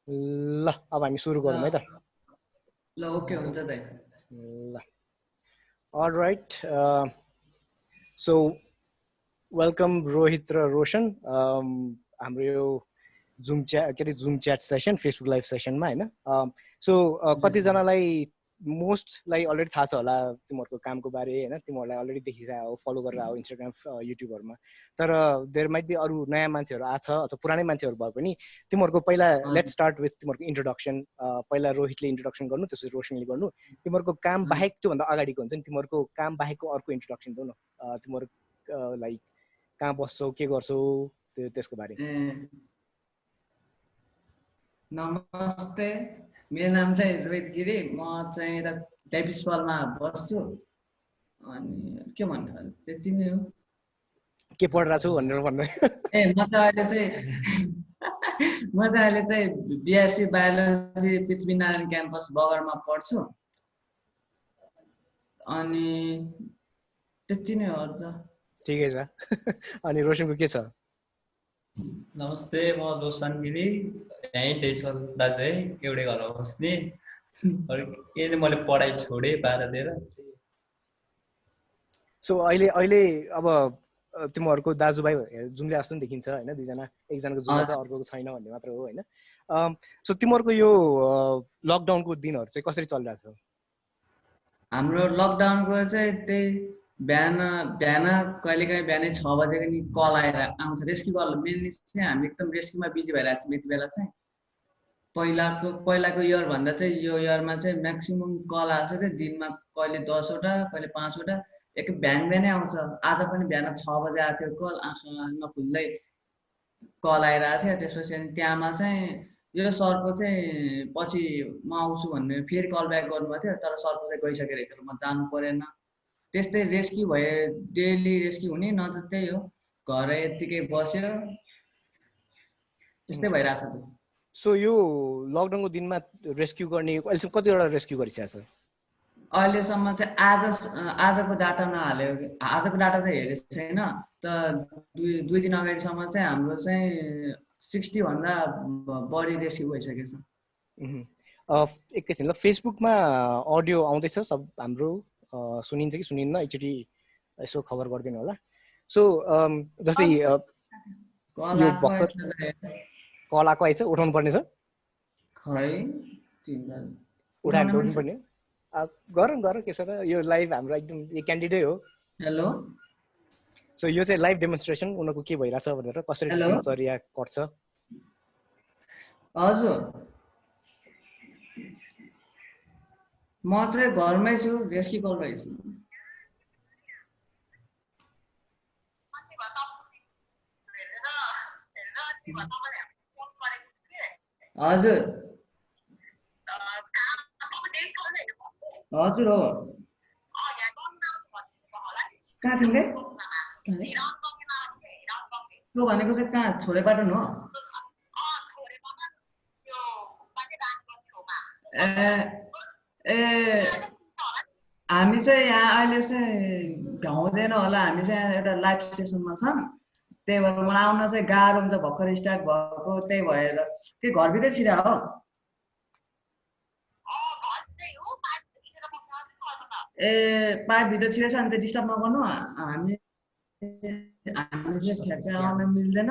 ल अब हामी सुरु गरौँ है त ल ओके हुन्छ दाइ ल अलराइट सो वेलकम रोहित र रोशन हाम्रो यो zoom chat session Facebook live सेसनमा हैन सो कतिजनालाई मोस्टलाई अलरेडी थाहा छ होला तिमीहरूको कामको बारे हैन तिमीहरूलाई अलरेडी देखिसकेको हो फलो गरेर आऊ इन्स्टाग्राम युट्युबहरूमा तर देयर माइट बी अरू नयाँ मान्छेहरू आछ अथवा पुरानै मान्छेहरू भए पनि तिमीहरूको पहिला लेट्स स्टार्ट विथ तिमीहरूको इन्ट्रोडक्सन पहिला रोहितले इन्ट्रोडक्सन गर्नु त्यसपछि रोशनले गर्नु तिमीहरूको काम बाहेक त्योभन्दा अगाडिको हुन्छ नि तिमीहरूको काम बाहेकको अर्को इन्ट्रोडक्सन दिउ न तिमीहरू लाइक कहाँ बस्छौ के गर्छौ त्यसको बारे नमस्ते मेरो नाम चाहिँ रोहित गिरी म चाहिँ टेपिसवालमा बस्छु अनि के भन्नु त्यति नै हो के पढिरहेको छु भनेर भन्नु ए म चाहिँ अहिले बिएससी बायोलोजी पृथ्वीनारायण क्याम्पस बगरमा पढ्छु अनि त्यति नै हो त ठिकै छ अनि रोशनको के छ नमस्ते म रोशन गिरी यहीँ टेसल दाजु है एउटै घरमा बस्ने मैले पढाइ छोडेँ 12 सो अहिले अब तिमीहरूको दाजुभाइ जुम्ले जस्तो नि देखिन्छ होइन दुईजना एकजनाको जुम्ला छ अर्कोको छैन भन्ने मात्र हो होइन सो तिमीहरूको यो लकडाउनको दिनहरू चाहिँ कसरी चलिरहेको छ हाम्रो लकडाउनको चाहिँ त्यही बिहान कहिलेकाहीँ बिहानै 6 बजेको नि कल आएर आउँछ रेस्क्यु कल मेनली चाहिँ हामी एकदम रेस्क्युमा बिजी भइरहेको छौँ यति बेला चाहिँ पहिलाको इयर भन्दा चाहिँ यो इयरमा चाहिँ म्याक्सिमम कल आएको छ कि दिनमा कहिले 10 वटा कहिले 5 वटा एक बिहानै आउँछ आज पनि बिहान 6 बजे आएको थियो कल आँखा नखुल्दै कल आइरहेको थियो त्यसपछि अनि त्यहाँमा चाहिँ यो सरको चाहिँ पछि म आउँछु भन्ने फेरि कल ब्याक गर्नुभएको थियो तर सरको चाहिँ गइसकेको रहेछ म जानु परेन त्यस्तै रेस्क्यु भए डेली रेस्क्यु हुने न त त्यही हो घर यत्तिकै बस्यो त्यस्तै भइरहेछ त सो यो लकडाउनको दिनमा रेस्क्यु गर्ने अहिलेसम्म कतिवटा रेस्क्यु गरिसकेको छ अहिलेसम्म चाहिँ आजको डाटा नहाल्यो आजको डाटा चाहिँ हेरेको छैन त दुई दिन अगाडिसम्म चाहिँ हाम्रो चाहिँ 60 भन्दा बढी रेस्क्यु भइसकेको छ एकैछिन ल फेसबुकमा अडियो आउँदैछ सब हाम्रो सुनिन्छ कि सुनिन्न एकचोटि यसो खबर गरिदिनु होला सो जस्तै कल आएको आइछ उठाउनु पर्ने छ खै उठायो भने त उठाउनु पर्ने गरौँ के छ र यो लाइभ हाम्रो एकदम यो क्यान्डिडै हो हेलो सो यो चाहिँ लाइभ डेमोन्स्ट्रेसन उनीहरूको के भइरहेछ भनेर कसरी दिनचर्या कट्छ हजुर म चाहिँ घरमै छु रेस्क्यु कल भइछु हजुर हजुर हो कहाँ थिए त्यो भनेको चाहिँ कहाँ छोडे पाटन हो ए हामी चाहिँ यहाँ अहिले चाहिँ भ्याउँदैन होला हामी चाहिँ एउटा लाइभ सेसनमा छौँ त्यही भएर मलाई आउन चाहिँ गाह्रो हुन्छ भर्खर स्टार्ट भएको त्यही भएर के घरभित्रै छिरा हो ए पाइपभित्र छिरेछ अनि त डिस्टर्ब नगर्नु हामी चाहिँ ठ्याक्कै आउन मिल्दैन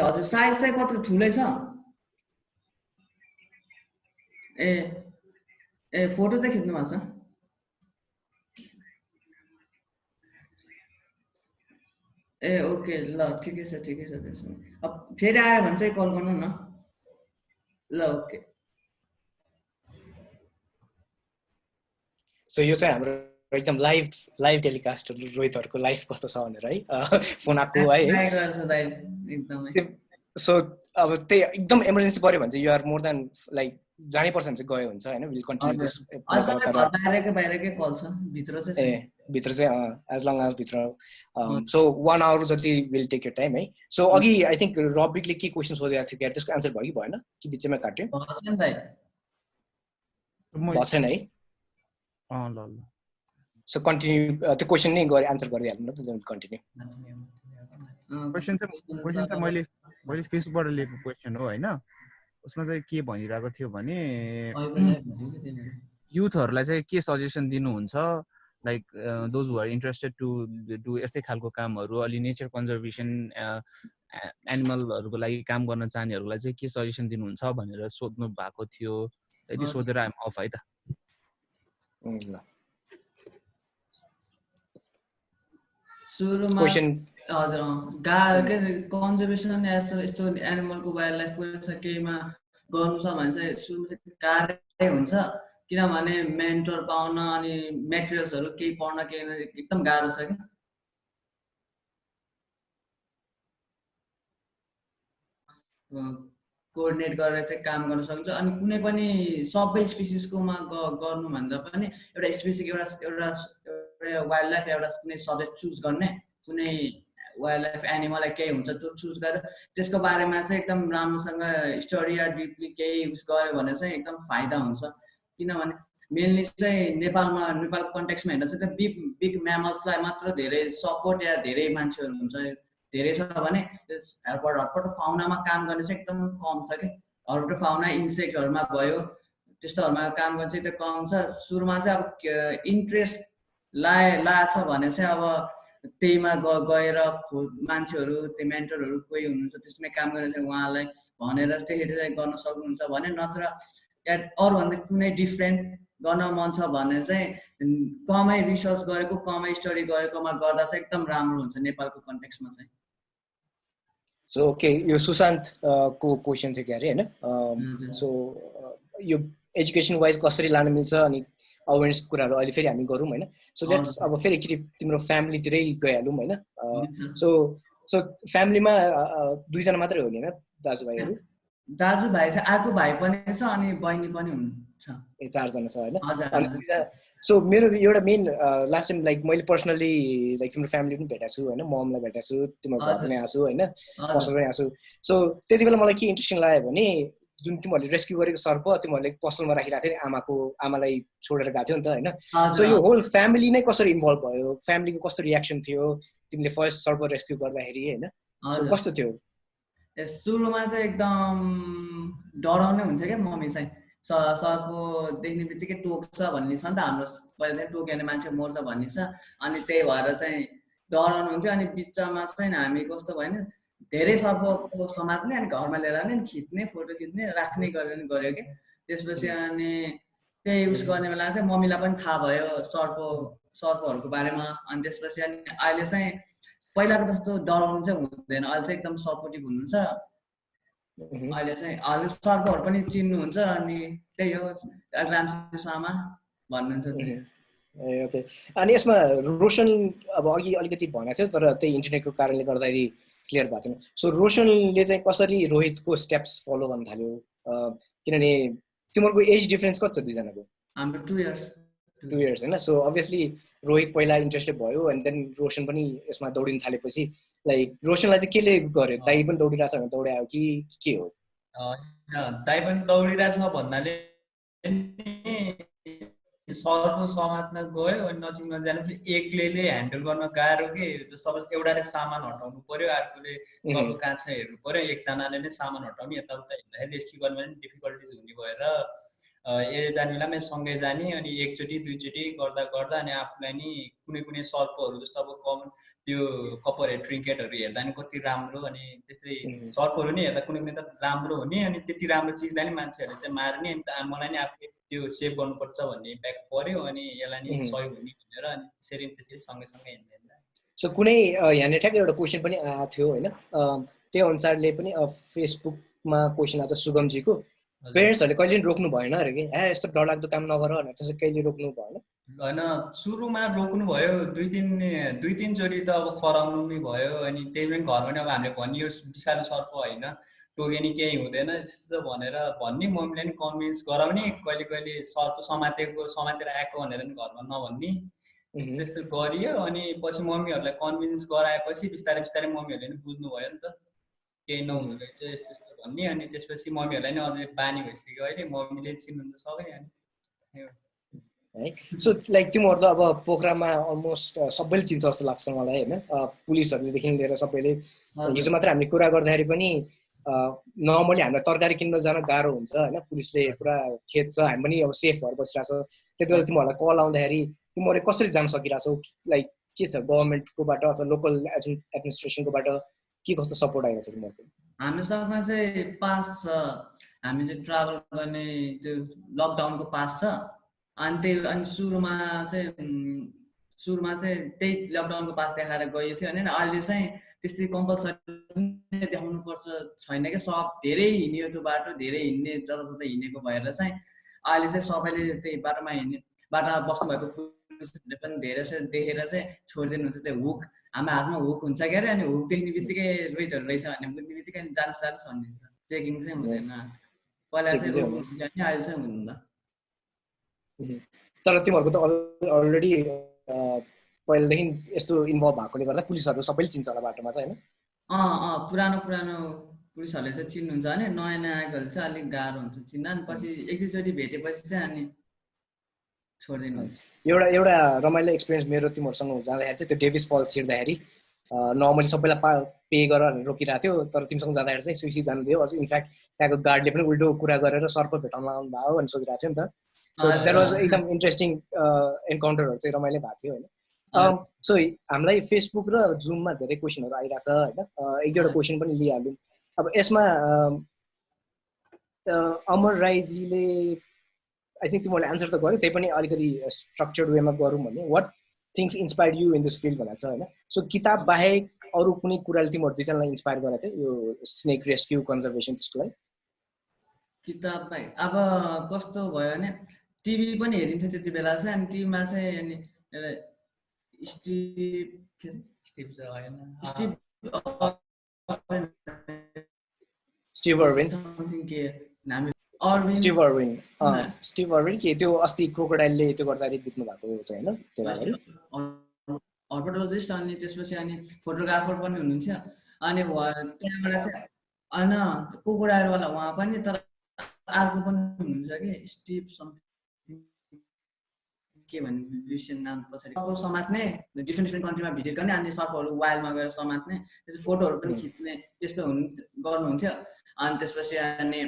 हजुर साइज चाहिँ कत्रो ठुलै छ ए ए फोटो चाहिँ खिच्नु भएको छ ए ओके ल ठिकै छ त्यसो अब फेरि आयो भने चाहिँ कल गर्नु न ल ओके सो यो चाहिँ हाम्रो एकदम लाइभ टेलिकास्ट रोहितहरुको लाइफ कस्तो छ भनेर है फोन आको है ट्राई गर्छ दाइ एकदमै सो अब त्यही एकदम इमर्जेन्सी पर्यो भने चाहिँ you are more than like जानै पर्छ भने चाहिँ गयो हुन्छ हैन विल कन्टिन्यू दिस बाहिरकै कल छ भित्र चाहिँ ए भित्र चाहिँ एज लङ एज भित्र सो 1 आवर जति विल टेक योर टाइम है सो अघि आई थिंक रबिकले के क्वेशन सोधेको थियो क्यार त्यसको आन्सर भयो कि भएन कि बिचमा काट्यो भएन दाइ भएको छैन है ल सो कन्टिन्यू त्यो क्वेशन नै गरे आन्सर गर्दै हाल्नु न त कन्टिन्यू क्वेशन चाहिँ मैले फेसबुकबाट लिएको क्वेशन हो हैन उसमा चाहिँ के भनिरहेको थियो भने युथहरुलाई चाहिँ के सजेसन दिनुहुन्छ like those who are interested to do यस्तै खालको कामहरु अलि नेचर कन्जर्भेसन एनिमलहरुको लागि काम गर्न चाहनेहरुलाई चाहिँ के सजेसन दिनुहुन्छ भनेर सोध्नु भएको थियो यदि सोधेर आइम अफ है त सुरुमा क्वेशन हजुर कन्जर्भेसन यस्तो एनिमलको वाइल्ड लाइफको केहीमा गर्नु छ भने चाहिँ सुरुमा चाहिँ गाह्रै हुन्छ किनभने मेन्टर पाउन अनि मेटेरियल्सहरु केही पढ्न केही एकदम गाह्रो छ कि कोअर्डिनेट गरेर चाहिँ काम गर्न सकिन्छ अनि कुनै पनि सबै स्पिसिसकोमा गर्नु भन्दा पनि एउटा स्पेसिफिक एउटा वाइल्ड लाइफ एउटा कुनै सब्जेक्ट चुज गर्ने कुनै वाइल्ड लाइफ एनिमल केही हुन्छ त्यो चुज गरेर त्यसको बारेमा चाहिँ एकदम राम्रोसँग स्टडी या डिपली केही युज गयो भने चाहिँ एकदम फाइदा हुन्छ किनभने मेनली चाहिँ नेपालको कन्टेक्समा हेर्दा चाहिँ बिग म्यामल्सलाई मात्र धेरै सपोर्ट या धेरै मान्छेहरू हुन्छ धेरै छ भने हर्पट फाउनामा काम गर्ने चाहिँ एकदम कम छ कि हर्पट फाउना इन्सेक्टहरुमा भयो त्यस्तोहरुमा काम गर्ने चाहिँ त्यो कम छ सुरुमा चाहिँ अब इन्ट्रेस्ट लाछ भने चाहिँ अब त्यहीमा गएर मान्छेहरू त्यो मेन्टरहरू कोही हुनुहुन्छ त्यसमै काम गरेर चाहिँ उहाँलाई भनेर त्यसरी चाहिँ गर्न सक्नुहुन्छ भने नत्र या अरूभन्दा कुनै डिफ्रेन्ट गर्न मन छ भने चाहिँ कमै रिसर्च गरेको कमै स्टडी गरेकोमा गर्दा चाहिँ एकदम राम्रो हुन्छ नेपालको कन्टेक्समा चाहिँ सो ओके यो सुशान्त को क्वेशन थियो क्यारे हैन सो यो एजुकेसन वाइज कसरी लान मिल्छ अनि अवेयरनेस कुराहरु अहिले फेरि हामी गरौँ हैन सो लेट्स अब फेरि एकचोटी तिम्रो फ्यामिलीतिरै गइहालौँ हैन सो फ्यामिलीमा दुई जना मात्रै हो नि हैन दाजुभाइ चाहिँ अर्को भाइ पनि छ अनि बहिनी पनि हुनुहुन्छ ए 4 जना छ हैन सो मेरो एउटा मेन लास्ट टाइम लाइक मैले पर्सनली लाइक तिम्रो फ्यामिली पनि भेटेको छु हैन ममलाई भेटेको छु तिम्रो घर पनि आएको छु हैन पसल पनि आएको छु सो त्यति बेला मलाई के इन्ट्रेस्टिङ लाग्यो भने जुन तिमीहरूले रेस्क्यु गरेको सर्प तिमीहरूले पसलमा राखिराख्थ्यौ नि आमालाई छोडेर गएको थियो नि त हैन सो यो होल फ्यामिली नै कसरी इन्भल्भ भयो फ्यामिलीको कस्तो रियाक्सन थियो तिमीले फर्स्ट सर्प रेस्क्यु गर्दाखेरि हैन सो कस्तो थियो सुरुमा चाहिँ एकदम डराउने हुन्थ्यो क्या मम्मी चाहिँ सर्प देख्ने बित्तिकै टोक्छ भन्ने छ नि त हाम्रो पहिला चाहिँ टोक्यो भने मान्छे मर्छ भन्ने छ अनि त्यही भएर चाहिँ डराउनु हुन्थ्यो अनि बिचमा चाहिँ हामी कस्तो भयो भने धेरै सर्पको समात्ने अनि घरमा लिएर आउने खिच्ने फोटो खिच्ने राख्ने गर्यो कि त्यसपछि अनि त्यही युज गर्ने बेला चाहिँ मम्मीलाई पनि थाहा भयो सर्पहरूको बारेमा अनि त्यसपछि अनि अहिले चाहिँ पहिलाको जस्तो डराउनु चाहिँ हुँदैन अहिले चाहिँ एकदम सपोर्टिभ हुनुहुन्छ अहिले चाहिँ अहिले सर्पहरू पनि चिन्नुहुन्छ अनि त्यही हो रामसामा भन्नुहुन्छ ए ओके अनि यसमा रोशन अब अघि अलिकति भनेको थियो तर त्यही इन्टरनेटको कारणले गर्दाखेरि क्लियर भएको थिएन सो रोशनले चाहिँ कसरी रोहितको स्टेप्स फलो गर्न थाल्यो किनभने तिमीहरूको एज डिफरेन्स कति छ दुईजनाको हाम्रो 2 इयर्स हैन सो अभियसली रोहित पहिला इन्ट्रेस्टेड भयो एन्ड देन रोशन पनि यसमा दौडिन थालेपछि लाइक रोशनलाई चाहिँ केले गर्यो दाइ पनि दौडिरहेछ भने दौड्यायो कि के हो दाइ पनि दौडिरहेछ भन्नाले सर्प समात्न गयो अनि नजिक नजाने एक्लैले ह्यान्डल गर्न गाह्रो के सपोज एउटाले सामान हटाउनु पर्यो अर्कोले सर्प कहाँ छ हेर्नु पर्यो एकजनाले नै सामान हटाउने यताउता हेर्दाखेरि रेस्क्यु गर्न पनि डिफिकल्टिज हुने भएर ए जाने बेलामा सँगै जाने अनि एकचोटि दुईचोटि गर्दा गर्दा अनि आफूलाई नि कुनै कुनै सर्पहरू जस्तो अब कमन त्यो कपर ट्रिङ्केटहरू हेर्दा नि कति राम्रो अनि त्यस्तै सर्पहरू नि हेर्दा कुनै कुनै त राम्रो हुने अनि त्यति राम्रो चिजलाई नि मान्छेहरूले चाहिँ मार्ने अनि मलाई नि आफूले त्यो सेभ गर्नुपर्छ भन्ने इम्प्याक्ट पर्यो अनि यसलाई नि सहयोग हुने भनेर अनि त्यसरी सँगै हिँड्दै सो कुनै यहाँनिर ठ्याक्कै एउटा क्वेसन पनि आएको थियो होइन त्यो अनुसारले पनि फेसबुकमा क्वेसन आएको छ सुगमजीको पेरेन्ट्सहरूले कहिले पनि रोक्नु भएन अरे कि यस्तो डरलाग्दो काम नगर भनेर त्यसै कहिले रोक्नु भएन होइन सुरुमा रोक्नु भयो दुई तिनचोटि त अब कराउनु नै भयो अनि त्यही पनि घरमा नि अब हामीले भनियो विषालु सर्प होइन टोके नि केही हुँदैन त्यस्तो भनेर भन्ने मम्मीले नि कन्भिन्स गराउने कहिले कहिले सर्प समातेर आएको भनेर नि घरमा नभन्ने त्यस्तो गरियो अनि पछि मम्मीहरूलाई कन्भिन्स गराएपछि बिस्तारै बिस्तारै मम्मीहरूले नि बुझ्नु भयो नि त केही नहुनु रहेछ यस्तो यस्तो भन्ने अनि त्यसपछि मम्मीहरूलाई नि अझै बानी भइसक्यो अहिले मम्मीले चिन्नुहुन्छ सबै अनि है सो लाइक तिमीहरू त अब पोखरामा अलमोस्ट सबैले चिन्छ जस्तो लाग्छ मलाई होइन पुलिसहरूदेखि लिएर सबैले हिजो मात्र हामीले कुरा गर्दाखेरि पनि नर्मली हामीलाई तरकारी किन्न जान गाह्रो हुन्छ होइन पुलिसले पुरा खेद्छ हामी पनि अब सेफ भएर बसिरहेको छ त्यति बेला तिमीहरूलाई कल आउँदाखेरि तिमीहरू कसरी जान सकिरहेछौ लाइक के छ गभर्मेन्टकोबाट अथवा लोकल एडमिनिस्ट्रेसनकोबाट के कस्तो सपोर्ट आइरहेको छ तिमीहरूको हामीसँग चाहिँ पास छ हामी चाहिँ ट्राभल गर्ने त्यो लकडाउनको पास छ अनि अनि सुरुमा चाहिँ त्यही लकडाउनको पास देखाएर गएको थियो होइन अहिले चाहिँ त्यस्तै कम्पलसरी देखाउनु पर्छ छैन क्या सब धेरै हिँड्यो त्यो बाटो धेरै हिँड्ने जता हिँडेको भएर चाहिँ अहिले चाहिँ सबैले त्यही बाटोमा बस्नुभएको पुलिसहरूले पनि धेरै देखेर चाहिँ छोडिदिनुहुन्छ त्यो हुक हाम्रो हातमा हुक हुन्छ क्या अरे अनि हुक देख्ने बित्तिकै रोहितहरू रहेछ भने बुझ्ने बित्तिकै जानुहोस् भनिदिन्छ चेकिङ चाहिँ हुँदैन पहिला चाहिँ अहिले चाहिँ हुँदैन तर तिमीहरूको त अलरेडी पहिलादेखि यस्तो इन्भल्भ भएकोले गर्दा पुलिसहरू सबैले चिन्छ होला बाटोमा त होइन पुरानो पुलिसहरूले चाहिँ चिन्नुहुन्छ भने नयाँ आएकोहरू चाहिँ अलिक गाह्रो हुन्छ चिन्न अनि पछि एक दुईचोटि भेटेपछि चाहिँ अनि छोडिदिनुहुन्छ एउटा रमाइलो एक्सपिरियन्स मेरो तिमीहरूसँग जाँदाखेरि चाहिँ त्यो डेभिस फल छिर्दाखेरि नर्मली सबैलाई पे गरेर रोकिरहेको थियो तर तिमीसँग जाँदाखेरि चाहिँ सुइसी जानु दियो अझ इनफ्याक्ट त्यहाँको गार्डले पनि उल्टो कुरा गरेर सर्प भेटाउन आउनु भयो भनेर सोधिरहेको थियो नि त सो द्याट वाज एकदम इन्ट्रेस्टिङ एन्काउन्टरहरू चाहिँ रमाइलो भएको थियो होइन सो हामीलाई फेसबुक र जुममा धेरै क्वेसनहरू आइरहेछ होइन एक दुईवटा क्वेसन पनि लिइहाल्यौँ अब यसमा अमर राईजीले आई थिङ्क तिमीहरूले एन्सर त गर्यो त्यही पनि अलिकति स्ट्रक्चर्ड वेमा गरौँ भने what things inspired you in this field भनेको छ होइन सो किताब बाहेक अरू कुनै कुराले तिमीहरू दुईजनालाई इन्सपायर गरेको थियो यो स्नेक रेस्क्यु कन्जर्भेसन त्यसको लागि किताब बाहेक अब कस्तो भयो भने टिभी पनि हेरिन्थ्यो त्यति बेला चाहिँ अनि टिभीमा चाहिँ अनि स्टिभ अर्विन के त्यो अस्ति क्रोकोडाइलले त्यो गर्दाखेरि बित्नु भएको होइन त्यो हर्पटोलोजिस्ट अनि त्यसपछि अनि फोटोग्राफर पनि हुनुहुन्थ्यो अनि त्यहाँबाट चाहिँ होइन क्रोकोडाइलवाला उहाँ पनि तर अर्को पनि हुनुहुन्छ कि स्टिभ समथिङ के भन्ने बिर्सियन नाम पछाडि सर्प समात्ने डिफ्रेन्ट कन्ट्रीमा भिजिट गर्ने अनि सर्पहरू वाइल्डमा गएर समात्ने त्यसपछि फोटोहरू पनि खिच्ने त्यस्तो गर्नुहुन्थ्यो अनि त्यसपछि अनि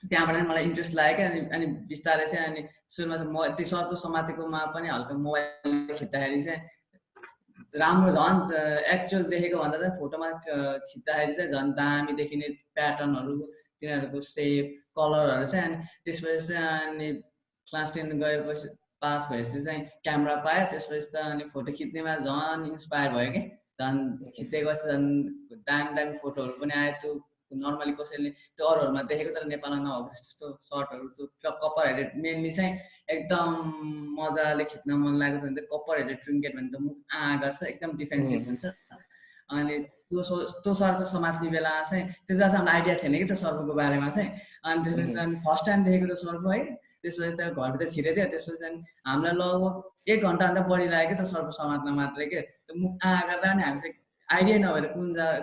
त्यहाँबाट मलाई इन्ट्रेस्ट लाग्यो क्या अनि बिस्तारै चाहिँ अनि सुरुमा चाहिँ म त्यो सर्प समातेकोमा पनि हल्का मोबाइल खिच्दाखेरि चाहिँ राम्रो झन् एक्चुअल देखेको भन्दा चाहिँ फोटोमा खिच्दाखेरि चाहिँ झन् दामी देखिने प्याटर्नहरू तिनीहरूको सेप कलरहरू चाहिँ अनि त्यसपछि चाहिँ अनि क्लास 10 गएपछि पास भएपछि चाहिँ क्यामेरा पायो त्यसपछि त अनि फोटो खिच्नेमा झन् इन्सपायर भयो कि झन् खिच्दै गएपछि झन् दामी फोटोहरू पनि आयो त्यो नर्मली कसैले त्यो अरूहरूमा देखेको तर नेपालमा नभएको त्यस्तो सर्टहरू त्यो कपर हेडेड मेनली चाहिँ एकदम मजाले खिच्न मन लागेको छ भने चाहिँ कपर हेडेड ट्रिङ्केट भने त मुख गर्छ एकदम डिफेन्सिभ हुन्छ अनि त्यो सर्प समात्ने बेला चाहिँ त्यति बेला चाहिँ हामीलाई आइडिया थिएन कि त्यो सर्पको बारेमा चाहिँ अनि त्यसपछि अनि फर्स्ट टाइम देखेको त्यो सर्प है त्यसपछि त घरभित्र छिरेको थियो त्यसपछि अनि हामीलाई लगभग 1 घन्टाभन्दा बढी लाग्यो त्यो सर्प समात्न मात्रै के त्यो मुख गर्दा नि हामी चाहिँ आइडिया नभएर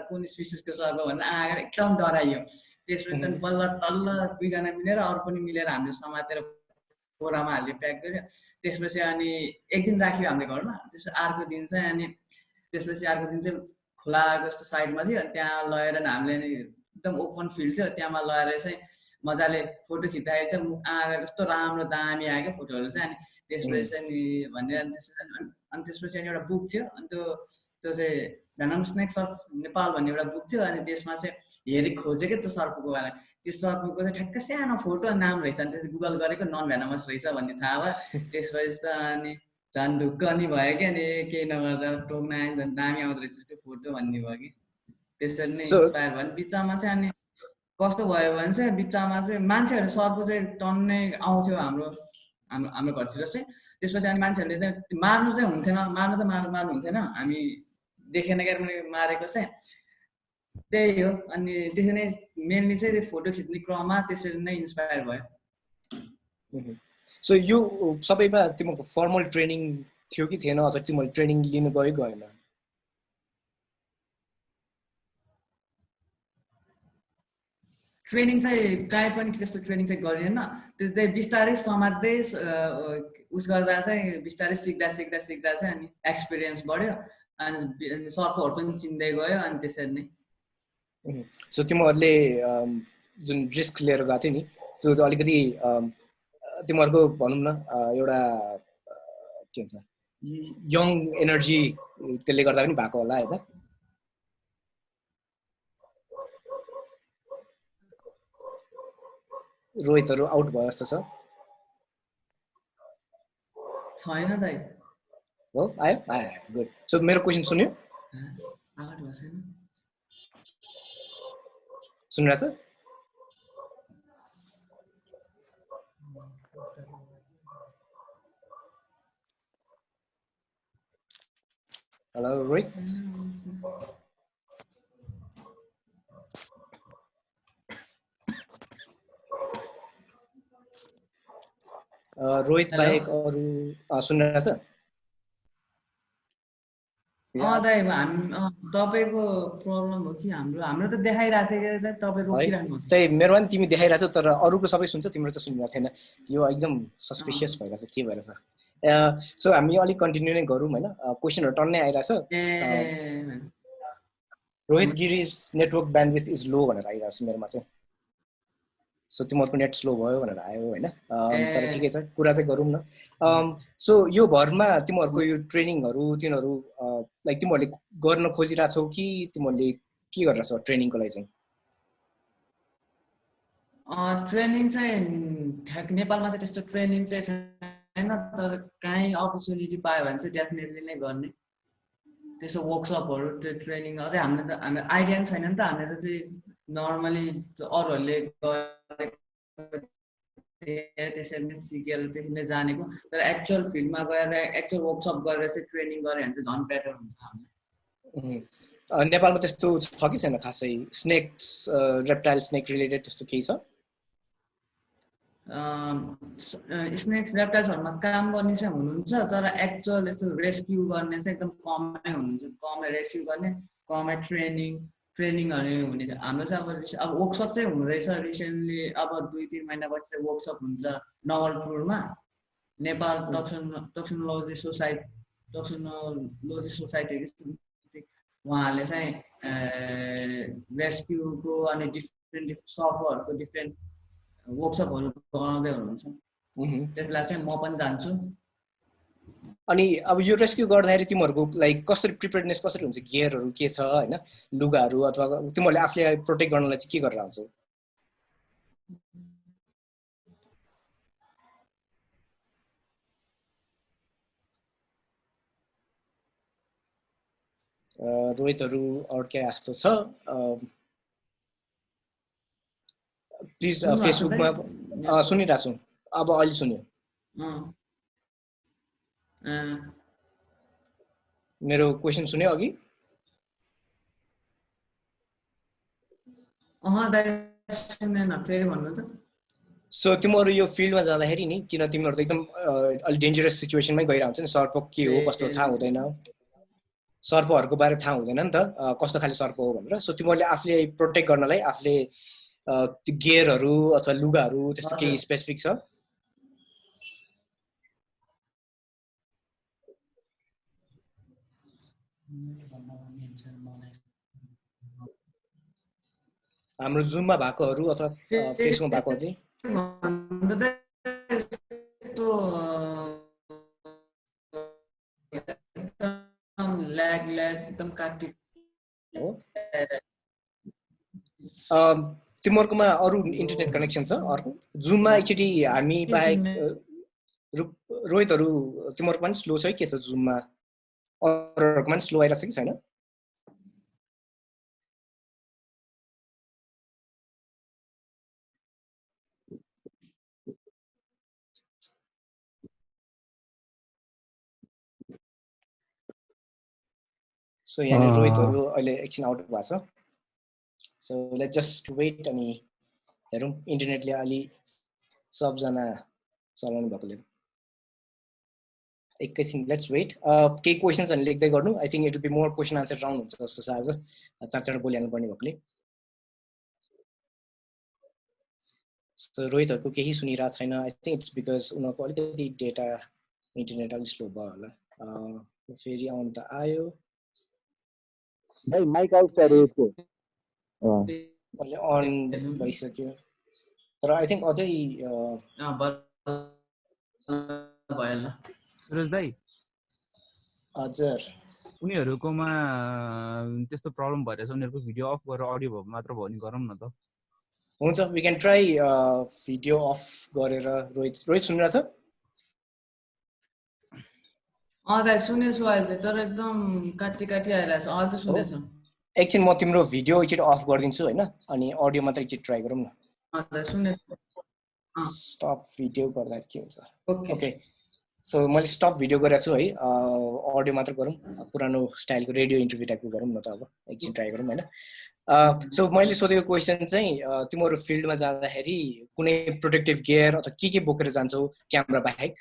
कुन स्पिसिसको सर्प भनेर आएर एकदम डराइयो त्यसपछि चाहिँ बल्ल तल्ल दुईजना मिलेर अरू पनि मिलेर हामीले समातेर बोरामा हाल्यो प्याक गर्यो त्यसपछि अनि एक दिन राख्यो हामीले घरमा त्यसपछि अर्को दिन चाहिँ खोला जस्तो साइडमा थियो त्यहाँ लगेर हामीले एकदम ओपन फिल्ड थियो त्यहाँमा लगेर चाहिँ मजाले फोटो खिच्दाखेरि चाहिँ मुख आएर कस्तो राम्रो दामी आयो क्या फोटोहरू चाहिँ। अनि त्यसपछि चाहिँ नि भनेर अनि त्यसपछि अनि एउटा बुक थियो, अनि त्यो चाहिँ भेनम स्नेक्स अफ नेपाल भन्ने एउटा बुक थियो। अनि त्यसमा चाहिँ हेरेँ खोजेँ क्या त्यो सर्पको बारेमा। त्यो सर्पको चाहिँ ठ्याक्क सानो फोटो नाम रहेछ, अनि त्यसपछि गुगल गरेको नन भेनमस रहेछ भन्ने थाहा भयो। त्यसपछि त अनि झन् ढुक्क नि भयो क्या, अनि केही नगर्दा टोक्न आयो, झन् दामी आउँदो रहेछ त्यो फोटो भन्ने भयो कि। त्यसरी नै इन्सपायर भयो। बिचमा चाहिँ अनि कस्तो भयो भने चाहिँ बिचमा चाहिँ मान्छेहरू सर्प चाहिँ टन्नै आउँथ्यो हाम्रो हाम्रो घरतिर चाहिँ। त्यसपछि अनि मान्छेहरूले चाहिँ मार्नु चाहिँ हुन्थेन, मार्नु त मार्नु हुन्थेन, हामी देखेन क्या मारेको चाहिँ। त्यही हो। अनि त्यसरी नै मेनली चाहिँ फोटो खिच्ने क्रममा त्यसरी नै इन्सपायर भयो। सो यो सबैमा तिम्रो फर्मल ट्रेनिङ थियो कि थिएन, अथवा तिमीले ट्रेनिङ लिनु गएन? ट्रेनिङ चाहिँ काहीँ पनि त्यस्तो ट्रेनिङ चाहिँ गरिएन। त्यो चाहिँ बिस्तारै समात्दै उस गर्दा चाहिँ बिस्तारै सिक्दा चाहिँ अनि एक्सपिरियन्स बढ्यो, अनि सर्पहरू पनि चिन्दै गयो, अनि त्यसरी नै। सो तिमीहरूले जुन रिस्क लिएर गएको थियो नि, त्यो अलिकति तिमीहरूको भनौँ न एउटा के भन्छ यङ एनर्जी त्यसले गर्दा पनि भएको होला होइन? रोहितहरू आउट भयो जस्तो छ। छैन दाइ। हो आयो आयो गुड। सो मेरो क्वेसन सुन्यो? आउट भएको छैन। सुनिरहेछ? हेलो रोहित। रोहित बाहेक अरू सुनिरहेछ? दाइ तपाईँको प्रब्लम हो कि हाम्रो त देखाइरहेको थियो कि तपाईँ रोकिरहनु भएको? त्यही मेरो पनि तिमी देखाइरहेछौ, तर अरूको सबै सुन्छ, तिम्रो त सुनिरहेको थिएन। यो एकदम सस्पिसियस भइरहेछ, के भइरहेछ? सो हामी अलिक कन्टिन्यू नै गरौँ होइन? क्वेसनहरू टन्नै आइरहेछ। रोहित गिरीज नेटवर्क ब्यान्डविथ इज लो भनेर आइरहेछ मेरोमा चाहिँ। सो तिमीहरूको नेट स्लो भयो भनेर आयो होइन? तर ठिकै छ, कुरा चाहिँ गरौँ न। सो यो भरमा तिमीहरूको यो ट्रेनिङहरू तिनीहरू लाइक तिमीहरूले गर्न खोजिरहेछौ कि तिमीहरूले के गरिरहेछौ ट्रेनिङको लागि चाहिँ? ट्रेनिङ चाहिँ ठ्याक नेपालमा चाहिँ त्यस्तो ट्रेनिङ चाहिँ छैन, तर काहीँ अपर्च्युनिटी पायो भने चाहिँ डेफिनेटली नै गर्ने। त्यस्तो वर्कसपहरू त्यो ट्रेनिङ अझै हामीले त आइडिया पनि छैन नि त। हामीले त त्यही नर्मली अरूहरूले त्यसरी नै सिकेर त्यसरी नै जानेको। तर एक्चुअल फिल्डमा गएर एक्चुअल वर्कसप गरेर चाहिँ ट्रेनिङ गऱ्यो भने चाहिँ झन् बेटर हुन्छ हामीलाई। नेपालमा त्यस्तो छ कि छैन खासै? स्नेक्स रेप्टाइल स्नेक रिलेटेड त्यस्तो केही छ? स्नेक्स रेप्टाइल्सहरूमा काम गर्ने चाहिँ हुनुहुन्छ, तर एक्चुअल यस्तो रेस्क्यु गर्ने चाहिँ एकदम कमै हुनुहुन्छ। कमै रेस्क्यु गर्ने, कमै ट्रेनिङहरू हुने। हाम्रो चाहिँ अब वर्कसप चाहिँ हुँदैछ रिसेन्टली, अब 2-3 महिनापछि चाहिँ वर्कसप हुन्छ नवलपुरमा। नेपाल टक्सिनोलोजी सोसाइटी उहाँहरूले चाहिँ रेस्क्युको अनि डिफ्रेन्ट सर्पहरूको डिफ्रेन्ट वर्कसपहरू गराउँदै हुनुहुन्छ। त्यसलाई चाहिँ म पनि जान्छु। अनि अब यो रेस्क्यु गर्दाखेरि तिमीहरूको लाइक कसरी प्रिपेयर्डनेस कसरी हुन्छ? गियरहरू के छ होइन? लुगाहरू अथवा तिमीहरूले आफूले प्रोटेक्ट गर्नलाई चाहिँ के गरेर आउँछौ? रोहितहरू अड्के जस्तो छ। प्लिज फेसबुकमा सुनिरहेको छु। अब अहिले सुन्यो? मेरो क्वेसन सुन्यो अघि? सो तिमीहरू यो फिल्डमा जाँदाखेरि नि, किन तिमीहरू त एकदम अलिक डेन्जरस सिचुएसनमै गइरहेको हुन्छ नि, सर्प के हो कस्तो थाहा हुँदैन, सर्पहरूको बारे थाहा हुँदैन नि त कस्तो खाले सर्प हो भनेर। सो तिमीहरूले आफूले प्रोटेक्ट गर्नलाई आफूले त्यो गियरहरू अथवा लुगाहरू त्यस्तो केही स्पेसिफिक छ? हाम्रो जुममा भएकोहरू अथवा फेसबुकमा भएकोहरूले ल्याग एकदम काटी हो तिमीहरुकोमा अरु इन्टरनेट कनेक्सन छ अर्को जुममा एकचोटी हामी बाहेक रोहितहरु तिमीहरु पनि स्लो छ के छ जुममा अरूहरुको पनि स्लो आइराछ कि छैन सो यहाँ रोहितहरु अहिले एकछिन आउट भएको छ सो लेट्स जस्ट वेट अनि हेरौं इन्टरनेटले अलि सबजना चलाउनु भएकोले एकैछिन लेट्स वेट केही क्वेशन्स अनि लेख्दै गर्नु I think it will be more question answer round हुन्छ जस्तो छ आज चारवटा बोलिहाल्नु पर्ने भएकोले सो रोहितहरुको केही सुनिरा छैन आई थिंक इट्स बिकज उनीहरुको अलिकति डेटा इन्टरनेट अलि स्लो भयो होला फेरि आउन त आयो भाइ माइक आउट छ रोहितको अहिले अन भइसक्यो तर आई थिंक अझै भएन सुरज दाइ हजुर उनीहरुकोमा त्यस्तो प्रब्लम भइरहेछ उनीहरुको भिडियो अफ गरेर अडियो मात्र भनि गरौँ न त हुन्छ we can try video off गरेर रोहित सुनिरहेछ दाइ सुनेछु अहिले तर एकदम काटी आइरहेछ अहिले सुनेछु एकछिन म तिम्रो भिडियो एकचोटि अफ गरिदिन्छु हैन अनि अडियो मात्र एकचोटि ट्राई गरौँ न सुनेछु स्टप भिडियो गर्दा के हुन्छ ओके सो मैले स्टप भिडियो गरेको छु है अडियो मात्र गरौँ पुरानो स्टाइलको रेडियो इन्टरभ्यू टाइपको गरौँ न त अब एकछिन ट्राई गरौँ हैन सो मैले सोधेको क्वेशन चाहिँ तिमीहरु फिल्डमा जाँदाखेरि कुनै प्रोटेक्टिभ गियर अथवा के बोकेर जान्छौ क्यामेरा बाहेक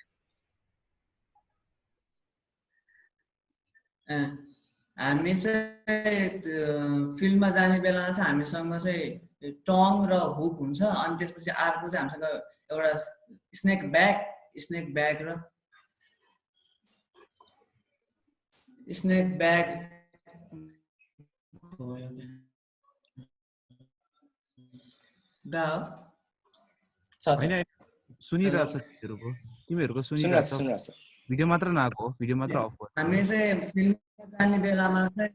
हामी चाहिँ फिल्डमा जाने बेला चाहिँ हामीसँग चाहिँ टङ र हुक हुन्छ अनि त्यसपछि अर्को चाहिँ हामीसँग एउटा स्नेक ब्याग र स्नेक ब्याग सुनिरहेछ तिमीहरुको सुनिरहेछ भिडियो मात्र नआको भिडियो मात्र अफ गर्नु हामी चाहिँ फिल्ममा जाने बेलामा चाहिँ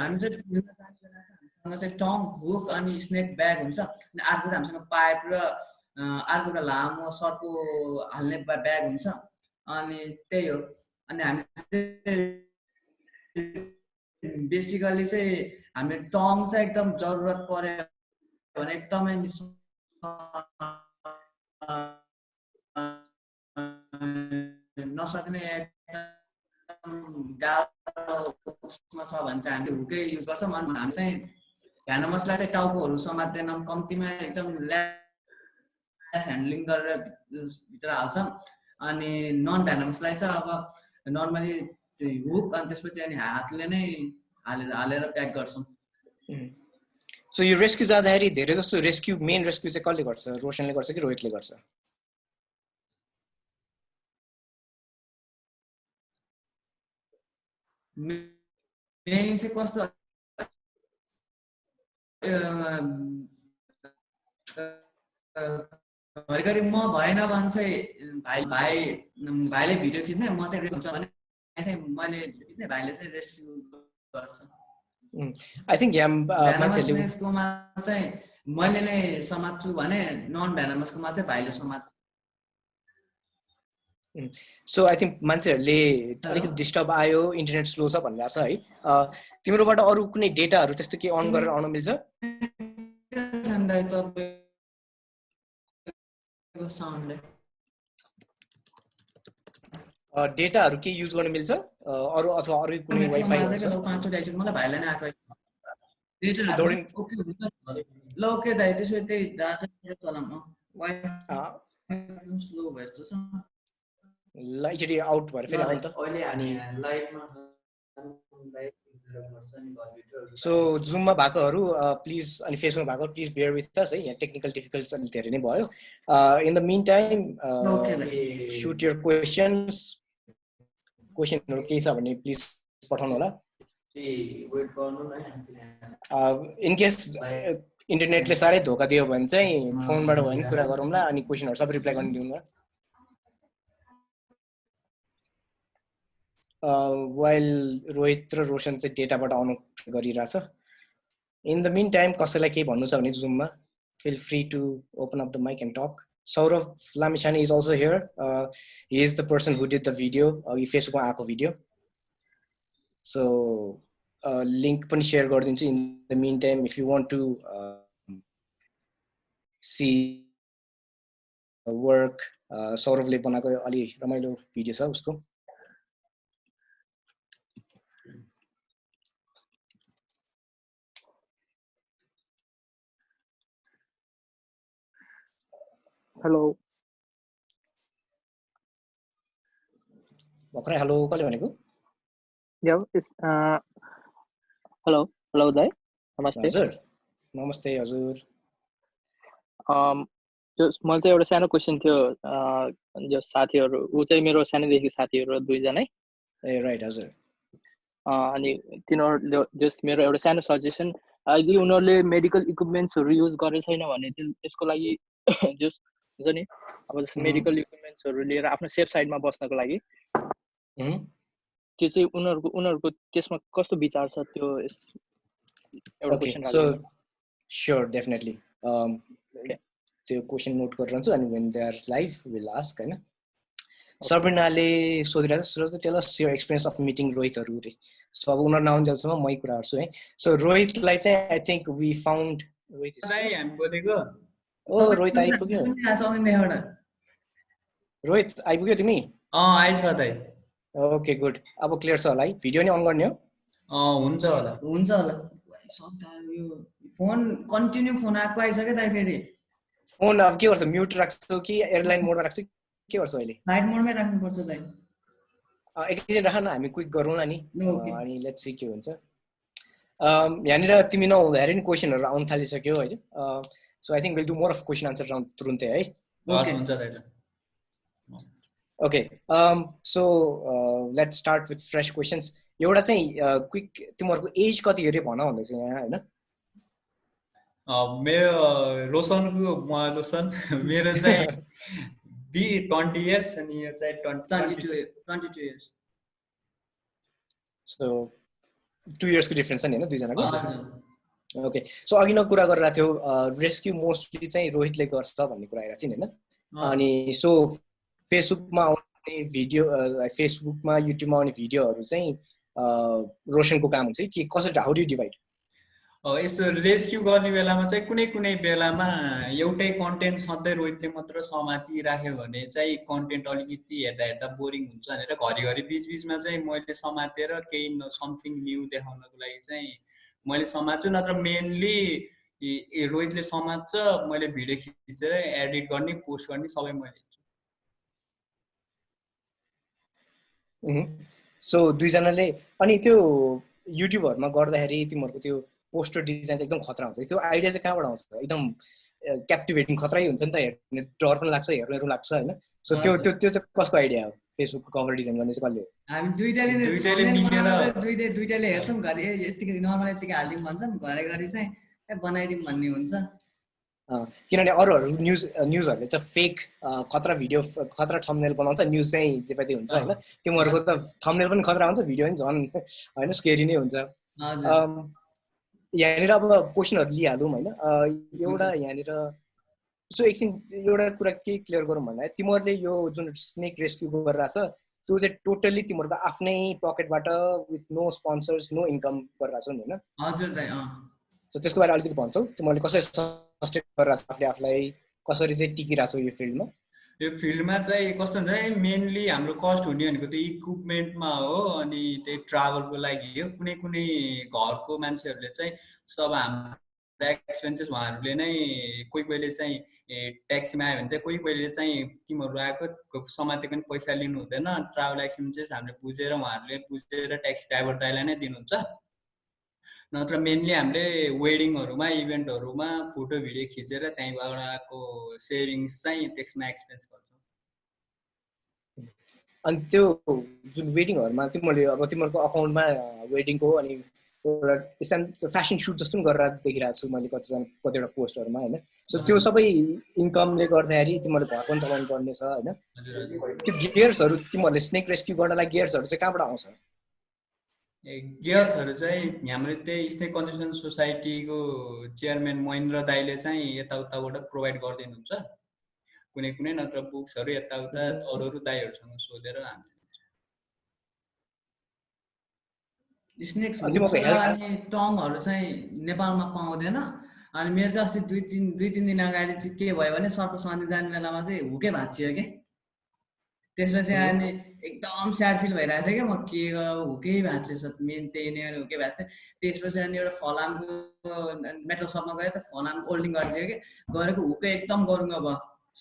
हामीसँग चाहिँ टङ हुक अनि स्नेक ब्याग हुन्छ अनि अर्को चाहिँ हामीसँग पाइप र अर्को एउटा लामो सर्टको हाल्ने ब्याग हुन्छ अनि त्यही हो अनि हामी बेसिकली चाहिँ हामी टङ चाहिँ एकदम जरुरत पर्यो भने एकदमै नसक्ने गाह्रोमा छ भने चाहिँ हामीले हुकै युज गर्छौँ अनि हामी चाहिँ भ्यानोमसलाई चाहिँ टाउकोहरू समात्दैनौँ कम्तीमा एकदम ल्यास ह्यान्डलिङ गरेर भित्र हाल्छौँ अनि नन भ्यानोमसलाई चाहिँ अब नर्मली हुक अनि त्यसपछि अनि हातले नै हालेर प्याक गर्छौँ सो यो रेस्क्यु जाँदाखेरि धेरै जस्तो मेन रेस्क्यु चाहिँ कसले गर्छ रोशनले गर्छ कि रोहितले गर्छ मेन चाहिँ कस्तो घरिघरि म भएन भने चाहिँ भाइले भिडियो खिच्ने म चाहिँ हुन्छ भने मैले खिच्ने भाइले चाहिँ रेस्क्यु गर्छ आई थिंक भ्यानोमसकोमा चाहिँ मैले नै समात्छु भने नन भ्यानोमसकोमा चाहिँ भाइले समात्छ सो आई थिंक मान्छेहरुले अलिकति डिस्टर्ब आयो इन्टरनेट स्लो छ भनिरहेछ है तिम्रोबाट अरु कुनै डेटाहरु त्यस्तो के अन गरेर आउन मिल्छ डेटाहरु के युज गर्न मिल्छ अरु अथवा अरु कुनै वाइफाई हुन्छ मलाई भाइले नै आएको डेटाहरु ल ओके दाइ त्यसो त्यही डाटा चलाउँ वाइफाई स्लो भयो जस्तो छ ल एकचोटि आउट भएर फेरि आउनु त अनि सो जुममा भएकोहरु प्लिज अनि फेसबुकमा भएको प्लिज बेयर विथ अस है यहाँ टेक्निकल डिफिकल्टिज अलि धेरै नै भयो in the meantime shoot your क्वेशनहरु केही छ भने प्लिज पठाउनु होला वेट गर्नु न हामीले इन केस इन्टरनेटले साह्रै धोका दियो भने चाहिँ फोनबाट भयो भने कुरा गरौँला अनि क्वेसनहरु सब रिप्लाई गर्न दिउँला while रोहित र रोशन चाहिँ डेटाबाट अनलाइन गरिरहेछ in the meantime कसैलाई केही भन्नु छ भने जुममा feel free to open up the mic and talk Saurav Lamishani is also here he is the person who did the video फेसबुकमा आएको भिडियो so link पनि share गरिदिन्छु in the meantime if you want to see work सौरभले बनाएको अलि रमाइलो video छ उसको Hello. भर्खरै हेलो कसले भनेको Yeah, it's hello. Hello there. Namaste. हजुर नमस्ते हजुर Just मैले चाहिँ एउटा सानो क्वेशन थियो जो साथीहरु उ चाहिँ मेरो सानैदेखि साथीहरु दुई जनै ए राइट हजुर अनि तिनीहरु जस्ट मेरो एउटा सानो सजेसन यदि उनीहरुले मेडिकल इक्विपमेन्ट्सहरु युज गरे छैन भने त्यसको लागि जस्ट हुन्छ नि अब जस्तो मेडिकल इक्विपमेन्ट्सहरु लिएर आफ्नो सेफ साइडमा बस्नको लागि त्यो चाहिँ उनीहरुको त्यसमा कस्तो विचार छ त्यो एउटा क्वेशन so sure definitely त्यो क्वेशन नोट गरिरहन्छु अनि when they are live we'll ask हैन सबैनाले सोधिरहेको Suraj tell us your experience of meeting रोहितहरु रे सो अब उनीहरु नआउन्जेलसम्म मै कुरा गर्छु है सो रोहितलाई चाहिँ I think we found Rohit हामी बोलेको ओ रोहित आइपुग्यो रोहित आइपुग्यो तिमी आइछ दाइ ओके गुड अब क्लियर छ होला है भिडियो नि अन गर्ने हो हुन्छ होला यो फोन कन्टिन्यू फोन आएको आइसक्यो दाइ फेरि फोन अब के गर्छ म्युट राख्छु कि एयरलाइन मोडमा राख्छु के गर्छ अहिले फ्लाइट मोडमै राख्नुपर्छ दाइ एकैछिन राख न हामी क्विक गरौँला नि अनि लेट्स सी के हुन्छ यहाँनिर तिमी नहुँदाखेरि नि क्वेसनहरु आउन थालिसक्यो हैन so I think will do more of question answer round तुरुन्तै है हुन्छ दाइ Okay, so let's start with fresh questions. एउटा चाहिँ क्विक तिमीहरुको एज कति गरे भन भन्दैछ यहाँ हैन मेरो रोशनको लोसन मेरो चाहिँ बी 20 इयर्स अनि यो चाहिँ 22 इयर्स सो 2 इयर्स को डिफरेन्स छ नि हैन दुई जनाको ओके सो अघि न कुरा गरिरा थियो रेस्क्यु मोस्टली चाहिँ रोहितले गर्छ भन्ने कुरा आइरा थियो हैन अनि सो फेसबुकमा आउने भिडियो फेसबुकमा युट्युबमा आउने भिडियोहरु चाहिँ रोशनको काम हुन्छ कि कसरी हाउ डु डिभाइड यस्तो रेस्क्यु गर्ने बेलामा चाहिँ कुनै कुनै बेलामा एउटै कन्टेन्ट सधैँ रोहितले मात्र समाति राख्यो भने चाहिँ कन्टेन्ट अलिकति हेर्दा हेर्दा बोरिङ हुन्छ भनेर घरिघरि बीचबीचमा चाहिँ मैले समातेर केही समथिङ न्यू देखाउनको लागि चाहिँ मैले समात्छु नत्र मेनली रोहितले समात्छ मैले भिडियो खिचेर एडिट गर्ने पोस्ट गर्ने सबै मैले सो दुई जनाले अनि त्यो युट्युबहरुमा गर्दाखेरि तिमीहरुको त्यो पोस्टर डिजाइन चाहिँ एकदम खतरा हुन्छ त्यो आइडिया चाहिँ कहाँबाट आउँछ एकदम क्याप्टिभेटिङ खतरै हुन्छ नि त हेर्ने डर पनि लाग्छ हेर्नु लाग्छ हैन सो त्यो चाहिँ कसको आइडिया हो फेसबुकको कभर डिजाइन गर्ने चाहिँ कसले हो हामी दुईटाले मिलेर दुईटाले हेर्छौं घरि यतिकै नर्मल यतिकै हाल्दिम भन्छन् घरि चाहिँ बनाइदिम भन्ने हुन्छ किनभने अरूहरु न्यूजहरुले त फेक खतरा भिडियो खतरा थम्बनेल बनाउँछ न्यूज चाहिँ जे पनि हुन्छ हैन तिमीहरुको त थम्बनेल पनि खतरा हुन्छ भिडियो पनि झन् हैन स्केरी नै हुन्छ यहाँनिर अब क्वेशनहरु लिइहालौं हैन एउटा यहाँनिर सो एकछिन एउटा कुरा के क्लियर गरौँ भन्दा तिमीहरुले यो जुन स्नेक रेस्क्यु गरिरहेछ त्यो चाहिँ टोटली तिमीहरुको आफ्नै पकेटबाट with no sponsors no income गरिरहेछौ नि हैन हजुर दाइ सो त्यसको बारे अलिकति भन्छौ तिमीहरुले कसरी सस्टेन गरिरहेछ आफूले कसरी चाहिँ टिकिरहेछौ यो फिल्डमा यो फिल्डमा चाहिँ कस्तो हुन्छ मेनली हाम्रो कस्ट हुने भनेको त्यो इक्विपमेन्टमा हो अनि त्यही ट्राभलको लागि हो कुनै कुनै घरको मान्छेहरूले चाहिँ सब हाम्रो एक्सपेन्सेस उहाँहरूले नै कोही कोहीले चाहिँ ट्याक्सीमा आयो भने चाहिँ कोही कोहीले चाहिँ टिमहरू आएको समातेको पनि पैसा लिनु हुँदैन ट्राभल एक्सपेन्सेस हामीले बुझेर उहाँहरूले बुझेर ट्याक्सी ड्राइभर दाइलाई नै दिनुहुन्छ नत्र मेनली हामीले वेडिङहरुमा इभेन्टहरुमा फोटो भिडियो खिचेर त्यहीँबाटको सेभिङ्स चाहिँ त्यसमा एक्सपेन्स गर्छौं अनि त्यो जुन वेडिङहरुमा तिमीले अब तिमीहरूको अकाउन्टमा वेडिङको अनि एउटा फ्यासन सुट जस्तो पनि गरेर देखिरहेको छु मैले कतिवटा पोस्टहरुमा हैन सो त्यो सबै इन्कमले गर्दाखेरि तिमीले घर पनि चलाउनु पर्ने छ हैन त्यो गियर्सहरु तिमीहरूले स्नेक रेस्क्यु गर्नलाई गियर्सहरु चाहिँ कहाँबाट आउँछ गियर्सहरु चाहिँ हाम्रो त्यही स्नेक कन्जर्भेसन सोसाइटीको चेयरम्यान महेन्द्र दाइले चाहिँ यताउताबाट प्रोभाइड गरिदिनुहुन्छ कुनै कुनै नत्र बुक्सहरु यताउता अरू दाइहरुसँग सोधेर हामीले स्नेक्स अनि टङहरु चाहिँ नेपालमा पाउँदैन अनि मेरो चाहिँ अस्ति दुई तीन दिन अगाडि चाहिँ के भयो भने सर्प सन्धि जाने बेलामा चाहिँ हुकै भाँचियो के त्यसपछि अनि एकदम स्याड फिल भइरहेको थियो कि म के हुकै भाँचेछ मेन त्यही नै हुकै भएको थियो त्यसपछि अनि एउटा फलामको मेटल सपमा गयो त फलाम ओल्डिङ गरिदियो कि गरेको हुकै एकदम गरुङ अब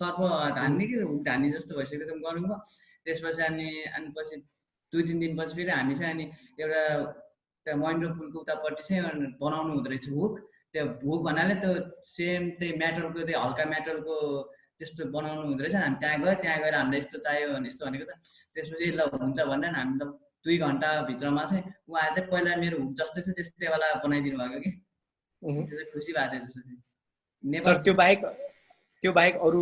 सर्प धान्ने कि हुक धान्ने जस्तो भइसक्यो एकदम गरुङ भयो त्यसपछि अनि पछि 2-3 दिनपछि फेरि हामी चाहिँ अनि एउटा त्यो महेन्द्र पुलको उतापट्टि चाहिँ बनाउनु हुँदो रहेछ हुक त्यो हुक भन्नाले त्यो सेम त्यही मेटलको त्यो हल्का मेटलको त्यस्तो बनाउनु हुँदो रहेछ हामी त्यहाँ गएर हामीलाई यस्तो चाहियो भने यस्तो भनेको त त्यसपछि ल हुन्छ भनेर हामी त 2 घण्टा भित्रमा चाहिँ उहाँ चाहिँ पहिला मेरो हुक जस्तै छ त्यस्तै वाला बनाइदिनु भएको कि खुसी भएको थियो त्यसपछि नेपाल त्यो बाहेक अरु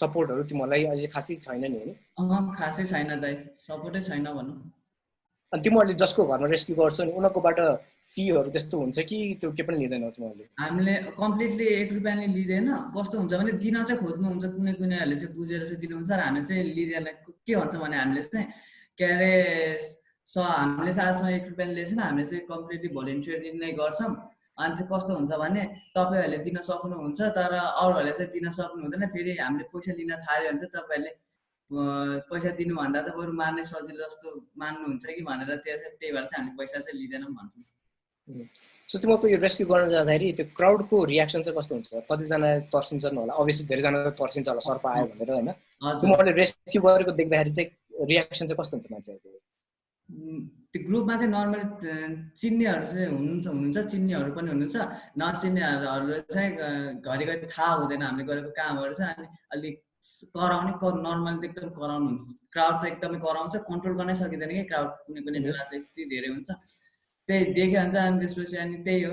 सपोर्टहरु तिमीलाई अहिले खासै छैन नि हैन खासै छैन दाइ सपोर्टै छैन भनौं अनि तिमीहरूले जसको घरमा रेस्क्यु गर्छौ नि उनीहरुकोबाट फीहरु त्यस्तो हुन्छ कि त्यो के पनि लिदैनौ तिमीहरूले हामीले कम्प्लिटली 1 रुपैयाँ नि लिदैन कस्तो हुन्छ भने दिन चाहिँ खोज्नु हुन्छ कुनैहरुले चाहिँ बुझेर चाहिँ दिनुहुन्छ र हामीले चाहिँ लिदैन के भन्छ भने हामीले चाहिँ के रे हामीले चाहिँ आजसम्म 1 रुपैयाँ लिएछौँ हामीले चाहिँ कम्प्लिटली भोलिन्टियरली नै गर्छौं अनि चाहिँ कस्तो हुन्छ भने तपाईहरुले दिन सक्नुहुन्छ तर अरूहरुले चाहिँ दिन सक्नु हुँदैन फेरि हामीले पैसा लिन थाल्यो भने चाहिँ तपाईहरुले पैसा दिनु भन्दा चाहिँ बरु मार्ने सजिलो जस्तो मान्नुहुन्छ कि भनेर त्यही भएर चाहिँ हामी पैसा चाहिँ लिदैनौं भन्छौं सो तिमीको यो रेस्क्यु गर्न जाँदाखेरि त्यो क्राउडको रियाक्सन चाहिँ कस्तो हुन्छ कतिजना तर्सिन्छन् होला अभियसली धेरैजना तर्सिन्छ होला सर्प आयो भनेर हैन तिमीहरूले रेस्क्यु गरेको देख्दाखेरि चाहिँ रियाक्सन चाहिँ कस्तो हुन्छ मान्छेहरुको त्यो ग्रुपमा चाहिँ नर्मली चिन्नेहरु चाहिँ हुनुहुन्छ चिन्नेहरु पनि हुनुहुन्छ नचिन्नेहरुले चाहिँ घरिघरि थाहा हुँदैन हामीले गरेको कामहरु चाहिँ अनि अलि कराउने नर्मली एकदम कराउनु हुन्छ क्राउड त एकदमै कराउँछ कन्ट्रोल गर्नै सकिदैन के क्राउड कुनै बेला चाहिँ यति धेरै हुन्छ त्यही देख्यो भने चाहिँ अनि त्यसपछि अनि त्यही हो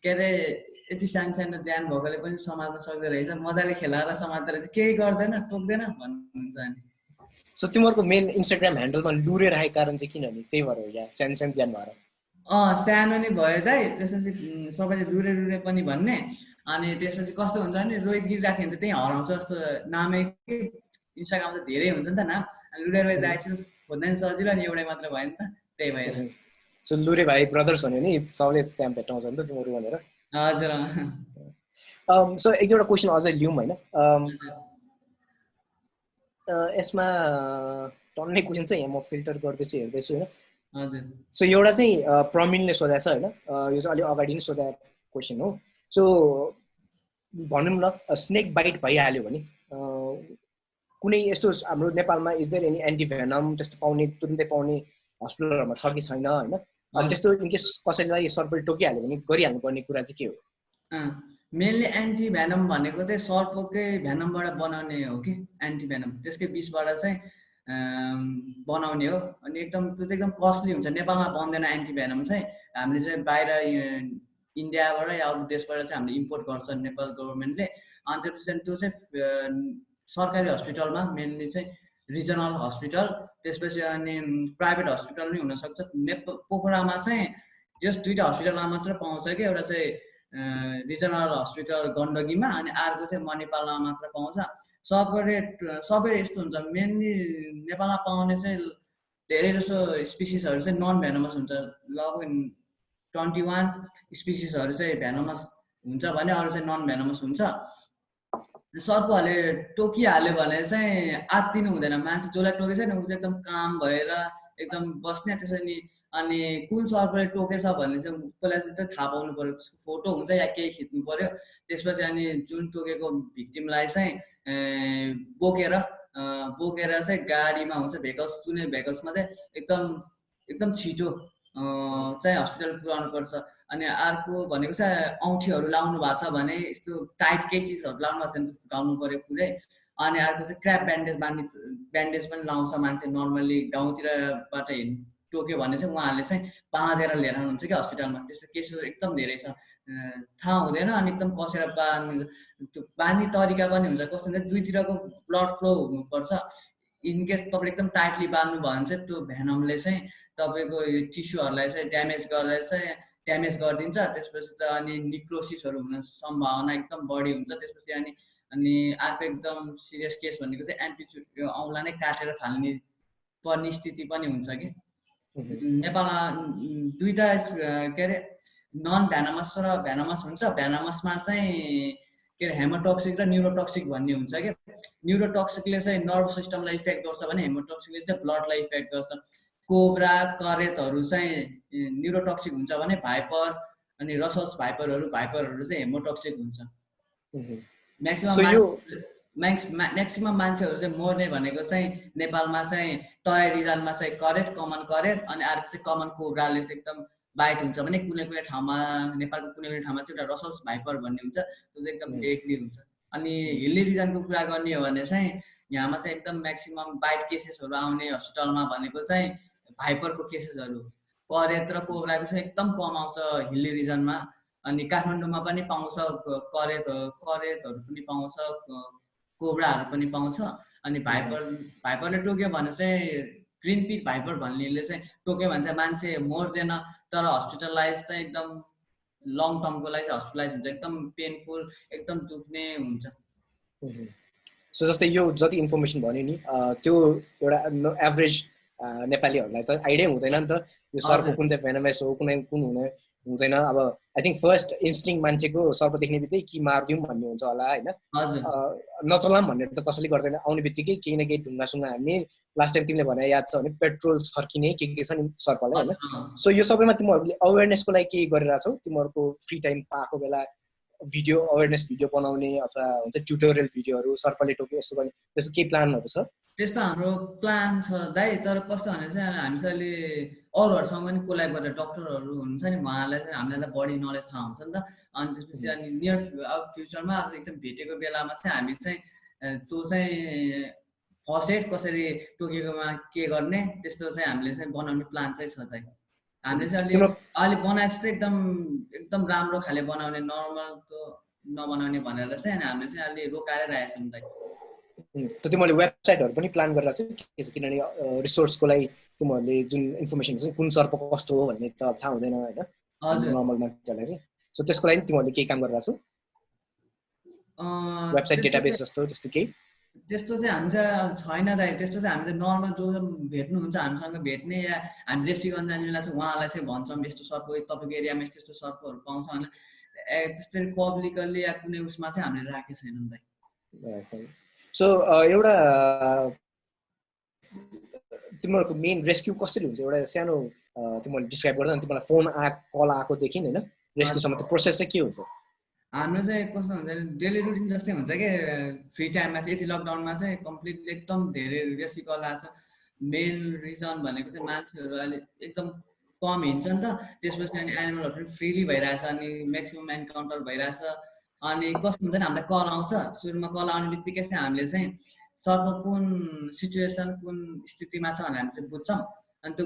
के रे यति सानो ज्यान भएकोले पनि समात्न सक्दो रहेछ मजाले खेलाएर समात्दो रहेछ केही गर्दैन टोक्दैन भन्नुहुन्छ अनि सो तिमीहरुको मेन इन्स्टाग्राम ह्यान्डलमा लुरे राखेको कारण चाहिँ किन नि त्यही भएर हो या सानो ज्यान भएर सानो नै भयो दाइ त्यसपछि सबैले लुरे पनि भन्ने अनि त्यसपछि कस्तो हुन्छ भने रोहित गिरिराख्यो भने त त्यही हराउँछ जस्तो नामै इन्स्टाग्राम त धेरै हुन्छ नि त नाम लुरे राखेको खोज्दैन सजिलो अनि एउटै मात्र भयो नि त त्यही भएर सो लुरे भाइ ब्रदर्स भन्यो नि सबले त्यहाँ भेट्टाउँछ नि त तिमीहरु भनेर हजुर सो एउटा क्वेशन अझै लिउँ हैन यसमा टन्नै क्वेशन चाहिँ यहाँ म फिल्टर गर्दैछु हेर्दैछु हैन हजुर सो एउटा चाहिँ प्रमिनले सोधेको छ हैन यो चाहिँ अलि अगाडि नै सोधेको क्वेशन हो सो भनौँ न स्नेक बाइट भइहाल्यो भने कुनै यस्तो हाम्रो नेपालमा इज देयर एनी एन्टिभेनम त्यस्तो पाउने तुरुन्तै पाउने हस्पिटलहरुमा छ कि छैन हैन अनि त्यस्तो इनकेस कसैलाई सर्पले टोकिहाल्यो भने गरिहाल्नु पर्ने कुरा चाहिँ के हो मेनली एन्टी भेनम भनेको चाहिँ सर्पकै भेनमबाट बनाउने हो कि एन्टी भेनम त्यसकै विषबाट चाहिँ बनाउने हो अनि त्यो चाहिँ एकदम कस्टली हुन्छ नेपालमा बन्दैन एन्टी भेनम चाहिँ हामीले चाहिँ बाहिर इन्डियाबाट या अरू देशबाट चाहिँ हामीले इम्पोर्ट गर्छ नेपाल गभर्मेन्टले अनि त्यसपछि त्यो चाहिँ सरकारी हस्पिटलमा मेनली चाहिँ रिजनल हस्पिटल त्यसपछि अनि प्राइभेट हस्पिटल पनि हुनसक्छ पोखरामा चाहिँ जस्ट 2टा हस्पिटलमा मात्र पाउँछ कि एउटा चाहिँ रिजनल हस्पिटल गण्डकीमा अनि अर्को चाहिँ मणिपालमा मात्र पाउँछ सबै यस्तो हुन्छ मेनली नेपालमा पाउने चाहिँ धेरै जसो स्पिसिसहरु चाहिँ नन भेनमस हुन्छ लगभग 21 स्पिसिसहरु चाहिँ भेनमस हुन्छ भने अरु चाहिँ नन भेनमस हुन्छ सर्पहरुले टोकिहाल्यो भने चाहिँ आत्तिनु हुँदैन मान्छे जसलाई टोकेछ नि उ चाहिँ एकदम काम भएर एकदम बस्ने त्यसैले अनि कुन सर्पले टोकेछ भन्ने चाहिँ पहिला चाहिँ थाहा पाउनु पर्यो त्यसको फोटो हुन्छ या केही खिच्नु पर्यो त्यसपछि अनि जुन टोकेको भिक्टिमलाई चाहिँ बोकेर चाहिँ गाडीमा हुन्छ भेकल्स जुनै भेकल्समा चाहिँ एकदम छिटो चाहिँ हस्पिटल पुर्याउनु पर्छ अनि अर्को भनेको चाहिँ औँठीहरु लाउनु भएको छ भने यस्तो टाइट केसिसहरु लाउनु भएको छ भने फुकाउनु पर्यो पुरै अनि अर्को चाहिँ क्र्याप ब्यान्डेज पनि लाउँछ मान्छे नर्मल्ली गाउँतिरबाट टोक्यो भने चाहिँ उहाँहरूले चाहिँ बाँधेर लिएर आउनुहुन्छ कि हस्पिटलमा। त्यस्तो केसहरू एकदम धेरै छ, थाहा हुँदैन। अनि एकदम कसेर बाँध्ने तरिका पनि हुन्छ, कस्तो हुन्छ दुईतिरको ब्लड फ्लो हुनुपर्छ। इनकेस तपाईँले एकदम टाइटली बाँध्नु भयो भने चाहिँ त्यो भेनमले चाहिँ तपाईँको यो टिस्युहरूलाई चाहिँ ड्यामेज गरिदिन्छ। त्यसपछि चाहिँ अनि निक्रोसिसहरू हुन सम्भावना एकदम बढी हुन्छ। त्यसपछि अनि अर्को एकदम सिरियस केस भनेको चाहिँ एम्प्लिच्युड यो औँला नै काटेर फाल्ने पर्ने स्थिति पनि हुन्छ कि। नेपालमा दुईवटा के अरे नन भेनमस र भेनमस हुन्छ। भेनमसमा चाहिँ के अरे हेमोटोक्सिक र न्युरोटोक्सिक भन्ने हुन्छ कि। न्युरोटोक्सिकले चाहिँ नर्भ सिस्टमलाई इफेक्ट गर्छ भने हेमोटोक्सिकले चाहिँ ब्लडलाई इफेक्ट गर्छ। कोब्रा करेतहरू चाहिँ न्युरोटोक्सिक हुन्छ भने भाइपर अनि रसल्स भाइपरहरू चाहिँ हेमोटोक्सिक हुन्छ। म्याक्सिमम मान्छेहरू चाहिँ मर्ने भनेको चाहिँ नेपालमा चाहिँ तराई रिजनमा चाहिँ कमन करेत अनि अर्को चाहिँ कमन कोब्राले चाहिँ एकदम बाइट हुन्छ भने कुनै ठाउँमा नेपालको कुनै ठाउँमा चाहिँ एउटा रसल्स भाइपर भन्ने हुन्छ, त्यो चाहिँ एकदम डेडली हुन्छ। अनि हिल्ली रिजनको कुरा गर्ने हो भने चाहिँ यहाँमा चाहिँ एकदम म्याक्सिमम बाइट केसेसहरू आउने हस्पिटलमा भनेको चाहिँ भाइपरको केसेसहरू, करेत र कोब्राको चाहिँ एकदम कम आउँछ हिल्ली रिजनमा। अनि काठमाडौँमा पनि पाउँछ करेतहरू पनि पाउँछ, कोब्राहरू पनि पाउँछ। अनि भाइपरले टोक्यो भने चाहिँ ग्रिन पिग भाइपर भन्नेले चाहिँ टोक्यो भने चाहिँ मान्छे मर्दैन, तर हस्पिटलाइज चाहिँ एकदम लङ टर्मको लागि हस्पिटलाइज हुन्छ, एकदम पेनफुल, एकदम दुख्ने हुन्छ। सो जस्तै यो जति इन्फर्मेसन भन्यो नि त्यो एउटा एभरेज नेपालीहरूलाई त आइडिया हुँदैन नि त यो सर्प कुन चाहिँ भेनमस हो कुन हुँदैन। अब आई थिङ्क फर्स्ट इन्स्टिङ मान्छेको सर्प देख्ने बित्तिकै कि मारिदिउँ भन्ने हुन्छ होला होइन, नचलाम भनेर त कसैले गर्दैन। आउने बित्तिकै केही न केही ढुङ्गासुङ्गा हान्ने, लास्ट टाइम तिमीले भने याद छ भने पेट्रोल छर्किने के छ नि सर्पलाई होइन। सो यो सबैमा तिमीहरूले अवेरनेसको लागि के गरिरहेछौ? तिमीहरूको फ्री टाइम पाएको बेला भिडियो अवेरनेस भिडियो बनाउने अथवा हुन्छ ट्युटोरियल भिडियोहरू सर्पले टोक्यो यस्तो गर्ने त्यस्तो केही प्लानहरू छ? त्यस्तो हाम्रो प्लान छ दाइ, तर कस्तो भने चाहिँ हामी चाहिँ अहिले अरूहरूसँग पनि कोल्याब गरेर डक्टरहरू हुन्छ नि उहाँहरूलाई चाहिँ हामीलाई बढी नलेज थाहा हुन्छ नि त। अनि त्यसपछि अनि नियर फ्युचरमा अब एकदम भेटेको बेलामा चाहिँ हामी चाहिँ त्यो चाहिँ फर्स्ट एड कसरी टोकेकोमा के गर्ने त्यस्तो चाहिँ हामीले चाहिँ बनाउने प्लान चाहिँ छ दाइ। हामीले चाहिँ अहिले बनाएपछि चाहिँ एकदम राम्रो खाले बनाउने, नर्मल त नबनाउने भनेर चाहिँ हामीले चाहिँ अहिले रोकाएर राखेको छौँ दाइ। त तिमीहरूले वेबसाइटहरू पनि प्लान गरेर चाहिँ के छ, किनभने रिसोर्सको लागि तिमीहरूले जुन इन्फर्मेसन हुन्छ कुन सर्प कस्तो हो भन्ने त थाहा हुँदैन होइन नर्मल मान्छेहरूलाई चाहिँ। सो त्यसको लागि तिमीहरूले केही काम गरिरहेको छौ? वेबसाइट डेटाबेस जस्तो त्यस्तो केही? त्यस्तो चाहिँ हामी चाहिँ छैन दाइ। त्यस्तो चाहिँ हामीले नर्मल जो भेट्नुहुन्छ हामीसँग भेट्ने या हामी रेस्टिगन जाने बेला चाहिँ उहाँलाई चाहिँ भन्छौँ यस्तो सर्प तपाईँको एरियामा यस्तो सर्पहरू पाउँछ भनेर। त्यस्तै पब्लिकली या कुनै उसमा चाहिँ हामीले राखेको छैनौँ दाइ। सो एउटा तिमीहरूको मेन रेस्क्यु कसरी हुन्छ? एउटा सानो तिमीहरूले डिस्क्राइब गर्दा तिमीलाई फोन कल आएकोदेखि होइन रेस्क्युसम्म त्यो प्रोसेस चाहिँ के हुन्छ? हाम्रो चाहिँ कस्तो हुन्छ डेली रुटिन जस्तै हुन्छ कि फ्री टाइममा चाहिँ यति लकडाउनमा चाहिँ कम्प्लिटली एकदम धेरै रेस्क्यु कल आएको छ। मेन रिजन भनेको चाहिँ मान्छेहरू अहिले एकदम कम हिँड्छ नि त, त्यसपछि अनि एनिमलहरू पनि फ्रिली भइरहेछ अनि म्याक्सिमम एन्काउन्टर भइरहेछ। अनि कस्तो हुन्छ नि हामीलाई कल आउँछ, सुरुमा कल आउने बित्तिकै चाहिँ हामीले चाहिँ सर्प कुन सिचुएसन कुन स्थितिमा छ भनेर हामी चाहिँ बुझ्छौँ। अनि त्यो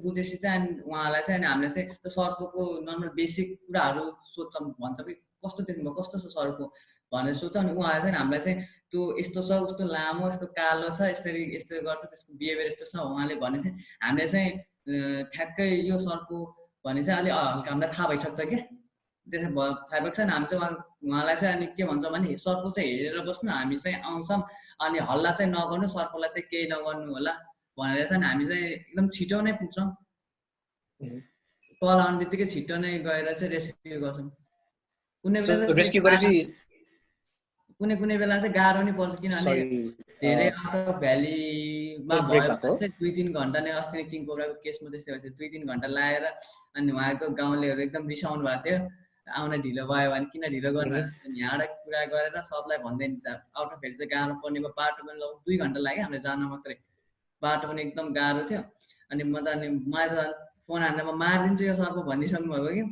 बुझेपछि चाहिँ अनि उहाँलाई चाहिँ अनि हामीले चाहिँ त्यो सर्पको नर्मल बेसिक कुराहरू सोध्छौँ, भन्छौँ कि कस्तो देख्नुभयो कस्तो छ सर्पको भनेर सोध्छौँ। अनि उहाँले चाहिँ हामीलाई चाहिँ त्यो यस्तो छ उस्तो लामो यस्तो कालो छ यस्तरी यस्तो गर्छ त्यसको बिहेभियर यस्तो छ उहाँले भने चाहिँ हामीले चाहिँ ठ्याक्कै यो सर्पको भने चाहिँ अलि हल्का हामीलाई थाहा भइसक्छ क्या। त्यसो थाहा भएको छैन हामी चाहिँ उहाँलाई चाहिँ अनि के भन्छौँ भने सर्पको चाहिँ हेरेर बस्नु, हामी चाहिँ आउँछौँ अनि हल्ला चाहिँ नगर्नु, सर्पलाई चाहिँ केही नगर्नु होला भनेर चाहिँ हामी चाहिँ एकदम छिटो नै पुग्छौँ। कल आउने बित्तिकै छिटो नै गएर चाहिँ रेस्क्यु गर्छौँ। कुनै बेला चाहिँ गाह्रो नै पर्छ किनभने धेरै आउट अफ भ्यालीमा भयो 2-3 घन्टा नै। अस्ति नै किङ कोब्राको केसमा त्यस्तै भएको थियो, 2-3 घन्टा लागेर अनि उहाँको गाउँलेहरू एकदम रिसाउनु भएको थियो आउन ढिलो भयो भने किन ढिलो गर्नु। यहाँबाट कुरा गरेर सबलाई भन्दै आउट अफ भ्याली चाहिँ गाह्रो पर्ने भयो। बाटो पनि 2 घन्टा लाग्यो हामीले जान मात्रै, बाटो पनि एकदम गाह्रो थियो। अनि मलाई त फोन हानेर म मारिदिन्छु यो सर्प भनिसक्नु भएको कि।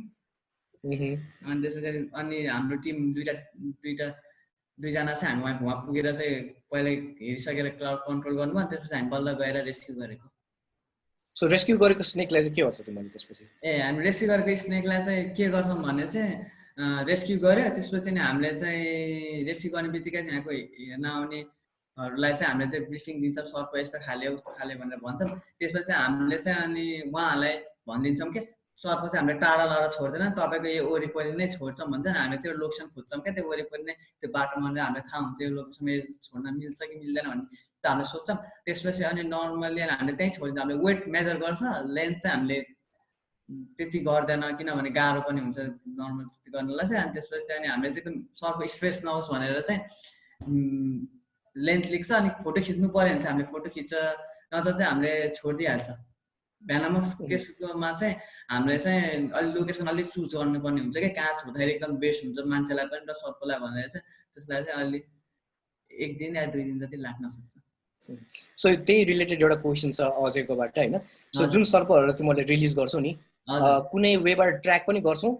अनि त्यसपछि अनि हाम्रो टिम दुईजना चाहिँ हामी उहाँ पुगेर चाहिँ पहिला हेरिसकेर क्राउड कन्ट्रोल गर्नुभयो त्यसपछि हामी बल्ल गएर रेस्क्यु गरेको सो रेस्क्यु गरेको स्नेकलाई चाहिँ के गर्छ तिमीले त्यसपछि हामी रेस्क्यु गरेको स्नेकलाई चाहिँ के गर्छौँ भने चाहिँ रेस्क्यु गर्यो त्यसपछि नि हामीले चाहिँ रेस्क्यु गर्ने बित्तिकै यहाँको हेर्न आउनेहरूलाई चाहिँ हामीले चाहिँ ब्रिफिङ दिन्छौँ सर्प यस्तो खाले उस्तो खाले भनेर भन्छौँ त्यसपछि हामीले चाहिँ अनि उहाँहरूलाई भनिदिन्छौँ कि सर्प चाहिँ हामीले टाढा लगाएर छोड्दैन तपाईँको यो वरिपरि नै छोड्छौँ भन्छ नि हामीले त्यो लोकेसन खोज्छौँ क्या त्यो वरिपरि नै त्यो बाटोमा हामीलाई थाहा हुन्छ यो लोकेसन छोड्न मिल्छ कि मिल्दैन भन्ने त हामीले सोध्छौँ त्यसपछि अनि नर्मली हामीले त्यहीँ छोडिदिन्छ हामीले वेट मेजर गर्छ लेन्थ चाहिँ हामीले त्यति गर्दैन किनभने गाह्रो पनि हुन्छ नर्मल त्यति गर्नलाई चाहिँ अनि त्यसपछि अनि हामीले चाहिँ सर्प स्ट्रेस नहोस् भनेर चाहिँ लेन्थ लेख्छ अनि फोटो खिच्नु पऱ्यो भने चाहिँ हामीले फोटो खिच्छ नत्र चाहिँ हामीले छोडिदिइहाल्छ भेनामस केसमा चाहिँ हामीले चाहिँ अलिक लोकेसन अलिक चुज गर्नुपर्ने हुन्छ क्या कहाँ छोड्दाखेरि एकदम बेस्ट हुन्छ मान्छेलाई पनि र सर्पलाई भनेर चाहिँ त्यसलाई चाहिँ अलिक 1 दिन या 2 दिन जति लाग्न सक्छ सो त्यही रिलेटेड एउटा क्वेसन छ अजयकोबाट हैन सो जुन सर्पहरु तिमीले रिलिज गर्छौ नि कुनै वेबाट ट्र्याक पनि गर्छौ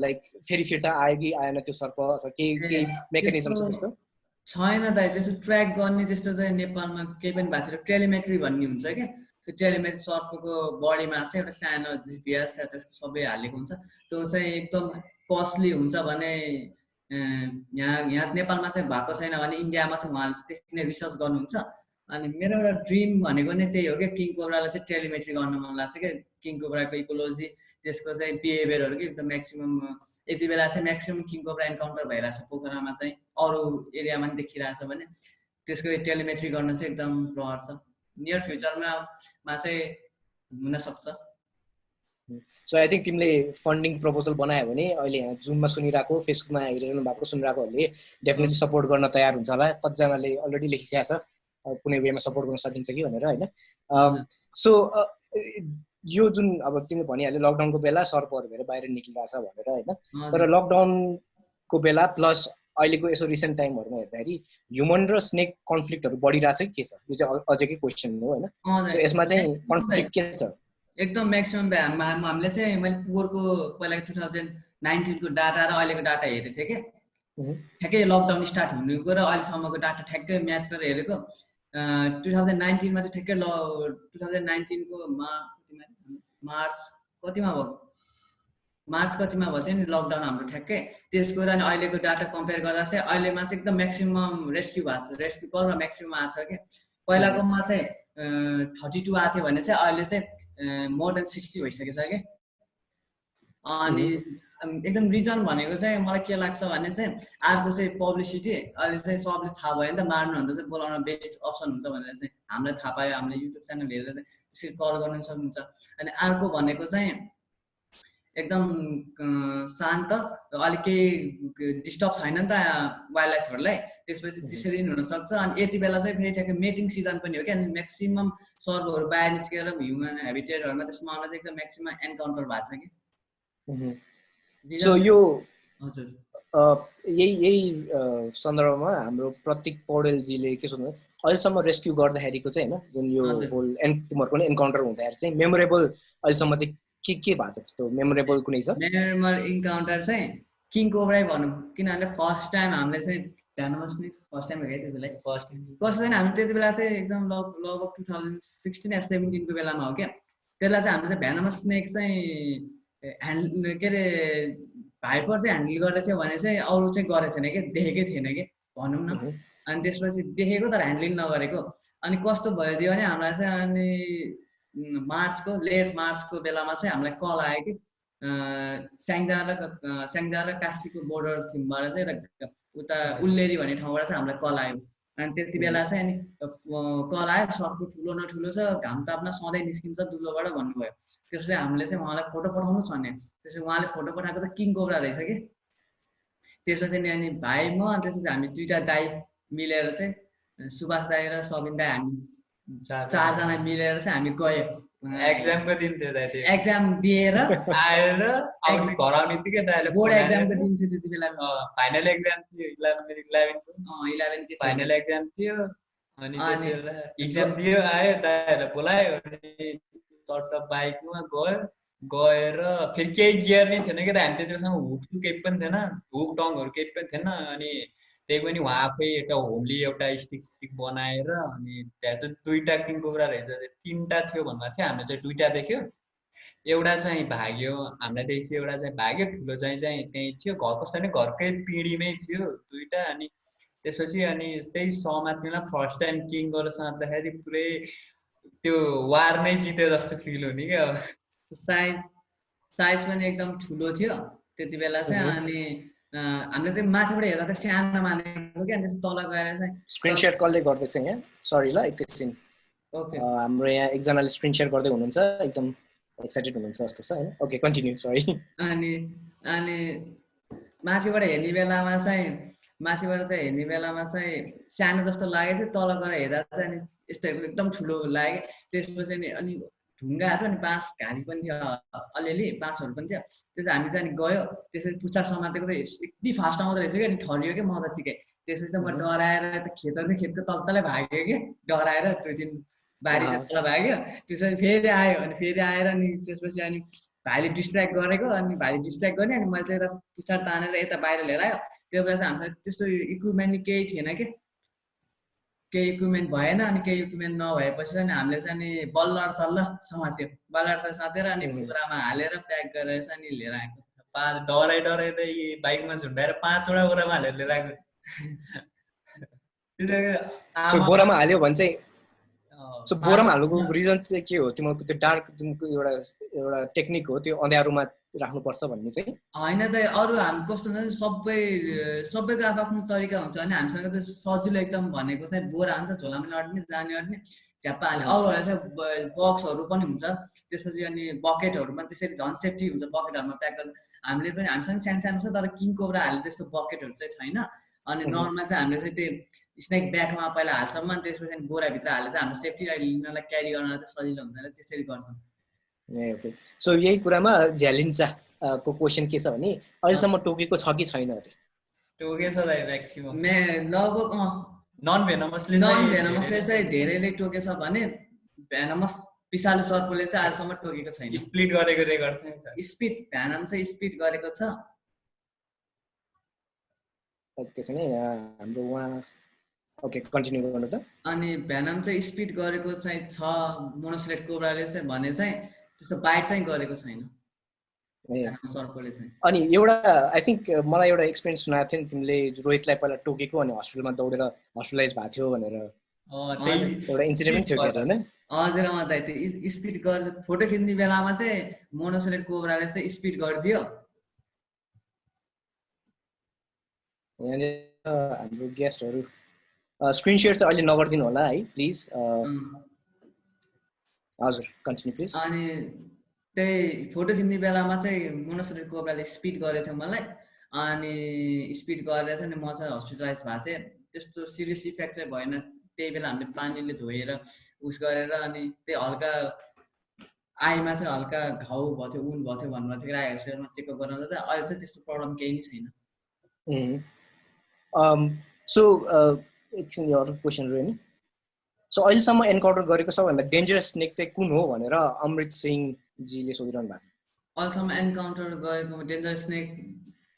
लाइक फेरि फिर्ता आयो कि आएन त्यो सर्प अथवा के मेकानिजम छ त्यस्तो छैन दाइ त्यस्तो ट्र्याक गर्ने त्यस्तो चाहिँ नेपालमा केही पनि भएको छैन टेलिमेट्री भन्ने हुन्छ क्या त्यो टेलिमेट्री सर्पको बडीमा चाहिँ एउटा सानो जिपिएस त्यसको सबै हालेको हुन्छ त्यो चाहिँ एकदम कस्टली हुन्छ भने यहाँ नेपालमा चाहिँ भएको छैन भने इन्डियामा चाहिँ उहाँले त्यसले रिसर्च गर्नुहुन्छ अनि मेरो एउटा ड्रिम भनेको नै त्यही हो क्या किङ कोब्रालाई चाहिँ टेलिमेट्री गर्न मन लाग्छ क्या किङ कोब्राको इकोलोजी त्यसको चाहिँ बिहेभियरहरू कि एकदम म्याक्सिमम यति बेला चाहिँ म्याक्सिमम किङ कोब्रा एन्काउन्टर भइरहेछ पोखरामा चाहिँ अरू एरियामा पनि देखिरहेछ भने त्यसको टेलिमेट्री गर्न चाहिँ एकदम रहर छ नियर फ्युचरमा चाहिँ हुन सक्छ सो आई थिंक तिमीले फन्डिङ प्रपोजल बनायो भने अहिले यहाँ जुममा सुनिरहेको फेसबुकमा हेरिरहनु भएको सुनिरहेकोहरूले डेफिनेटली सपोर्ट गर्न तयार हुन्छ होला कतिजनाले अलरेडी लेखिसकेको छ कुनै वेमा सपोर्ट गर्न सकिन्छ कि भनेर हैन सो यो जुन अब तिमीले भनिहाल्यो लकडाउनको बेला सर्पहरु धेरै बाहिर निक्लिरहेछ भनेर हैन तर लकडाउनको बेला प्लस अहिलेको यसो रिसेन्ट टाइमहरुमा हेर्दाखेरि ह्युमन र स्नेक कन्फ्लिक्टहरु बढिरहेछ कि के छ यो चाहिँ अझैकै क्वेशन हो हैन सो यसमा चाहिँ कन्फ्लिक्ट के छ एकदम म्याक्सिमम त हामीले चाहिँ मैले पुवरको पहिला 2019 को डाटा र अहिलेको डाटा हेरेको थिएँ कि ठ्याक्कै लकडाउन स्टार्ट हुनुको र अहिलेसम्मको डाटा ठ्याक्कै म्याच गरेर हेरेको 2019 मा चाहिँ ठ्याक्कै 2019 को मार्च कतिमा भयो नि लकडाउन हाम्रो ठ्याक्कै त्यसको र अहिलेको डाटा कम्पेयर गर्दा चाहिँ अहिलेमा चाहिँ एकदम म्याक्सिमम रेस्क्यु भएको छ रेस्क्यु कल र म्याक्सिमम आएको छ कि पहिलाकोमा चाहिँ 32 आएको थियो भने चाहिँ अहिले चाहिँ मोर देन 60 भइसकेको छ कि अनि एकदम रिजन भनेको चाहिँ मलाई के लाग्छ भने चाहिँ अर्को चाहिँ पब्लिसिटी अहिले चाहिँ सबले थाहा भयो नि त मार्नुभन्दा चाहिँ बोलाउन बेस्ट अप्सन हुन्छ भनेर चाहिँ हामीलाई थाहा पायो हामीले युट्युब च्यानल हेरेर चाहिँ त्यसरी कल गर्न सक्नुहुन्छ अनि अर्को भनेको चाहिँ एकदम शान्त अलिक केही डिस्टर्ब छैन नि त वाइल्ड लाइफहरूलाई त्यसपछि त्यसरी हुन सक्छ अनि यति बेला चाहिँ फेरि ठ्याक्कै मेटिङ सिजन पनि हो क्या अनि म्याक्सिमम सर्पहरू बाहिर निस्केर ह्युमन हेबिटेटहरूमा त्यसमा चाहिँ एकदम म्याक्सिमम एन्काउन्टर भएको छ कि सो यो हजुर यही सन्दर्भमा हाम्रो प्रतीक पौडेलजीले के सोध्नु अहिलेसम्म रेस्क्यु गर्दाखेरिको चाहिँ हैन जुन यो होल तिमीहरूको एन्काउन्टर हुँदाखेरि चाहिँ मेमोरेबल अहिलेसम्म चाहिँ के भएको छ त्यस्तो मेमोरेबल कुनै छ मेमोरेबल इन्काउन्टर चाहिँ किङ कोब्रै भनौँ किनभने फर्स्ट टाइम हामीले चाहिँ भ्यानमस नै फर्स्ट टाइम हेरेको त्यति बेला फर्स्ट चाहिँ हामी त्यति बेला चाहिँ एकदम लगभग 2016 या 17 को बेलामा हो क्या त्यसलाई चाहिँ हामीले चाहिँ भ्यानमस स्नेक चाहिँ ह्यान्डल के अरे भाइपर चाहिँ ह्यान्डल गरेर चाहिँ भने चाहिँ अरू चाहिँ गरेको थिएन कि देखेकै थिएन कि भनौँ न अनि त्यसपछि देखेको तर ह्यान्डलिङ नगरेको अनि कस्तो भइदियो भने हामीलाई चाहिँ अनि लेट मार्चको बेलामा चाहिँ हामीलाई कल आयो कि स्याङ्जा र कास्कीको बोर्डर थिमबाट चाहिँ उता उल्लेरी भन्ने ठाउँबाट चाहिँ हामीलाई कल आयो अनि त्यति बेला चाहिँ अनि कल आयो सर्पको ठुलो न ठुलो छ घाम ताप्न सधैँ निस्किन्छ दुलोबाट भन्नुभयो त्यसपछि हामीले चाहिँ उहाँलाई फोटो पठाउनुहोस् भन्ने त्यसपछि उहाँले फोटो पठाएको त किङ कोब्रा रहेछ कि त्यसपछि नि अनि भाइ म अनि त्यसपछि हामी 2टा दाइ मिलेर चाहिँ सुभाष दाइ र सबिन दाइ हामी 4जना मिलेर चाहिँ हामी गयौँ एक्जामको दिन थियो दाइ त्यो एक्जाम दिएर आएर आउने घर आउने बित्तिकै दाइले बोर्ड एक्जामको दिन थियो त्यति बेला फाइनल एक्जाम थियो 11 को फाइनल एक्जाम थियो अनि एक्जाम दियो आयो दाइले बोलायो अनि तट बाइकमा गएर फेरि केही गियर नै थिएन कि त हामी त्यतिसम्म हुक केही पनि थिएन हुक डङहरू केही पनि थिएन अनि त्यही पनि उहाँ आफै एउटा होमली एउटा स्टिक बनाएर अनि त्यहाँ त 2टा किङ कोब्रा रहेछ 3टा थियो भन्नुभएको थियो हामीले चाहिँ 2टा देख्यो एउटा चाहिँ भाग्यो हामीलाई देखेपछि एउटा चाहिँ भाग्यो ठुलो चाहिँ त्यही थियो घरको छैन घरकै पिँढीमै थियो 2टा अनि त्यसपछि अनि त्यही समात्नेमा फर्स्ट टाइम किङ गरेर समात्दाखेरि पुरै त्यो वार नै जिते जस्तो फिल हुने क्या अब साइज पनि एकदम ठुलो थियो त्यति बेला चाहिँ अनि हामीले चाहिँ माथिबाट हेर्दा चाहिँ सानो मानेको क्या अनि तल गएर चाहिँ स्क्रिन शेयर कसले गर्दैछ यहाँ सरी ल एकैछिन ओके हाम्रो यहाँ एकजनाले स्क्रिन शेयर गर्दै हुनुहुन्छ एकदम एक्साइटेड हुनुहुन्छ जस्तो छ हैन ओके कन्टिन्यू सरी अनि माथिबाट हेर्ने बेलामा चाहिँ सानो जस्तो लागेको थियो तल गएर हेर्दा चाहिँ अनि यस्तो एकदम ठुलो लाग्यो त्यसपछि अनि ढुङ्गाहरू अनि बाँस घारी पनि थियो अलिअलि बाँसहरू पनि थियो त्यसपछि हामी चाहिँ अनि गयो त्यसपछि पुच्चा समातेको चाहिँ यति फास्ट आउँदो रहेछ कि अनि ठरियो क्या म जतिकै त्यसपछि चाहिँ म डराएर खेतको तलतलै भाग्यो कि डराएर 2-3 बारी तल भाग्यो त्यसपछि फेरि आएर अनि त्यसपछि अनि भाइले डिस्ट्र्याक्ट गरेको अनि भाइले डिस्ट्र्याक्ट गर्ने अनि मैले चाहिँ यता पुच्छार तानेर यता बाहिर लिएर आयो त्यो बेला चाहिँ हामीलाई त्यस्तो इक्विपमेन्ट केही थिएन कि केही इक्विपमेन्ट भएन अनि केही इक्विपमेन्ट नभएपछि अनि हामीले चाहिँ अनि बल्लर समात्यो समातेर अनि कुरामा हालेर प्याक गरेर चाहिँ अनि लिएर आएको डराइँदै बाइकमा झुन्डाएर 5वटा बोरामा हालेर लिएर आएको बोरामा हाल्यो भने चाहिँ सो बोरामा हाल्नुको रिजन चाहिँ के हो तिम्रो त्यो डार्क तिम्रो एउटा टेक्निक हो त्यो अँध्यारोमा राख्नुपर्छ भन्ने चाहिँ होइन त अरू हामी कस्तो हुन्छ सबैको आफ्नो तरिका हुन्छ अनि हामीसँग त सजिलो एकदम भनेको चाहिँ बोरा हो नि त झोलामा अड्ने जाने अड्ने झ्याप्पा हाल्ने अरूहरूलाई चाहिँ बक्सहरू पनि हुन्छ त्यसपछि अनि बकेटहरूमा त्यसरी झन् सेफ्टी हुन्छ बकेटहरूमा प्याक गर्दा हामीले पनि हामीसँग सानो छ तर किङ कोब्रा हाल्ने त्यस्तो बकेटहरू चाहिँ छैन अनि नर्मलमा चाहिँ हामीले चाहिँ त्यो स्नेक ब्यागमा पहिला हाल्छौँ अनि त्यसपछि बोराभित्र हालेर चाहिँ हाम्रो सेफ्टी लिनलाई क्यारी गर्न चाहिँ सजिलो हुँदैन त्यसरी गर्छौँ ए ओके सो यही कुरामा झ्यालिन्चा को क्वेसन के छ भने अहिलेसम्म टोकेको छ कि छैन अरे टोकेछ दाइ म्याक्सिमम लगभग नन भेनमसले चाहिँ धेरैले टोकेछ भने भेनमस विषालु सर्पले चाहिँ आजसम्म टोकेको छैन स्प्लिट गरेको रेकर्ड स्पिड भेनम चाहिँ स्पिड गरेको छ ओके छ नि हाम्रो उहाँ ओके कन्टिन्यू गर्नु त अनि भेनम चाहिँ स्पिड गरेको चाहिँ छ मोनोसिलेट कोब्राले चाहिँ भने चाहिँ त्यस्तो बाइट चाहिँ गरेको छैन सर्पले चाहिँ अनि एउटा आई थिंक मलाई एउटा एक्सपिरियन्स सुनाएको थियो नि तिमीले रोहितलाई पहिला टोकेको अनि हस्पिटलमा दौडेर हस्पिटलाइज भएको थियो भनेर एउटा इन्सिडेन्ट थियो के हैन हजुर दाइ त्यो स्पिड गर्दा फोटो खिच्ने बेलामा चाहिँ मोनोसिलेट कोब्राले चाहिँ स्पिड गरिदियो हाम्रो गेस्टहरू स्क्रिन शेयर चाहिँ अहिले नगर्दिनु होला है प्लिज हजुर कन्टिन्यू प्लिज अनि त्यही फोटो खिच्ने बेलामा चाहिँ मोनोसिलेट कोब्राले स्पिड गरेको थियो मलाई अनि स्पिड गरेर चाहिँ म चाहिँ हस्पिटलाइज भएको थिएँ त्यस्तो सिरियस इफेक्ट चाहिँ भएन त्यही बेला हामीले पानीले धोएर उस गरेर अनि त्यही हल्का आईमा चाहिँ हल्का घाउ भएको थियो उन भएको थियो भन्नुभएको थियो हस्पिटलमा चेकअप गराउँदा त अहिले चाहिँ त्यस्तो प्रब्लम केही नै छैन सो एकछिन यो अरू क्वेसन रह्यो नि सो अहिलेसम्म एन्काउन्टर गरेको सबभन्दा डेन्जरस स्नेक चाहिँ कुन हो भनेर अमृत सिंहजीले सोधिरहनु भएको छ अहिलेसम्म एन्काउन्टर गरेको डेन्जरस स्नेक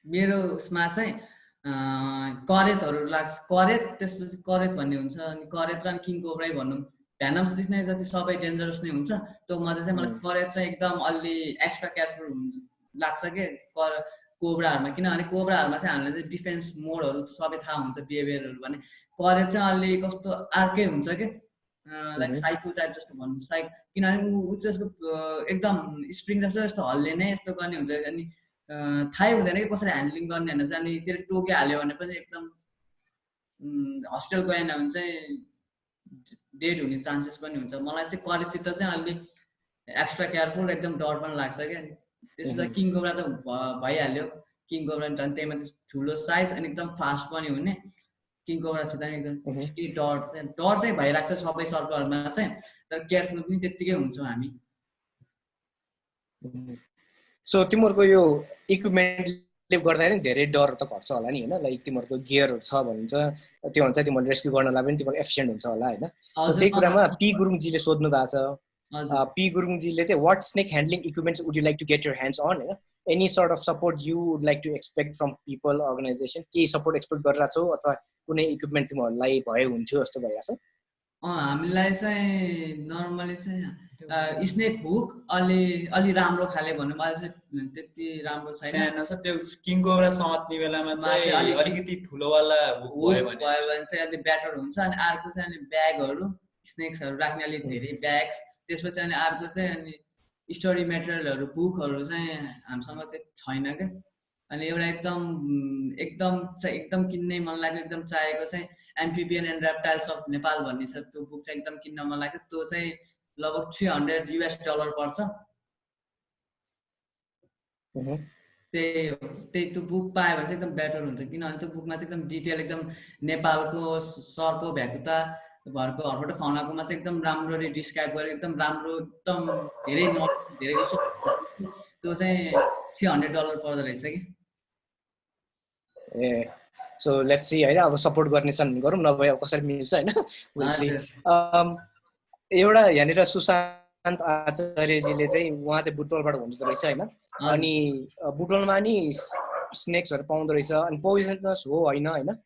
मेरो उसमा चाहिँ करेतहरू लाग्छ करेत त्यसपछि करेत भन्ने हुन्छ अनि करेत र किङ कोब्रै भनौँ भेनम्स नै जति सबै डेन्जरस नै हुन्छ त्यो मध्ये चाहिँ मलाई करेत चाहिँ एकदम अलि एक्स्ट्रा केयरफुल लाग्छ कि कोब्राहरूमा किनभने कोब्राहरूमा चाहिँ हामीलाई चाहिँ डिफेन्स मोडहरू सबै थाहा हुन्छ बिहेभियरहरू भने करेज चाहिँ अलि कस्तो अर्कै हुन्छ कि लाइक साइको टाइप जस्तो भनौँ किनभने ऊ चाहिँ एकदम स्प्रिङ जस्तो यस्तो हल्ले नै यस्तो गर्ने हुन्छ अनि थाहै हुँदैन कि कसरी ह्यान्डलिङ गर्ने भनेर चाहिँ अनि त्यसले टोकिहाल्यो भने पनि एकदम हस्पिटल गएन भने चाहिँ डेड हुने चान्सेस पनि हुन्छ मलाई चाहिँ करेजसित चाहिँ अलि एक्स्ट्रा केयरफुल एकदम डर पनि लाग्छ क्या त्यसलाई किङ कोब्रा त भइहाल्यो किङ कोब्रा झन् त्यहीमा ठुलो साइज अनि एकदम फास्ट पनि हुने किङ कोब्रासित एकदम डर चाहिँ भइरहेको छ सबै सर्पहरूमा चाहिँ तर केयरफुल पनि त्यत्तिकै हुन्छौँ हामी सो तिमीहरूको यो इक्विपमेन्टले गर्दाखेरि धेरै डर त घट्छ होला नि होइन लाइक तिमीहरूको गियरहरू छ भन्छ त्यो हुन्छ तिमीहरूले रेस्क्यु गर्नलाई पनि तिमीहरू एफिसियन्ट हुन्छ होला होइन सो त्यही कुरामा पी गुरुङजीले सोध्नु भएको छ पी गुरुङजीले चाहिँ what snake handling equipments would you like to get your hands on होइन any sort of support you would like to expect from people, organization? के support expect गरिरहेको छौ अथवा कुनै इक्विपमेन्ट तिमीहरूलाई भए हुन्थ्यो जस्तो भइरहेछ? हामीलाई चाहिँ नर्मली चाहिँ स्नेक हुक अलि राम्रो खाले भनौँ, अहिले चाहिँ त्यति राम्रो छैन। सानो छ त्यो किङ कोब्रा समात्ने बेलामा चाहिँ अलिकति ठुलोवाला हुक भयो भने चाहिँ अलि बेटर हुन्छ। अनि अर्को चाहिँ अनि ब्यागहरू स्नेक्सहरू राख्ने अलिक धेरै ब्याग्स, त्यसपछि अनि अर्को चाहिँ अनि स्टोरी मेटेरियलहरू बुकहरू चाहिँ हामीसँग त्यति छैन क्या। अनि एउटा एकदम किन्नै मन लाग्यो, एकदम चाहेको चाहिँ amphibian and reptiles of Nepal भन्ने छ, त्यो बुक चाहिँ एकदम किन्न मन लाग्यो। त्यो चाहिँ लगभग $300 पर्छ। त्यही त्यो बुक पायो भने चाहिँ एकदम बेटर हुन्छ, किनभने त्यो बुकमा चाहिँ एकदम डिटेल, एकदम नेपालको सर्प भ्याकुता घरको हर्बट फाउनाकोमा चाहिँ एकदम राम्ररी डिस्क्राइब गरेर एकदम राम्रो, एकदम धेरै त्यो चाहिँ $300 पर्दो रहेछ कि। ए सो लेट्स सी हैन, अब सपोर्ट गर्ने छन् गरौँ, नभए अब कसरी मिल्छ हैन, विल सी। एउटा यहाँनिर सुशान्त आचार्यजीले चाहिँ उहाँ चाहिँ बुटवलबाट हुनुहुँदो रहेछ हैन, अनि बुटवलमा नि स्नेक्सहरू पाउँदो रहेछ, अनि पोइजनस हो होइन हैन,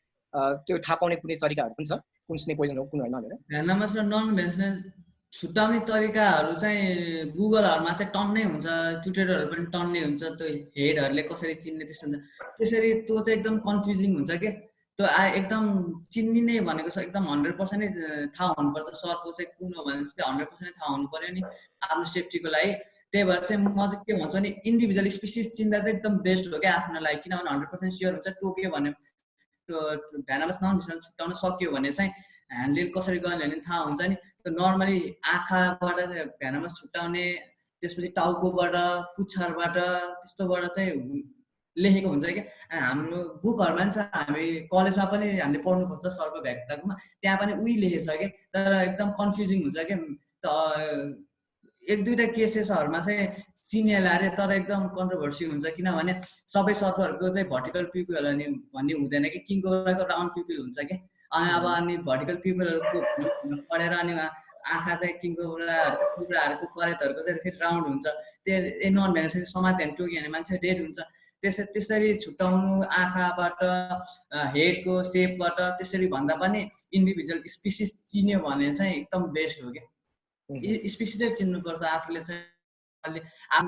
त्यो थाहा पाउने कुनै तरिकाहरू पनि छ, कुन स्नेक पोइजन हो कुन होइन भनेर? भेनमस र नन भेनमस छुट्याउने तरिकाहरू चाहिँ गुगलहरूमा चाहिँ टन्नै हुन्छ, ट्युटरहरू पनि टन्नै हुन्छ, त्यो हेडहरूले कसरी चिन्ने त्यस्तो हुन्छ। त्यसरी त्यो चाहिँ एकदम कन्फ्युजिङ हुन्छ क्या। त्यो एकदम चिन्ने भनेको छ एकदम 100% नै थाहा हुनुपर्छ, सर्पको चाहिँ कुन हो भने चाहिँ 100% थाहा हुनु पर्यो नि आफ्नो सेफ्टीको लागि। त्यही भएर चाहिँ म चाहिँ के भन्छु भने इन्डिभिजुअल स्पिसिस चिन्दा चाहिँ एकदम बेस्ट हो क्या आफ्नो लागि, किनभने 100% स्योर हुन्छ। टोक्यो भने त्यो भेनमस नन भेनमस छुट्याउन सक्यो भने चाहिँ ह्यान्डल कसरी गर्ने भने थाहा हुन्छ नि। त्यो नर्मली आँखाबाट भेनमस छुट्याउने, त्यसपछि टाउकोबाट, पुच्छरबाट, त्यस्तोबाट चाहिँ लेखेको हुन्छ क्या। अनि हाम्रो बुकहरूमा पनि छ, हामी कलेजमा पनि हामीले पढ्नुपर्छ सर्प भ्याकुताकोमा, त्यहाँ पनि उही लेखेको छ क्या, तर एकदम कन्फ्युजिङ हुन्छ क्या। एक दुईवटा केसेसहरूमा चाहिँ चिनिएला अरे, तर एकदम कन्ट्रोभर्सी हुन्छ, किनभने सबै सर्पहरूको चाहिँ भर्टिकल पिपल भन्ने हुँदैन कि, किङ कोब्राको राउन्ड पिपल हुन्छ क्या। अनि भर्टिकल पिपलहरूको पढेर अनि आँखा चाहिँ किङ कोब्राहरूको करेतहरूको चाहिँ फेरि राउन्ड हुन्छ, त्यो नन भेनमस समात्यो भने टोक्यो भने मान्छे डेड हुन्छ। त्यसरी छुट्याउनु आँखाबाट, हेडको सेपबाट, त्यसरी भन्दा पनि इन्डिभिजुअल स्पिसिस चिन्यो भने चाहिँ एकदम बेस्ट हो क्या। स्पिसिसै चिन्नुपर्छ आफूले चाहिँ।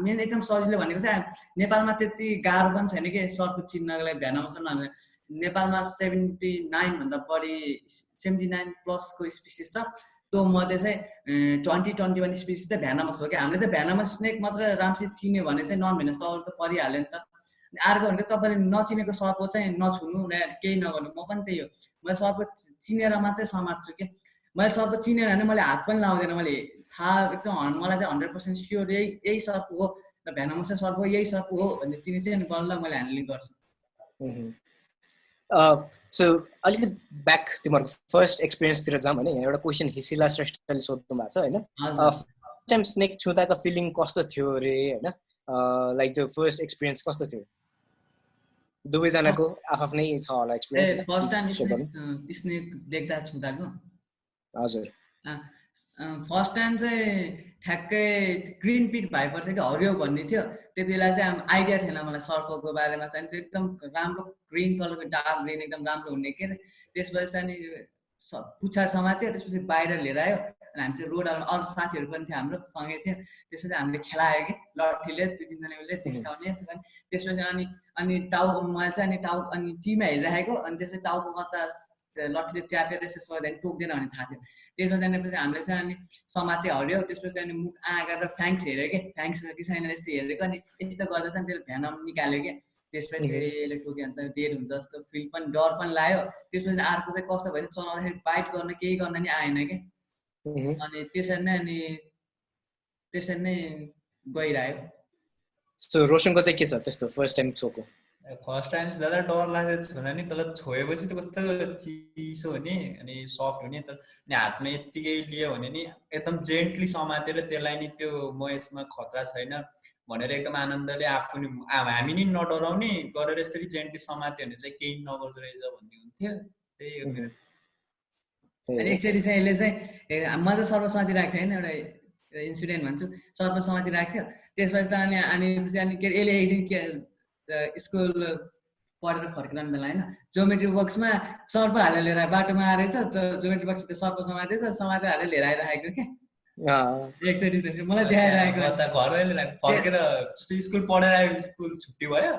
मेन एकदम सजिलो भनेको चाहिँ नेपालमा त्यति गाह्रो पनि छैन कि सर्प चिन्नको लागि भेनमस नभए। नेपालमा 79 भन्दा बढी 79+ को स्पिसिस छ, त्यो मध्ये चाहिँ 20-21 स्पिसिस चाहिँ भेनमस हो क्या। हामीले चाहिँ भेनमस स्नेक मात्र राम्ररी चिन्यो भने चाहिँ नन भेनमस त अरू त परिहाल्यो नि त। अर्को भनेको तपाईँले नचिनेको सर्प चाहिँ नछुनु, केही नगर्नु। म पनि त्यही हो, मैले सर्प चिनेर मात्रै समात्छु कि। मैले सर्प चिनेर भने मैले हात पनि लाउँदैन, मैले थाहा एकदम मलाई चाहिँ 100% स्योर यही सर्प हो, भेनमस सर्प हो, यही सर्प हो भन्ने चिने चाहिँ बल्ल मैले ह्यान्डलिङ गर्छु। सो अलिकति ब्याक तिमीहरूको फर्स्ट एक्सपिरियन्सतिर जाऊँ होइन। यहाँ एउटा क्वेसन हिसिला श्रेष्ठले सोध्नु भएको छ होइन, फर्स्ट टाइम स्नेक छुँदाको फिलिङ कस्तो थियो अरे होइन, लाइक त्यो फर्स्ट एक्सपिरियन्स कस्तो थियो? दुवैजनाको आफ्नै छ होला एक्सपिरियन्स। फर्स्ट टाइम स्नेक देख्दा छुँदाको? हजुर, फर्स्ट टाइम चाहिँ ठ्याक्कै ग्रिन पिट भाइपर चाहिँ कि हरियो भन्ने थियो, त्यति बेला चाहिँ आइडिया थिएन मलाई सर्पको बारेमा चाहिँ। त्यो एकदम राम्रो ग्रिन कलरको डार्क ग्रिन एकदम राम्रो हुने के अरे। त्यसपछि चाहिँ अनि पुच्छर समात्यो, त्यसपछि बाहिर लिएर आयो। अनि हामी चाहिँ रोडहरूमा अरू साथीहरू पनि थियो हाम्रो सँगै थियो, त्यसपछि हामीले खेलायो कि लट्ठीले 2-3 जनाले चिस्काउने। त्यसपछि अनि टाउकोमा चाहिँ अनि टिममा हेरिराखेको, अनि त्यसपछि टाउको कच्चा लट्ठीले च्यापेर यसो सोध्दैन टोक्दैन भन्ने थाहा थियो। त्यसपछि हामीले चाहिँ अनि समाते हरियो। त्यसपछि अनि मुख आँगाएर फ्याङ्क्स हेऱ्यो कि, फ्याङ्क्स कि छैन यस्तो हेरेको, अनि यस्तो गर्दा चाहिँ त्यसले भेनम निकाल्यो क्या। त्यसपछि यसले टोक्यो भने त डेड हुन्छ जस्तो फिल पनि, डर पनि लाग्यो। त्यसपछि अर्को चाहिँ कस्तो भयो चलाउँदाखेरि बाइट गर्न केही गर्न नि आएन कि। अनि त्यसरी नै गइरह्यो। सो रोशनको चाहिँ के छ त्यस्तो फर्स्ट टाइम छोको? फर्स्ट टाइम दादा डर लागेको छैन नि, तर छोएपछि त कस्तो चिसो हुने अनि सफ्ट हुने। तर अनि हातमा यत्तिकै लियो भने नि एकदम जेन्टली समातेर त्यसलाई नि त्यो म यसमा खतरा छैन भनेर एकदम आनन्दले आफू नि हामी नि नडराउने गरेर यसरी जेन्टली समात्यो भने चाहिँ केही नगर्दो रहेछ भन्ने हुन्थ्यो। त्यही हो मेरो। अनि एकचोटि चाहिँ यसले चाहिँ म चाहिँ सर्व समातिरहेको थिएँ होइन, इन्सिडेन्ट भन्छु सर्प समाति राख्थ्यो त्यसपछि त अनि के यसले एक दिन के स्कुल पढेर फर्किरहनु बेला होइन ज्योमेट्री बक्समा सर्प हालेर लिएर बाटोमा आएछ ज्योमेट्री बक्स त्यो सर्प समातेर हालेर लिएर आइरहेको क्या एकचोटि चाहिँ मलाई देखाइरहेको घरमा फर्केर स्कुल पढेर आयो स्कुल छुट्टी भयो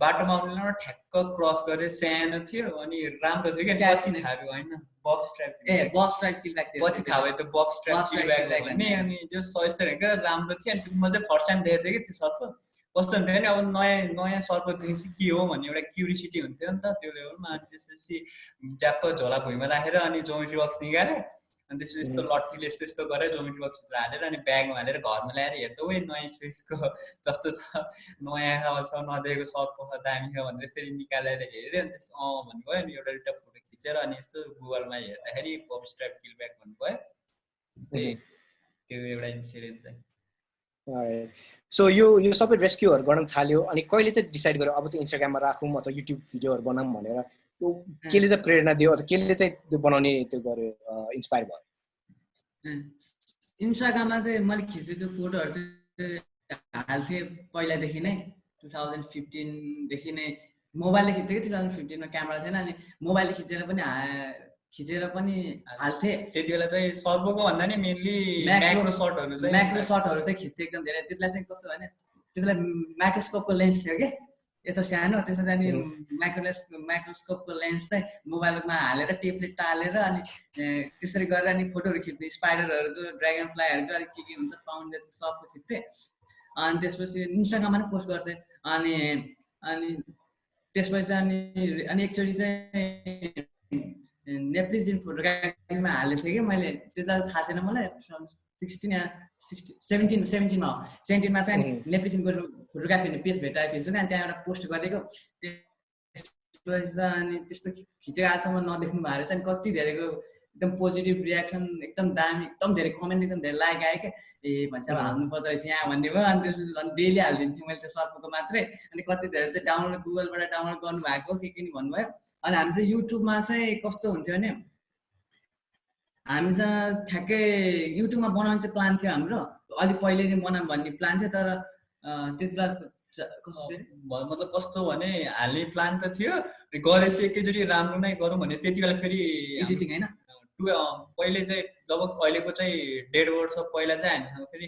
बाटोमा आउने ठ्याक्क क्रस गरे सानो थियो अनि राम्रो थियो क्या पछि थाहा भयो होइन बब स्ट्र्याप किलब्याक थियो पछि थाहा भयो त्यो बब स्ट्र्याप किलब्याक भन्ने अनि त्यो सस्तो रहेको राम्रो थियो अनि म चाहिँ फर्स्ट टाइम देखेको थिएँ कि त्यो सर्प कस्तो हुन्थ्यो नि अब नयाँ सर्प देखेपछि के हो भन्ने एउटा क्युरियोसिटी हुन्थ्यो नि त त्यो लेभलमा अनि त्यसपछि ज्याप्प झोला भुइँमा राखेर अनि ज्योमेट्री बक्स निकालेँ अनि त्यसपछि यस्तो लट्ठीले यस्तो गरेर ज्योमेट्री बक्सभित्र हालेर अनि ब्यागमा हालेर घरमा ल्याएर हेर्दा ओइ नयाँ स्पेसको जस्तो छ नयाँ छ नदेखेको सर्प दामी छ भनेर यसरी निकालेर हेऱ्यो अनि त्यस भन्नुभयो अनि एउटा दुइटा फोटो खिचेर अनि यस्तो गुगलमा हेर्दाखेरि बब स्ट्र्याप किलब्याक भन्नुभयो त्यो एउटा इन्सिडेन्ट चाहिँ सो यो सबै रेस्क्युहरू गर्न थाल्यो अनि कहिले चाहिँ डिसाइड गर्यो अब चाहिँ इन्स्टाग्राममा राखौँ अथवा युट्युब भिडियोहरू बनाऊँ भनेर त्यो केले चाहिँ प्रेरणा दियो अथवा केले चाहिँ त्यो बनाउने त्यो गर्यो इन्सपायर भयो इन्स्टाग्राममा चाहिँ मैले खिचेको फोटोहरू चाहिँ हाल्थेँ पहिलादेखि नै 2015देखि नै मोबाइलले खिचेको 2015मा क्यामेरा थिएन अनि मोबाइलले खिचेर पनि हाल्थे त्यति बेला चाहिँ सर्पको भन्दा नि मेनली म्याक्रो सटहरू चाहिँ खिच्थेँ एकदम धेरै त्यसलाई चाहिँ कस्तो भने त्यो बेला माइक्रोस्कोपको लेन्स थियो कि यस्तो सानो त्यसमा चाहिँ अनि माइक्रोस्कोपको लेन्स चाहिँ मोबाइलमा हालेर टेपले टालेर अनि त्यसरी गरेर अनि फोटोहरू खिच्ने स्पाइडरहरूको ड्रागन फ्लाईहरूको अलिक के हुन्छ पाउन्ड सबको खिच्थेँ अनि त्यसपछि इन्स्टाग्राममा नै पोस्ट गर्थेँ अनि त्यसपछि अनि एकचोटि चाहिँ नेप्लिजिन फोटोग्राफीमा हालेको थिएँ कि मैले त्यसलाई थाहा छैन मलाई 17मा चाहिँ नेप्लिजिनको फोटोग्राफी भन्ने पेज भेटायो फेसबुकमा अनि त्यहाँ एउटा पोस्ट गरेको त्यसपछि अनि त्यस्तो खिचेको आजसम्म नदेख्नु भएको रहेछ अनि कति धेरैको एकदम पोजिटिभ रियाक्सन एकदम दामी एकदम धेरै कमेन्ट एकदम धेरै लाइक आयो क्या भन्छ अब हाल्नु पर्दो रहेछ यहाँ भन्ने भयो अनि त्यसपछि डेली हालिदिन्थेँ मैले त्यो सर्पको मात्रै अनि कति धेरै चाहिँ डाउनलोड गुगलबाट डाउनलोड गर्नुभएको के नि भन्नुभयो अनि हामी चाहिँ युट्युबमा चाहिँ कस्तो हुन्थ्यो भने हामी चाहिँ ठ्याक्कै युट्युबमा बनाउने चाहिँ प्लान थियो हाम्रो अलिक पहिले नै बनाऊँ भन्ने प्लान थियो तर त्यति बेला मतलब कस्तो भने हाल्ने प्लान त थियो गरेपछि एकैचोटि राम्रो नै गरौँ भने त्यति बेला फेरि एडिटिङ होइन पहिले चाहिँ लगभग अहिलेको चाहिँ 1.5 वर्ष पहिला चाहिँ हामीसँग फेरि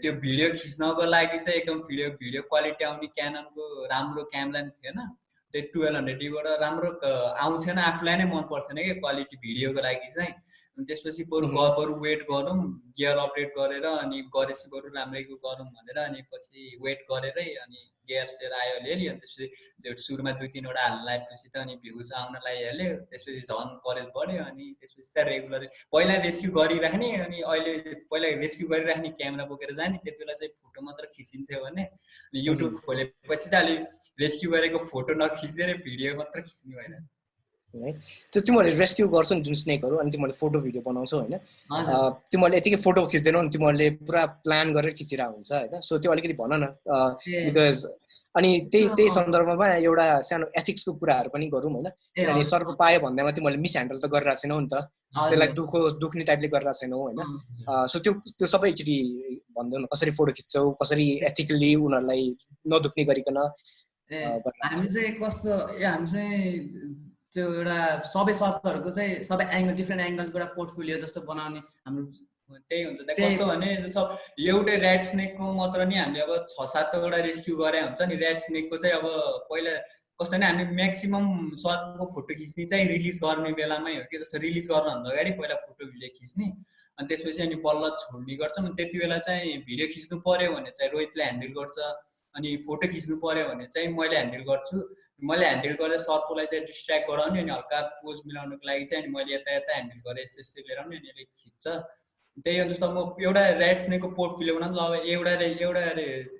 त्यो भिडियो खिच्नको लागि चाहिँ एकदम भिडियो क्वालिटी आउने क्याननको राम्रो क्यामेरा थिएन त्यो 1200D बाट राम्रो आउँथेन आफूलाई नै मन पर्थेन कि क्वालिटी भिडियोको लागि चाहिँ अनि त्यसपछि बरु वेट गरौँ गियर अपडेट गरेर अनि गरेपछि बरु राम्रैको गरौँ भनेर अनि पछि वेट गरेरै अनि गियर सेयर आयो अलिअलि अनि त्यसपछि सुरुमा 2-3 वटा हाल्न लागेपछि त अनि भ्युज आउन लागिहाल्यो त्यसपछि झन् करेज बढ्यो अनि त्यसपछि त रेगुलर पहिला रेस्क्यु गरिराख्ने अनि अहिले पहिला रेस्क्यु गरिराख्ने क्यामेरा बोकेर जाने त्यति बेला चाहिँ फोटो मात्र खिचिन्थ्यो भने अनि युट्युब खोलेपछि चाहिँ अलि रेस्क्यु गरेको फोटो नखिचेर भिडियो मात्र खिच्ने भएन है त्यो तिमीहरूले रेस्क्यु गर्छौ नि जुन स्नेकहरू अनि तिमीहरूले फोटो भिडियो बनाउँछौ होइन तिमीहरूले यतिकै फोटो खिच्दैनौ नि तिमीहरूले पुरा प्लान गरेर खिचिरहेको हुन्छ होइन सो त्यो अलिकति भन न बिकज अनि त्यही सन्दर्भमा एउटा सानो एथिक्सको कुराहरू पनि गरौँ होइन किनभने सर्प पायो भन्दैमा तिमीहरूले मिस ह्यान्डल त गरिरहेको छैनौ नि त त्यसलाई दुख्ने टाइपले गरिरहेको छैनौ होइन सो त्यो सबै एकचोटि भन्दै न कसरी फोटो खिच्छौ कसरी एथिकली उनीहरूलाई नदुख्ने गरिकन हामी चाहिँ कस्तो हामी चाहिँ त्यो एउटा सबै सर्पहरूको चाहिँ सबै एङ्गल डिफ्रेन्ट एङ्गलको एउटा पोर्टफोलियो जस्तो बनाउने हाम्रो त्यही हुन्छ कस्तो भने सब एउटै ऱ्याट स्नेकको मात्र नि हामीले अब 6-7वटा रेस्क्यु गरे हुन्छ नि ऱ्याट स्नेकको चाहिँ अब पहिला कस्तो भने हामी म्याक्सिमम सर्पको फोटो खिच्ने चाहिँ रिलिज गर्ने बेलामै हो कि जस्तो रिलिज गर्नुभन्दा अगाडि पहिला फोटो भिडियो खिच्ने अनि त्यसपछि अनि बल्ल छोड्ने गर्छौँ अनि त्यति बेला चाहिँ भिडियो खिच्नु पर्यो भने चाहिँ रोहितले ह्यान्डल गर्छ अनि फोटो खिच्नु पर्यो भने चाहिँ मैले ह्यान्डल गर्छु मैले ह्यान्डल गरेर सर्पलाई चाहिँ डिस्ट्र्याक्ट गराउने अनि हल्का पोज मिलाउनुको लागि चाहिँ अनि मैले यता ह्यान्डल गरेर यस्तै लिएर आउने अनि यसले खिच्छ त्यही हो जस्तो म एउटा ऱ्याट स्नेकको पोर्टफोलियो बनाउनु अब एउटा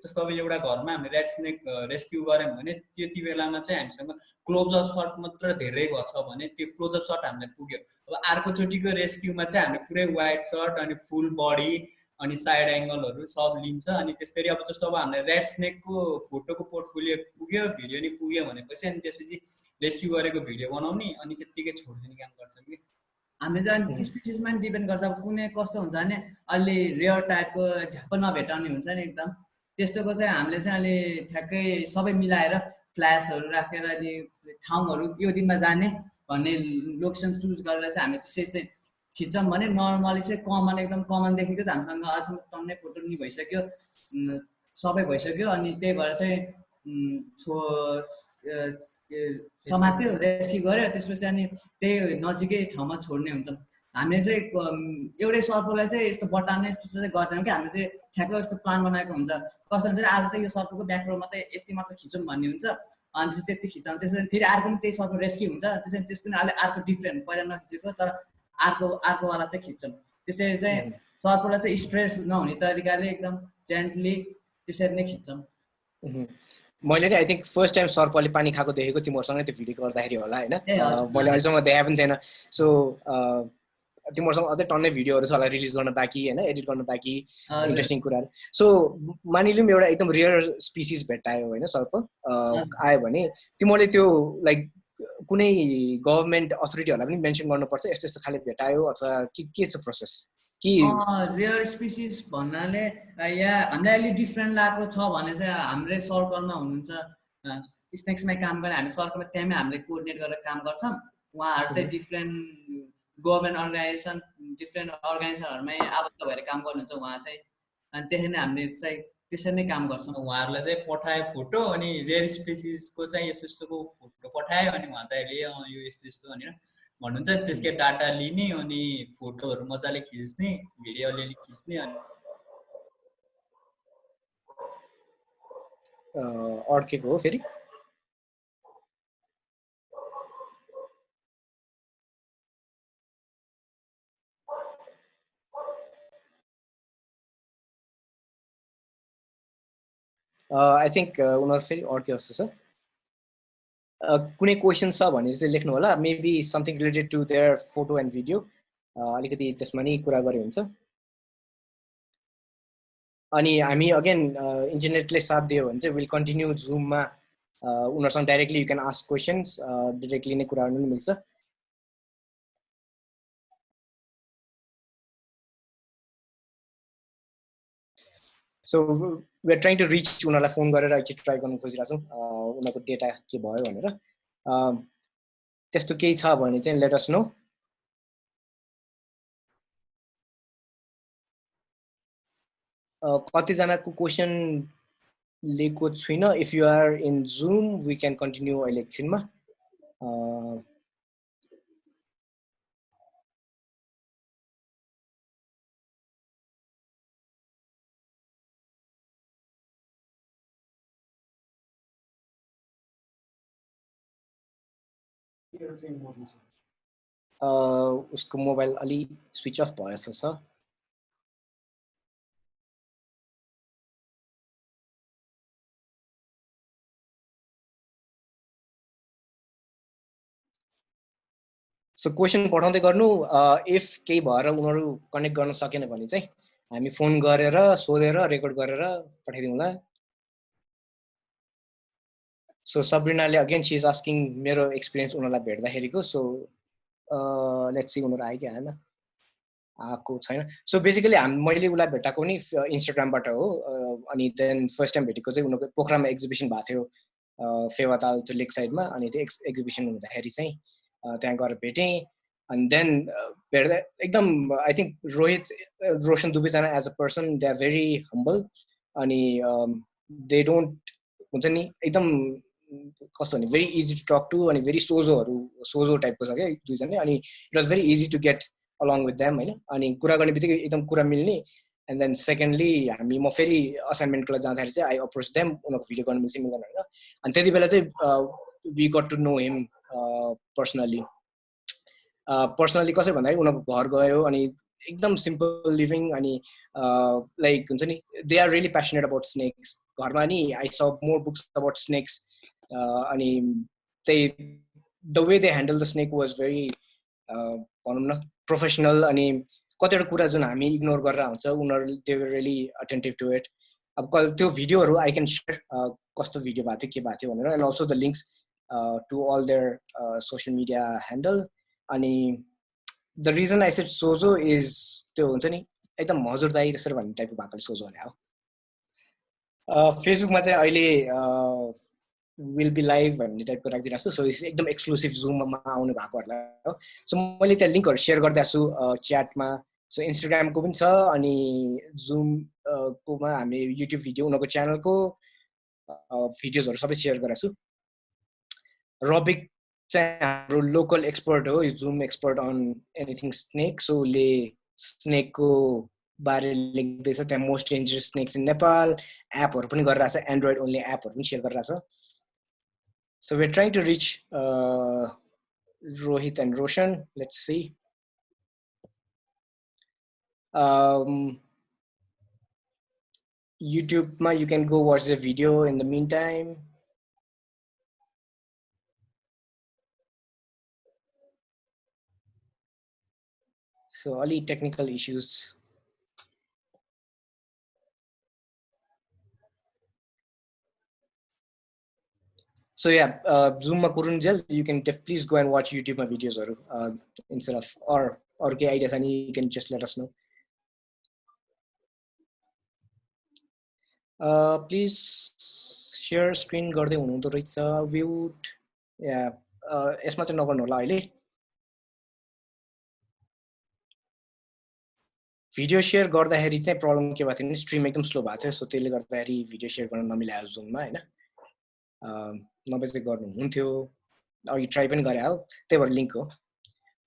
जस्तो अब एउटा घरमा हामीले ऱ्याट स्नेक रेस्क्यु गऱ्यौँ भने त्यति बेलामा चाहिँ हामीसँग क्लोजअप सर्ट मात्र धेरै भएछ भने त्यो क्लोजअप सर्ट हामीलाई पुग्यो अब अर्कोचोटिको रेस्क्युमा चाहिँ हामीले पुरै वाइड सर्ट अनि फुल बडी अनि साइड एङ्गलहरू सब लिन्छ अनि त्यसरी अब जस्तो अब हामीलाई ऱ्याट स्नेकको फोटोको पोर्टफोलियो पुग्यो भिडियो नि पुग्यो भनेपछि अनि त्यसपछि रेस्क्यु गरेको भिडियो बनाउने अनि त्यत्तिकै छोडिदिने काम गर्छौँ कि हामीले चाहिँ स्पिसिसमा नि डिपेन्ड गर्छ। अब कुनै कस्तो हुन्छ भने अलि रेयर टाइपको झ्याप्प नभेटाउने हुन्छ नि एकदम, त्यस्तोको चाहिँ हामीले चाहिँ अलि ठ्याक्कै सबै मिलाएर फ्ल्यासहरू राखेर अनि ठाउँहरू यो दिनमा जाने भन्ने लोकेसन चुज गरेर चाहिँ हामी त्यसै चाहिँ खिच्छौँ। भने नर्मली चाहिँ कमन एकदम कमनदेखिको चाहिँ हामीसँग अहिलेसम्म टन्नै फोटो नि भइसक्यो, सबै भइसक्यो। अनि त्यही भएर चाहिँ समात्यो, रेस्क्यु गऱ्यो, त्यसपछि अनि त्यही नजिकै ठाउँमा छोड्ने हुन्छ। हामीले चाहिँ एउटै सर्पलाई चाहिँ यस्तो बटार्ने यस्तो चाहिँ गर्दैनौँ कि हामीले चाहिँ ठ्याक्कै यस्तो प्लान बनाएको हुन्छ। कस्तो हुन्छ आज चाहिँ यो सर्पको ब्याकग्राउन्ड मात्रै यति मात्र खिचौँ भन्ने हुन्छ, अनि त्यति खिचाउँ। त्यसपछि फेरि अर्को पनि त्यही सर्पको रेस्क्यु हुन्छ, त्यसपछि त्यसको पनि अहिले अर्को डिफ्रेन्ट पहिला नखिचेको तर अर्कोवाला चाहिँ खिच्छौँ। त्यसरी चाहिँ सर्पलाई चाहिँ स्ट्रेस नहुने तरिकाले एकदम जेन्टली त्यसरी नै खिच्छौँ। मैले नि आई थिङ्क फर्स्ट टाइम सर्पले पानी खाएको देखेको तिमीहरूसँग त्यो भिडियो गर्दाखेरि होला होइन, मैले अहिलेसम्म देखाएको पनि थिएन। सो तिमीहरूसँग अझै टन्नै भिडियोहरू छ होला रिलिज गर्न बाँकी होइन, एडिट गर्न बाँकी, इन्ट्रेस्टिङ कुराहरू। सो मानिलिउँ एउटा एकदम रेयर स्पिसिस भेट्टायो होइन सर्प आयो भने तिमीहरूले त्यो लाइक कुनै गभर्मेन्ट अथोरिटीहरूलाई पनि मेन्सन गर्नुपर्छ यस्तो यस्तो खाले भेटायो अथवा के छ प्रोसेस कि? रेयर स्पिसिस भन्नाले या हामीलाई अलिक डिफ्रेन्ट लागेको छ भने चाहिँ हाम्रै सर्कलमा हुनुहुन्छ स्नेक्समै काम गर्ने, हामी सर्कलमा त्यहाँमै हामीले कोअर्डिनेट गरेर काम गर्छौँ। उहाँहरू चाहिँ डिफ्रेन्ट गभर्मेन्ट अर्गनाइजेसन डिफ्रेन्ट अर्गनाइजेसनहरूमै आबद्ध भएर काम गर्नुहुन्छ उहाँ चाहिँ, अनि त्यसरी नै हामीले चाहिँ त्यसरी नै काम गर्छौँ। उहाँहरूलाई चाहिँ पठायो फोटो, अनि रेयर स्पेसिसको चाहिँ यस्तो यस्तोको फोटो पठायो, अनि उहाँ चाहिँ यो यस्तो यस्तो भनेर भन्नुहुन्छ। त्यसकै डाटा लिने अनि फोटोहरू मजाले खिच्ने, भिडियो अलिअलि खिच्ने। अनि अड्केको हो फेरि? आई थिङ्क उनीहरू फेरि अड्के जस्तो छ। कुनै क्वेसन छ भने चाहिँ लेख्नु होला, maybe something related to their photo and video, अलिकति त्यसमा नि कुरा गरे हुन्छ। अनि हामी अगेन इन्टरनेटले साथ दियो भने चाहिँ विल कन्टिन्यू जुममा उनीहरूसँग directly you can ask questions, directly नै कुरा गर्नु नि मिल्छ। So we are trying to reach, उनीहरूलाई फोन गरेर एकचोटि ट्राई गर्नु खोजिरहेको छौँ उनीहरूको डेटा के भयो भनेर। त्यस्तो केही छ भने चाहिँ लेट अस नो। कतिजनाको क्वेसन लिएको छुइनँ। If you are in Zoom we can continue अहिले एकछिनमा। उसको मोबाइल अलि स्विच अफ भयो जस्तो छ। सो क्वेसन पठाउँदै गर्नु। इफ केही भएर उनीहरू कनेक्ट गर्न सकेन भने चाहिँ हामी फोन गरेर सोधेर रेकर्ड गरेर पठाइदिउँला। सो सब्रिनाले अगेन सी इज आस्किङ मेरो एक्सपिरियन्स उनीहरूलाई भेट्दाखेरिको। सो लेट्स सी उनीहरू आयो कि आएन, आएको छैन। सो बेसिकली मैले उसलाई भेटाएको नि इन्स्टाग्रामबाट हो। अनि देन फर्स्ट टाइम भेटेको चाहिँ उनीहरूको पोखरामा एक्जिबिसन भएको थियो फेवाताल त्यो लेक साइडमा। अनि त्यो एक्जिबिसन हुँदाखेरि चाहिँ त्यहाँ गएर भेटेँ। अनि देन भेट्दा एकदम आई थिङ्क रोहित रोशन दुवैजना as a person they are very humble. अनि दे डोन्ट हुन्छ नि एकदम कस्तो भने very easy to talk to, अनि भेरी सोझो टाइपको छ क्या दुईजनाले। अनि it was very easy to get along with them होइन। अनि कुरा गर्ने बित्तिकै एकदम कुरा मिल्ने। एन्ड देन सेकेन्डली म फेरि असाइनमेन्टको लागि जाँदाखेरि चाहिँ आई अप्रोच देम, उनीहरूको भिडियो गर्नु मिल्छ मिल्दैन होइन। अनि त्यति बेला चाहिँ we got to know him personally कसरी भन्दाखेरि उनीहरूको घर गयो अनि एकदम सिम्पल लिभिङ। अनि लाइक हुन्छ नि they are really passionate about snakes. घरमा नि आई स मोर बुक्स अबाउट स्नेक्स। अनि त्यही the way they handle the snake was very भनौँ न प्रोफेसनल। अनि कतिवटा कुरा जुन हामी इग्नोर गरेर हुन्छ उनीहरू they were really attentive to it. अब त्यो भिडियोहरू आई क्यान सेयर कस्तो भिडियो भएको थियो के भएको थियो भनेर। And also the links to all their social media handle. अनि द रिजन आई सेड सोझो इज त्यो हुन्छ नि एकदम हजुर दाइ त्यसरी भन्ने टाइपको भएकोले सोझो भने हो। फेसबुकमा चाहिँ अहिले विल बी लाइभ भन्ने टाइपको राखिदिरहेको छु, सो एकदम एक्सक्लुसिभ जुममा आउने भएकोहरूलाई हो। सो मैले त्यहाँ लिङ्कहरू सेयर गरिदिएको छु च्याटमा। सो इन्स्टाग्रामको पनि छ, अनि जुमकोमा हामी युट्युब भिडियो उनीहरूको च्यानलको भिडियोजहरू सबै सेयर गरेको छु। रबिक चाहिँ हाम्रो लोकल एक्सपर्ट हो, यो Zoom expert on anything snake. So उसले स्नेकको बारे लेख्दैछ, त्यहाँ most dangerous snakes in Nepal, एपहरू पनि गरिरहेछ, एन्ड्रोइड ओन्ली एपहरू पनि सेयर गरिरहेछ। So we're trying to reach Rohit and Roshan. Let's see. YouTube, you can go watch the video in the meantime. So only technical issues. So yeah, Zoom Kurunjal, you can please go and watch YouTube videos instead of or okay ideas, and you can just let us know. Please share screen गर्दै हुनुहुँदो रहेछ, mute. Yeah, यसमा चाहिँ नगर्नु होला अहिले। Video share गर्दाखेरि चाहिँ प्रब्लम के भएको थियो भने स्ट्रिम एकदम स्लो भएको थियो, सो त्यसले गर्दाखेरि भिडियो शेयर गर्न नमिलायो जुममा हैन। नभए चाहिँ गर्नुहुन्थ्यो, अघि ट्राई पनि गरे हो, त्यही भएर लिङ्क हो।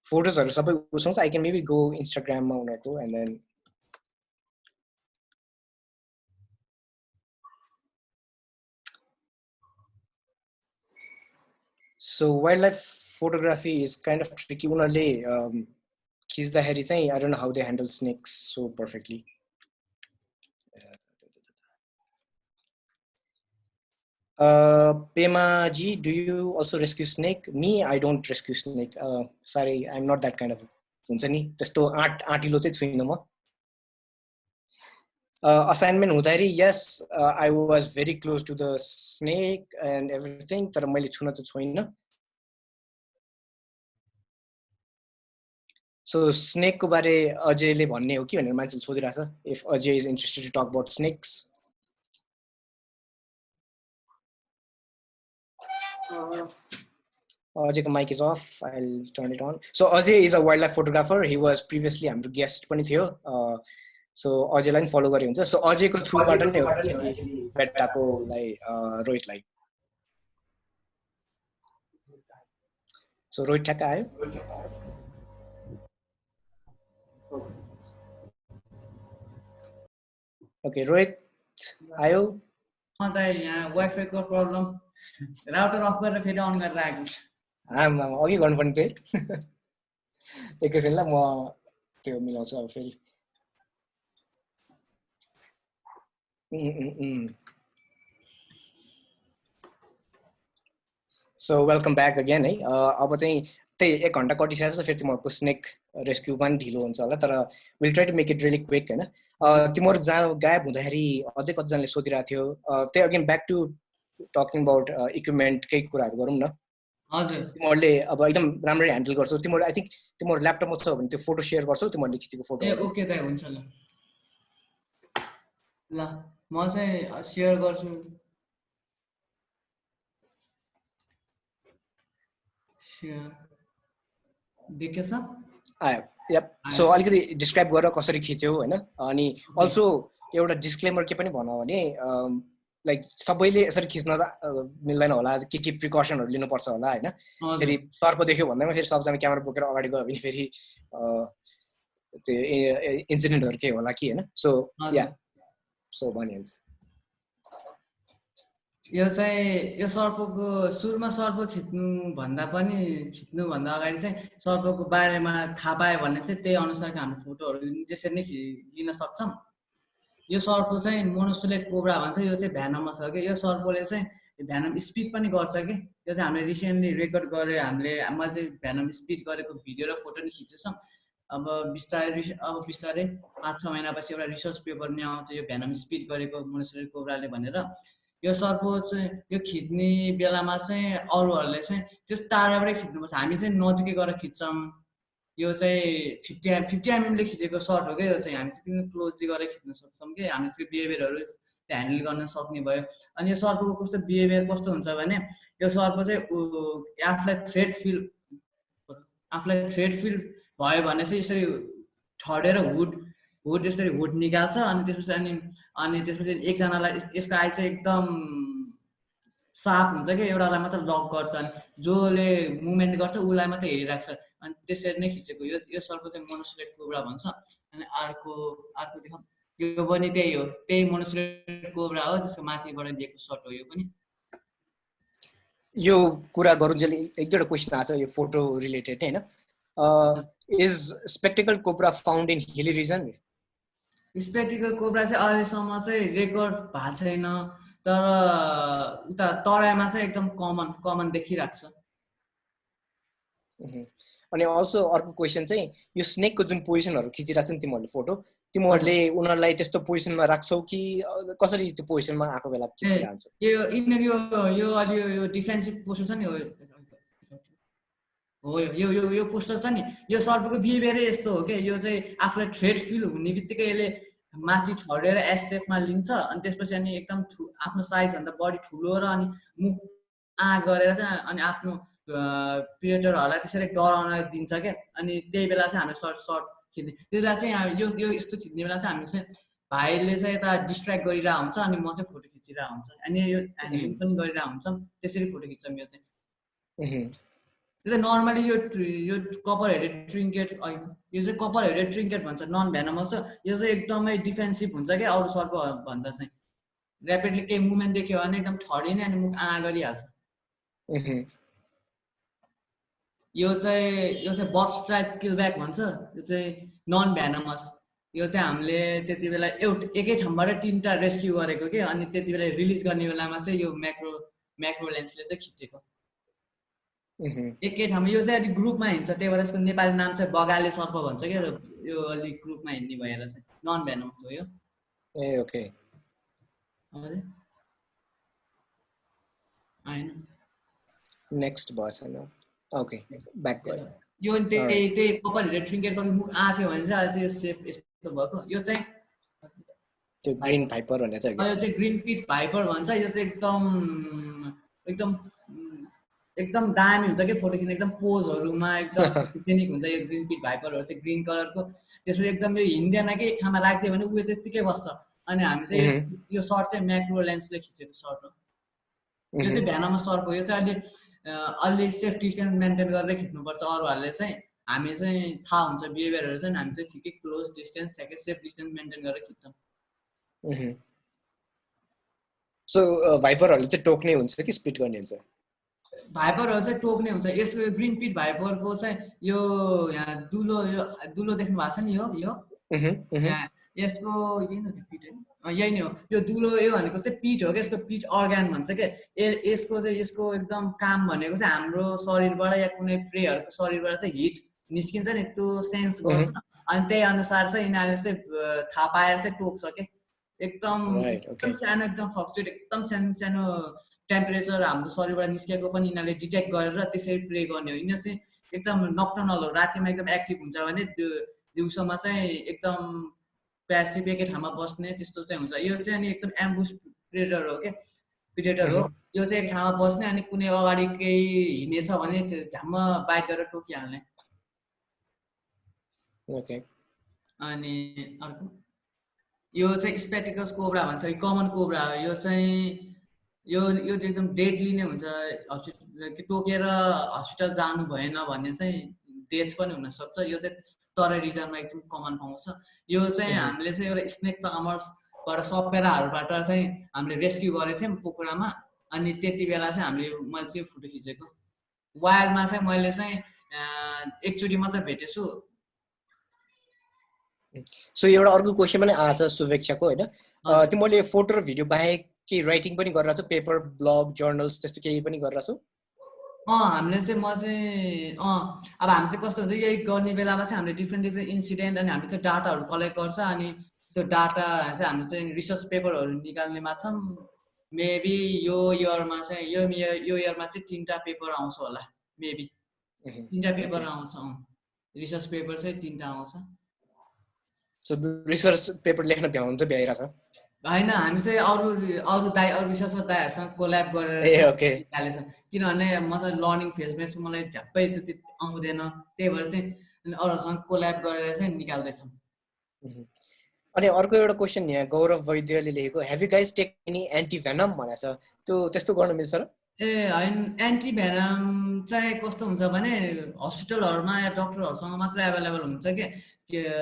फोटोजहरू सबै उसँग आई क्यान मेबी गो इन्स्टाग्राममा उनीहरूको and then so wildlife photography is kind of tricky. उनीहरूले खिच्दाखेरि चाहिँ I don't know how they handle snakes so perfectly. Pema ji, do you also rescue snake? Me, I don't rescue snake. Sorry, I'm not that kind of हुन्छ नि त्यस्तो आँटिलो चाहिँ छुइनँ म। Assignment हुँदाखेरि yes I was very close to the snake and everything, तर मैले छुन चाहिँ छोइनँ। सो स्नेकको बारे अजयले भन्ने हो कि भनेर मान्छेले सोधिरहेछ, if Ajay is interested to talk about snakes. Ajay's mic is off. I'll turn it on. So Ajay is a wildlife photographer. He was previously हाम्रो guest पनि थियो। So अजयलाई पनि फलो गरे हुन्छ। So अजयको थ्रुबाट नै हो भेट्टाकोलाई रोहितलाई। So रोहित ठ्याक्क आयो। ओके रोहित आयो। अन्त यहाँ वाइफाई को प्रब्लम, राउटर अफ गरेर फेरि अन गरेर आएको। आमा अघि गर्नुपर्ने थिए। एकैछिनलाई म त्यो मिलाउँछु अब फेरि। सो वेलकम ब्याक अगेन है। अब चाहिँ त्यही 1 घन्टा कटिसकेको छ, फेरि तिमीहरूको स्नेक रेस्क्यू पनि ढिलो हुन्छ होला, तर will try to make it really quick हैन। तिमीहरू जहाँ गायब हुँदाखेरि अझै कतिजनाले सोधिरहेको थियो, त्यही again back to talking about इक्विपमेन्टकै कुराहरू गरौँ न। हजुर, तिमीहरूले अब एकदम राम्ररी ह्यान्डल गर्छौ। तिमीहरू आई थिङ्क तिमीहरू ल्यापटपमा छ भने त्यो फोटो सेयर गर्छौ, तिमीहरूले खिचेको फोटो। ए ओके दाइ, हुन्छ ल ल म चाहिँ सेयर गर्छु। सेयर देखेछ? आयो। यप। सो अलिकति डिस्क्राइब गरेर कसरी खिच्यौ हैन। अनि अल्सो एउटा डिस्क्लेमर के पनि भनौँ भने लाइक सबैले यसरी खिच्न मिल्दैन होला, के प्रिकसनहरू लिनुपर्छ होला हैन। फेरि सर्प देख्यो भन्दैमा फेरि सबजना क्यामेरा बोकेर अगाडि गयो भने फेरि त्यो इन्सिडेन्टहरू के होला कि हैन। सो या सो भनिहाल्छ। यो चाहिँ यो सर्पको सुरुमा सर्प खिच्नुभन्दा अगाडि चाहिँ सर्पको बारेमा थाहा पायो भने चाहिँ त्यही अनुसारको हाम्रो फोटोहरू त्यसरी नै लिन सक्छौँ। यो सर्प चाहिँ मोनोसुलेट कोब्रा भन्छ। यो चाहिँ भ्यानमस हो कि। यो सर्पले चाहिँ भ्यानम स्पिड पनि गर्छ कि। यो चाहिँ हामीले रिसेन्टली रेकर्ड गरे, मैले चाहिँ भ्यानम स्पिड गरेको भिडियो र फोटो नि खिचेछौँ। अब बिस्तारै 5-6 महिनापछि एउटा रिसर्च पेपर नि आउँछ यो भ्यानम स्पिड गरेको मोनोसुलेट कोब्राले भनेर। यो सर्प चाहिँ यो खिच्ने बेलामा चाहिँ अरूहरूले चाहिँ त्यस टाढाबाटै खिच्नुपर्छ, हामी चाहिँ नजिकै गएर खिच्छौँ। यो चाहिँ 50 mm ले खिचेको सर्ट हो क्या यो चाहिँ हामी चाहिँ किन क्लोजली गरेर खिच्न सक्छौँ कि हामी चाहिँ बिहेभियरहरू ह्यान्डल गर्न सक्ने भयो अनि यो सर्पको कस्तो बिहेभियर कस्तो हुन्छ भने यो सर्प चाहिँ आफूलाई थ्रेट फिल भयो भने चाहिँ यसरी छडेर हुड यसरी हुड निकाल्छ अनि त्यसपछि एकजनालाई यसको आइ चाहिँ एकदम साफ हुन्छ कि एउटालाई मात्र लक गर्छ अनि जसले मुभमेन्ट गर्छ उसलाई मात्रै हेरिराख्छ अनि त्यसरी नै खिचेको यो सर्प चाहिँ मोनोसिलेट कोब्रा भन्छ अनि अर्को देखाउँ यो पनि त्यही मोनोसिलेट कोब्रा हो त्यसको माथिबाट दिएको सर्ट हो यो पनि यो कुरा गरुन्जेल एक दुईवटा क्वेसन आछ यो फोटो रिलेटेड हैन is spectacled cobra found in हिली रिजन स्पेक्टिकल कोब्रा चाहिँ अहिलेसम्म चाहिँ रेकर्ड भएको छैन तर उता तराईमा चाहिँ एकदम कमन देखिरहेको छ अनि अल्सो अर्को क्वेसन चाहिँ यो स्नेकको जुन पोजिसनहरू खिचिरहेको छ नि तिमीहरूले फोटो तिमीहरूले उनीहरूलाई त्यस्तो पोजिसनमा राख्छौ कि कसरी त्यो पोजिसनमा आएको बेला खिचिरहन्छौ यो अलि यो डिफेन्सिभ पोस्टर छ नि हो यो पोस्टर छ नि यो सर्पको बिहेभियरै यस्तो हो कि यो चाहिँ आफूलाई थ्रेट फिल हुने बित्तिकै यसले माथि छडेर एस सेपमा लिन्छ अनि त्यसपछि अनि एकदम आफ्नो साइजभन्दा बढी ठुलो र अनि मुख गरेर चाहिँ अनि आफ्नो प्रिडेटरहरूलाई त्यसरी डराउन दिन्छ क्या अनि त्यही बेला चाहिँ हामी सर्ट खिच्ने त्यति बेला चाहिँ यो यस्तो खिच्ने बेला चाहिँ हामी चाहिँ भाइले चाहिँ यता डिस्ट्र्याक्ट गरिरहेको हुन्छ अनि म चाहिँ फोटो खिचिरहेको हुन्छ अनि यो हामी पनि गरिरहेको हुन्छौँ त्यसरी फोटो खिच्छौँ यो चाहिँ नर्मली यो कपर हेडेड ट्रिङ्केट यो चाहिँ कपर हेडेड ट्रिङ्केट भन्छ नन भेनमस यो चाहिँ एकदमै डिफेन्सिभ हुन्छ क्या अरू सर्प भन्दा चाहिँ ऱ्यापिडली केही मुभमेन्ट देख्यो भने एकदम ठडिने अनि मुख गरिहाल्छ यो चाहिँ बब स्ट्राइप किलब्याक भन्छ यो चाहिँ नन भेनमस यो चाहिँ हामीले त्यति बेला एकै ठाउँबाट 3टा रेस्क्यु गरेको के अनि त्यति बेला रिलिज गर्ने बेलामा चाहिँ यो म्याक्रो लेन्सले चाहिँ खिचेको एकै ठाउँमा यो चाहिँ अलिक ग्रुपमा हिँड्छ त्यही भएर यसको नेपाली नाम चाहिँ बगाले सर्प भन्छ क्या यो अलिक ग्रुपमा हिँड्ने भएर चाहिँ नन भेनमस हो यो ए ओके हैन नेक्स्ट भर्छ न ओके ब्याक गयो यो त्यही कपर हेडेड ट्रिङ्केटको मुख आथ्यो भने चाहिँ अहिले सेप यस्तो भएको यो चाहिँ त्यो ग्रीन भाइपर भन्ने चाहिँ यो चाहिँ ग्रीन पिट भाइपर भन्छ यो चाहिँ एकदम दामी हुन्छ क्या फोटो खिच्ने एकदम पोजहरूमा एकदम टेक्निक हुन्छ यो ग्रीन पिट भाइपरहरू चाहिँ ग्रीन कलरको त्यसपछि एकदम यो हिँड्दैन कि ठाउँमा राख्दियो भने उयो त्यत्तिकै बस्छ अनि हामी चाहिँ यो सर्ट चाहिँ म्याक्रो लेन्सले खिचेको सर्ट हो यो चाहिँ भेनमस सर्प हो यो चाहिँ अलि सेफ डिस्टेन्स मेन्टेन गरेर खिच्नुपर्छ अरूहरूले चाहिँ हामी चाहिँ थाहा हुन्छ बिहेभियरहरू चाहिँ हामी चाहिँ ठिकै क्लोज डिस्टेन्स ठ्याक्कै सेफ डिस्टेन्स मेन्टेन गरेर खिच्छौँ सो भाइपरहरूले चाहिँ टोक्ने हुन्छ कि स्पिड गर्ने हुन्छ भाइपरहरू चाहिँ टोक्ने हुन्छ यसको ग्रीन पिट भाइपरको चाहिँ यो यहाँ दुलो देख्नु भएको छ नि यो यसको यही नै हो यो दुलो यो भनेको चाहिँ पिट हो क्या यसको पिट अर्ग्यान भन्छ क्या यसको एकदम काम भनेको चाहिँ हाम्रो शरीरबाट या कुनै प्रेहरूको शरीरबाट चाहिँ हिट निस्किन्छ नि त्यो सेन्स गर्छ अनि त्यही अनुसार चाहिँ यिनीहरूले चाहिँ थाहा पाएर चाहिँ टोक्छ क्या एकदम सानो एकदम फ्लक्चुएट एकदम सानो टेम्परेचर हाम्रो शरीरबाट निस्केको पनि यिनीहरूले डिटेक्ट गरेर त्यसरी प्रे गर्ने हो यिनीहरू चाहिँ एकदम नक्टर्नल हो रातिमा एकदम एक्टिभ हुन्छ भने दिउँसोमा चाहिँ एकदम प्यासिभ एकै ठाउँमा बस्ने त्यस्तो चाहिँ हुन्छ यो चाहिँ अनि एकदम एम्बुस प्रेडेटर हो क्या प्रिडेटर हो यो चाहिँ एक ठाउँमा बस्ने अनि कुनै अगाडि केही हिँडेछ भने झ्याम्म बाइट गरेर टोकिहाल्ने अनि अर्को यो चाहिँ स्पेक्टिकल्स कोब्रा भन्छ कमन कोब्रा हो यो चाहिँ यो एकदम डेडली नै हुन्छ टोकेर हस्पिटल जानु भएन भने चाहिँ डेथ पनि हुनसक्छ यो चाहिँ तराई रिजनमा एकदम कमन पाउँछ यो चाहिँ हामीले चाहिँ एउटा स्नेक चामर्सबाट सपेराहरूबाट चाहिँ हामीले रेस्क्यु गरेको थियौँ पोखरामा अनि त्यति बेला चाहिँ मैले चाहिँ फोटो खिचेको वाइल्डमा चाहिँ मैले चाहिँ एकचोटि मात्र भेटेछु सो एउटा अर्को क्वेसन पनि आछ शुभेच्छाको होइन तिमीले फोटो र भिडियो बाहेक के राइटिङ पनि गरिरहेको छु पेपर ब्लग जर्नल्स त्यस्तो केही पनि गरिरहेको छु हामीले चाहिँ म चाहिँ अब हामी चाहिँ कस्तो हुन्छ यही गर्ने बेलामा चाहिँ हामीले डिफ्रेन्ट इन्सिडेन्ट अनि हामीले चाहिँ डाटाहरू कलेक्ट गर्छ अनि त्यो डाटा चाहिँ हामी चाहिँ रिसर्च पेपरहरू निकाल्नेमा छौँ मेबी यो इयरमा चाहिँ यो इयरमा चाहिँ 3टा पेपर आउँछ होला मेबी 3टा पेपर आउँछ रिसर्च पेपर चाहिँ 3टा आउँछ। सो रिसर्च पेपर लेख्न भ्याउनु चाहिँ भ्याइरहेछ? होइन, हामी चाहिँ अरू रिसर्चर दाइहरूसँग कोल्याब गरेर ए ओके। निकालेछौँ, किनभने म त लर्निङ फेजमा छु, मलाई झ्याप्पै त्यति आउँदैन, त्यही भएर चाहिँ अरूहरूसँग कोल्याब गरेर चाहिँ निकाल्दैछौँ। अनि अर्को एउटा क्वेसन यहाँ गौरव वैद्यले लेखेको, have you guys take any anti venom भनेछ, त्यो त्यस्तो गर्न मिल्छ र? ए होइन, एन्टी भेनम चाहिँ कस्तो हुन्छ भने हस्पिटलहरूमा या डक्टरहरूसँग मात्रै एभाइलेबल हुन्छ कि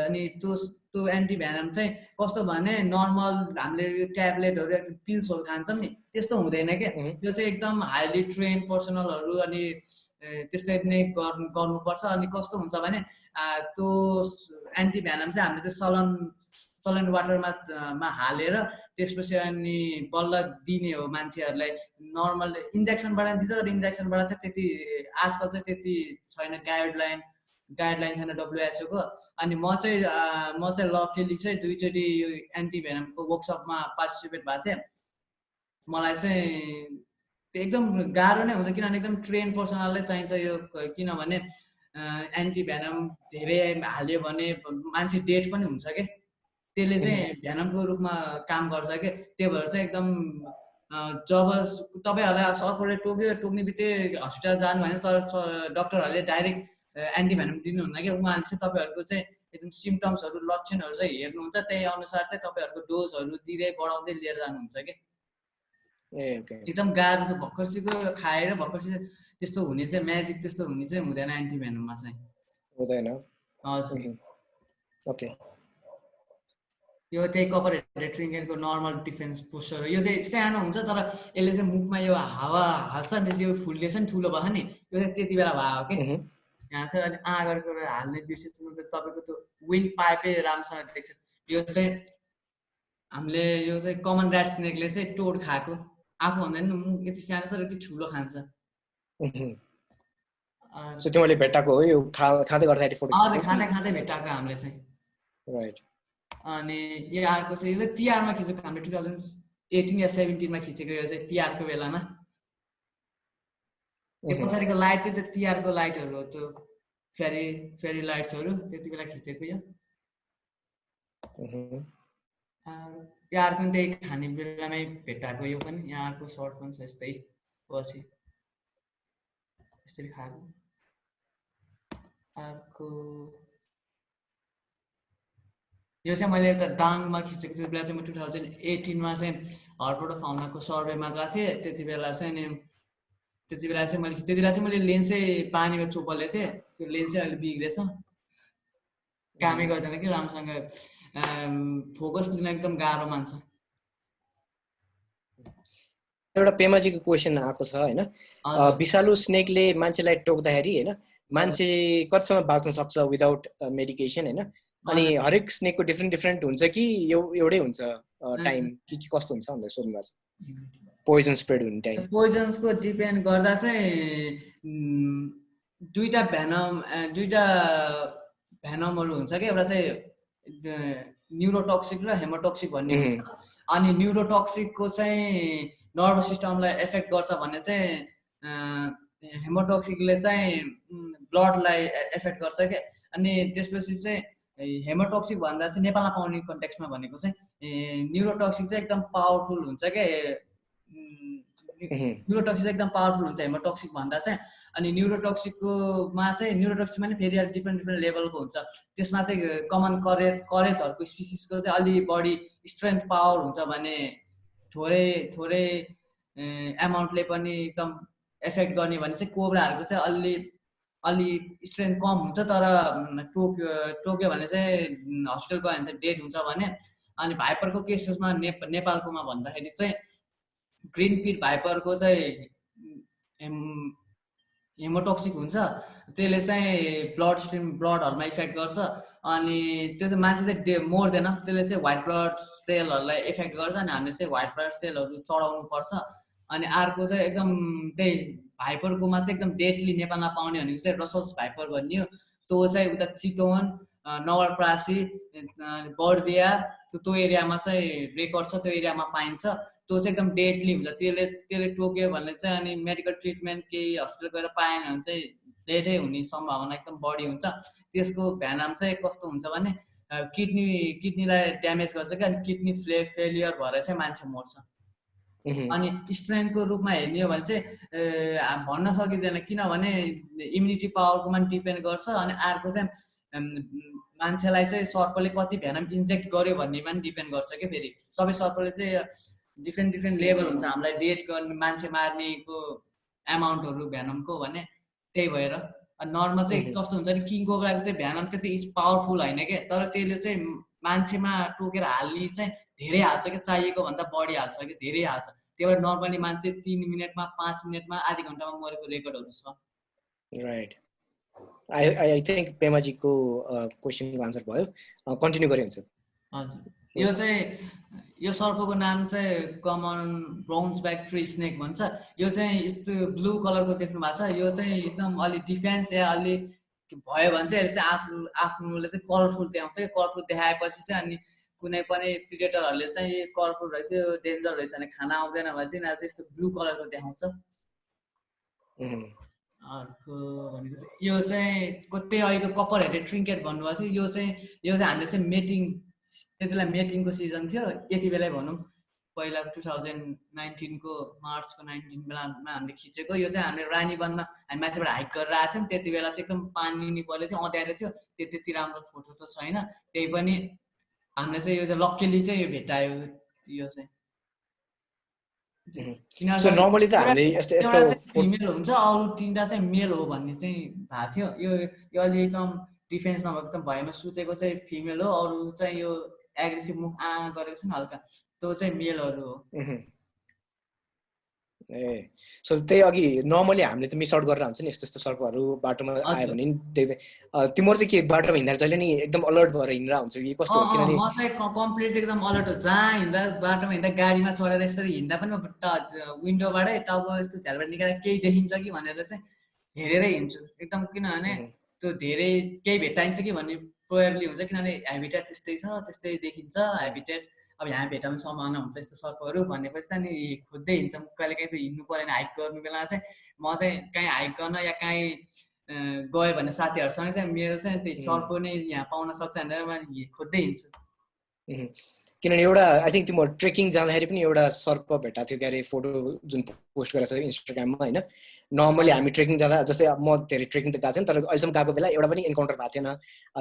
अनि त्यो एन्टी भेनम चाहिँ कस्तो भने नर्मल हामीले यो ट्याब्लेटहरू या पिल्सहरू खान्छौँ नि त्यस्तो हुँदैन कि, त्यो चाहिँ एकदम हाइली ट्रेन पर्सनलहरू अनि त्यस्तै नै गर्नुपर्छ। अनि कस्तो हुन्छ भने त्यो एन्टी भेनम चाहिँ हामीले चाहिँ सलन वाटरमा हालेर त्यसपछि अनि बल्ल दिने हो मान्छेहरूलाई। नर्मल इन्जेक्सनबाट दिन्छ, तर इन्जेक्सनबाट चाहिँ त्यति आजकल चाहिँ त्यति छैन, गाइडलाइन छैन WHO को। अनि म चाहिँ लकिली चाहिँ 2 चोटि यो एन्टी भेनमको वर्कसपमा पार्टिसिपेट भएको थिएँ। मलाई चाहिँ एकदम गाह्रो नै हुन्छ, किनभने एकदम ट्रेन पर्सनललाई चाहिन्छ यो, किनभने एन्टी भेनम धेरै हाल्यो भने मान्छे डेड पनि हुन्छ कि, त्यसले चाहिँ भेनमको रूपमा काम गर्छ कि। त्यो भएर चाहिँ एकदम जब तपाईँहरूलाई सर्पले टोक्ने बित्तिकै हस्पिटल जानु भने तर डक्टरहरूले डाइरेक्ट एन्टी भेनम दिनुहुन्न कि, उहाँहरूले चाहिँ तपाईँहरूको चाहिँ एकदम सिम्टम्सहरू लक्षणहरू चाहिँ हेर्नुहुन्छ, त्यही अनुसार चाहिँ तपाईँहरूको डोजहरू दिँदै बढाउँदै लिएर जानुहुन्छ कि। एकदम गाह्रो त भर्खरसीको खाएर भर्खरसी त्यस्तो हुने चाहिँ म्याजिक त्यस्तो हुने चाहिँ हुँदैन एन्टी भेनममा चाहिँ, हुँदैन। हजुर। ओके, यो त्यही कपर हेडेड ट्रिङ्गेटको नर्मल डिफेन्स पोस्चर हो। यो चाहिँ सानो हुन्छ तर यसले चाहिँ मुखमा यो हावा हाल्छ नि, त्यो फुलले चाहिँ ठुलो भयो नि, यो चाहिँ त्यति बेला भयो कि यहाँ चाहिँ। अनि अगाडिको हाल्ने बिर्सेछ तपाईँको त्यो विन्ड पाइपै राम्रोसँग देख्छ। यो चाहिँ हामीले यो चाहिँ कमन ऱ्याट स्नेकले चाहिँ टोड खाएको, आफू भन्दैन मुख यति सानो छ यति ठुलो खान्छ। सो तिमीले भेटाएको हो यो खाँदै गर्दाखेरि फोटो? हजुर, खाँदै भेटाएको हामीले चाहिँ। राइट। अनि यो अर्को चाहिँ यो चाहिँ तिहारमा खिचेको, हामीले 2018 या 17मा खिचेको, यो चाहिँ तिहारको बेलामा। यो पछाडिको लाइट चाहिँ त्यो तिहारको लाइटहरू हो, त्यो फेरी लाइट्सहरू त्यति बेला खिचेको। यो अर्को पनि त्यही खाने बेलामै भेटाएको, यो पनि यहाँ अर्को सर्ट पनि छ यस्तै पछि यसरी खाएको। अर्को यो चाहिँ मैले यता दाङमा खिचेको, त्यो बेला चाहिँ म 2018मा चाहिँ हर्बर्ट अफ फाउनाको सर्वेमा गएको थिएँ। त्यति बेला चाहिँ मैले लेन्सै पानीमा चोपले थिएँ, त्यो लेन्सै अहिले बिग्रेछ, कामै गर्दैन कि राम्रोसँग, फोकस लिन एकदम गाह्रो मान्छ। एउटा पेमाजीको क्वेसन आएको छ होइन, विषालु स्नेकले मान्छेलाई टोक्दाखेरि होइन मान्छे कतिसम्म बाँच्न सक्छ विदाउट मेडिकेसन होइन? अनि हरेक स्नेकको डिफ्रेन्ट हुन्छ कि एउटै हुन्छ टाइम कि कस्तो हुन्छ भनेर सोध्नु भएको छ। पोइजन स्प्रेड हुने टाइम पोइजन्सको डिपेन्ड गर्दा चाहिँ दुईटा भेनमहरू हुन्छ कि, एउटा चाहिँ न्युरोटक्सिक र हेमोटक्सिक भन्ने हुन्छ। अनि न्युरोटक्सिकको चाहिँ नर्भस सिस्टमलाई एफेक्ट गर्छ भने चाहिँ हेमोटक्सिकले चाहिँ ब्लडलाई एफेक्ट गर्छ क्या। अनि त्यसपछि चाहिँ हेमोटक्सिक भन्दा चाहिँ नेपालमा पाउने कन्टेक्स्टमा भनेको चाहिँ न्युरोटक्सिक चाहिँ एकदम पावरफुल हुन्छ क्या, न्युरोटक्सिक एकदम पावरफुल हुन्छ हेमोटक्सिक भन्दा चाहिँ। अनि न्युरोटक्सिकमा नि फेरि डिफ्रेन्ट लेभलको हुन्छ। त्यसमा चाहिँ कमन करेतहरूको स्पिसिसको चाहिँ अलि बढी स्ट्रेन्थ पावर हुन्छ भने थोरै एमाउन्टले पनि एकदम एफेक्ट गर्ने भने चाहिँ कोब्राहरूको चाहिँ अलि स्ट्रेन्थ कम हुन्छ, तर टोक्यो भने चाहिँ हस्पिटल गयो भने चाहिँ डेड हुन्छ भने। अनि भाइपरको केसेसमा नेपालकोमा भन्दाखेरि चाहिँ ग्रिन पिट भाइपरको चाहिँ हेमोटक्सिक हुन्छ, त्यसले चाहिँ ब्लडहरूमा इफेक्ट गर्छ। अनि त्यो चाहिँ मान्छे चाहिँ मर्दैन, त्यसले चाहिँ व्हाइट ब्लड सेलहरूलाई इफेक्ट गर्छ। अनि हामीले चाहिँ व्हाइट ब्लड सेलहरू चढाउनु पर्छ। अनि अर्को चाहिँ एकदम त्यही भाइपरकोमा चाहिँ एकदम डेडली नेपालमा पाउने भनेको चाहिँ रसल्स भाइपर भन्ने हो। त्यो चाहिँ उता चितवन, नवलपरासी, बर्दिया त्यो एरियामा चाहिँ रेकर्ड छ, त्यो एरियामा पाइन्छ। त्यो चाहिँ एकदम डेडली हुन्छ, त्यसले टोक्यो भने चाहिँ अनि मेडिकल ट्रिटमेन्ट केही हस्पिटल गएर पाएन भने चाहिँ डेडै हुने सम्भावना एकदम बढी हुन्छ। त्यसको भेनम चाहिँ कस्तो हुन्छ भने किडनीलाई ड्यामेज गर्छ क्या, अनि किडनी फेलियर भएर चाहिँ मान्छे मर्छ। अनि स्ट्रेन्थको रूपमा हेर्ने हो भने चाहिँ भन्न सकिँदैन, किनभने इम्युनिटी पावरकोमा डिपेन्ड गर्छ। अनि अर्को चाहिँ मान्छेलाई चाहिँ सर्पले कति भेनम इन्जेक्ट गर्यो भन्नेमा पनि डिपेन्ड गर्छ क्या। फेरि सबै सर्पले चाहिँ डिफ्रेन्ट लेभल हुन्छ हामीलाई डेट गर्ने, मान्छे मार्नेको एमाउन्टहरू भेनमको भने। त्यही भएर नर्मल चाहिँ कस्तो हुन्छ नि, किङ कोब्राको चाहिँ भेनम त्यति पावरफुल होइन क्या, तर त्यसले चाहिँ मान्छेमा टोकेर हाल्ने चाहिँ धेरै हाल्छ क्या, चाहिएको भन्दा बढी हाल्छ कि धेरै हाल्छ। त्यही भएर नर्मली मान्छे 3 मिनटमा 5 मिनटमा आधी घन्टामा मरेको रेकर्डहरू छ। राइट, आई थिङ्क पेमाजीको क्वेसनको आन्सर भयो, कन्टिन्यू गरे हुन्छ। हजुर, यो चाहिँ यो सर्पको नाम चाहिँ कमन ब्राउन्सब्याक ट्री स्नेक भन्छ। यो चाहिँ यस्तो ब्लू कलरको देख्नु भएको छ। यो चाहिँ एकदम अलि डिफेन्स या अलि भयो भने चाहिँ यसले चाहिँ आफ्नोले चाहिँ कलरफुल देखाउँछ। कलरफुल देखाएपछि चाहिँ अनि कुनै पनि प्रिडेटरहरूले चाहिँ यो कलरफुल रहेछ, यो डेन्जर रहेछ भने खाना आउँदैन भने चाहिँ यिनीहरू चाहिँ यस्तो ब्लू कलरको देखाउँछ। अर्को भनेको यो चाहिँ त्यही अहिले कपर हेडेड ट्रिङ्केट भन्नुभएको थियो। यो चाहिँ हामीले चाहिँ मेटिङ, त्यतिलाई मेटिङको सिजन थियो यति बेलै भनौँ, पहिला 2019को मार्चको 19 बेलामा हामीले खिचेको। यो चाहिँ हामीले रानीवनमा हामी माथिबाट हाइक गरेर आएको थियौँ। त्यति बेला चाहिँ एकदम पानी परेको थियो, अँध्यारो थियो, त्यति राम्रो फोटो त छैन। त्यही पनि हामीले चाहिँ यो चाहिँ लक्कीली चाहिँ यो भेटायो। यो चाहिँ नर्मली त हामीले यस्तो फिमेल हुन्छ, अरू 3टा चाहिँ मेल हो भन्ने चाहिँ भएको थियो। यो अलि एकदम डिफेन्स नभएको एकदम भएमा सुतेको चाहिँ फिमेल हो, अरू चाहिँ यो एग्रेसिभ मुख गरेको छ नि हल्का, त्यो चाहिँ मेलहरू हो। ए सो त्यही अघि नर्मली हामीले त मिस आउट गरेर हुन्छ नि यस्तो सर्पहरू बाटोमा आयो भने तिम्रो चाहिँ के बाटोमा हिँड्दा जहिले नि एकदम अलर्ट भएर हिँडेर हुन्छ कि कस्तो? किनभने म चाहिँ कम्प्लिटली एकदम अलर्ट हो। जहाँ हिँड्दा बाटोमा हिँड्दा गाडीमा चढेर यसरी हिँड्दा पनि विन्डोबाटै टाउको यस्तो झ्यालबाट निकालेर केही देखिन्छ कि भनेर चाहिँ हेरेरै हिँड्छु एकदम। किनभने त्यो धेरै केही भेटाइन्छ कि भन्ने प्रोबेबली हुन्छ, किनभने हेबिटेट त्यस्तै छ, त्यस्तै देखिन्छ हेबिटेट। अब यहाँ भेटाउने सम्भावना हुन्छ यस्तो सर्पहरू भनेपछि त नि खोज्दै हिँड्छौँ। कहिले काहीँ त हिँड्नु परेन, हाइक गर्नु बेला चाहिँ म चाहिँ काहीँ हाइक गर्न या काहीँ गयो भने साथीहरूसँग चाहिँ मेरो चाहिँ त्यही सर्प नै यहाँ पाउन सक्छ भनेर म खोज्दै हिँड्छु। किनभने एउटा आई थिङ्क तिम्रो ट्रेकिङ जाँदाखेरि पनि एउटा सर्प भेटाएको थियो, के अरे फोटो जुन पोस्ट गरेको छ इन्स्टाग्राममा होइन। नर्मली हामी ट्रेकिङ जाँदा, जस्तै म धेरै ट्रेकिङ त गएको छैन तर अहिलेसम्म गएको बेला एउटा पनि इन्काउन्टर भएको थिएन।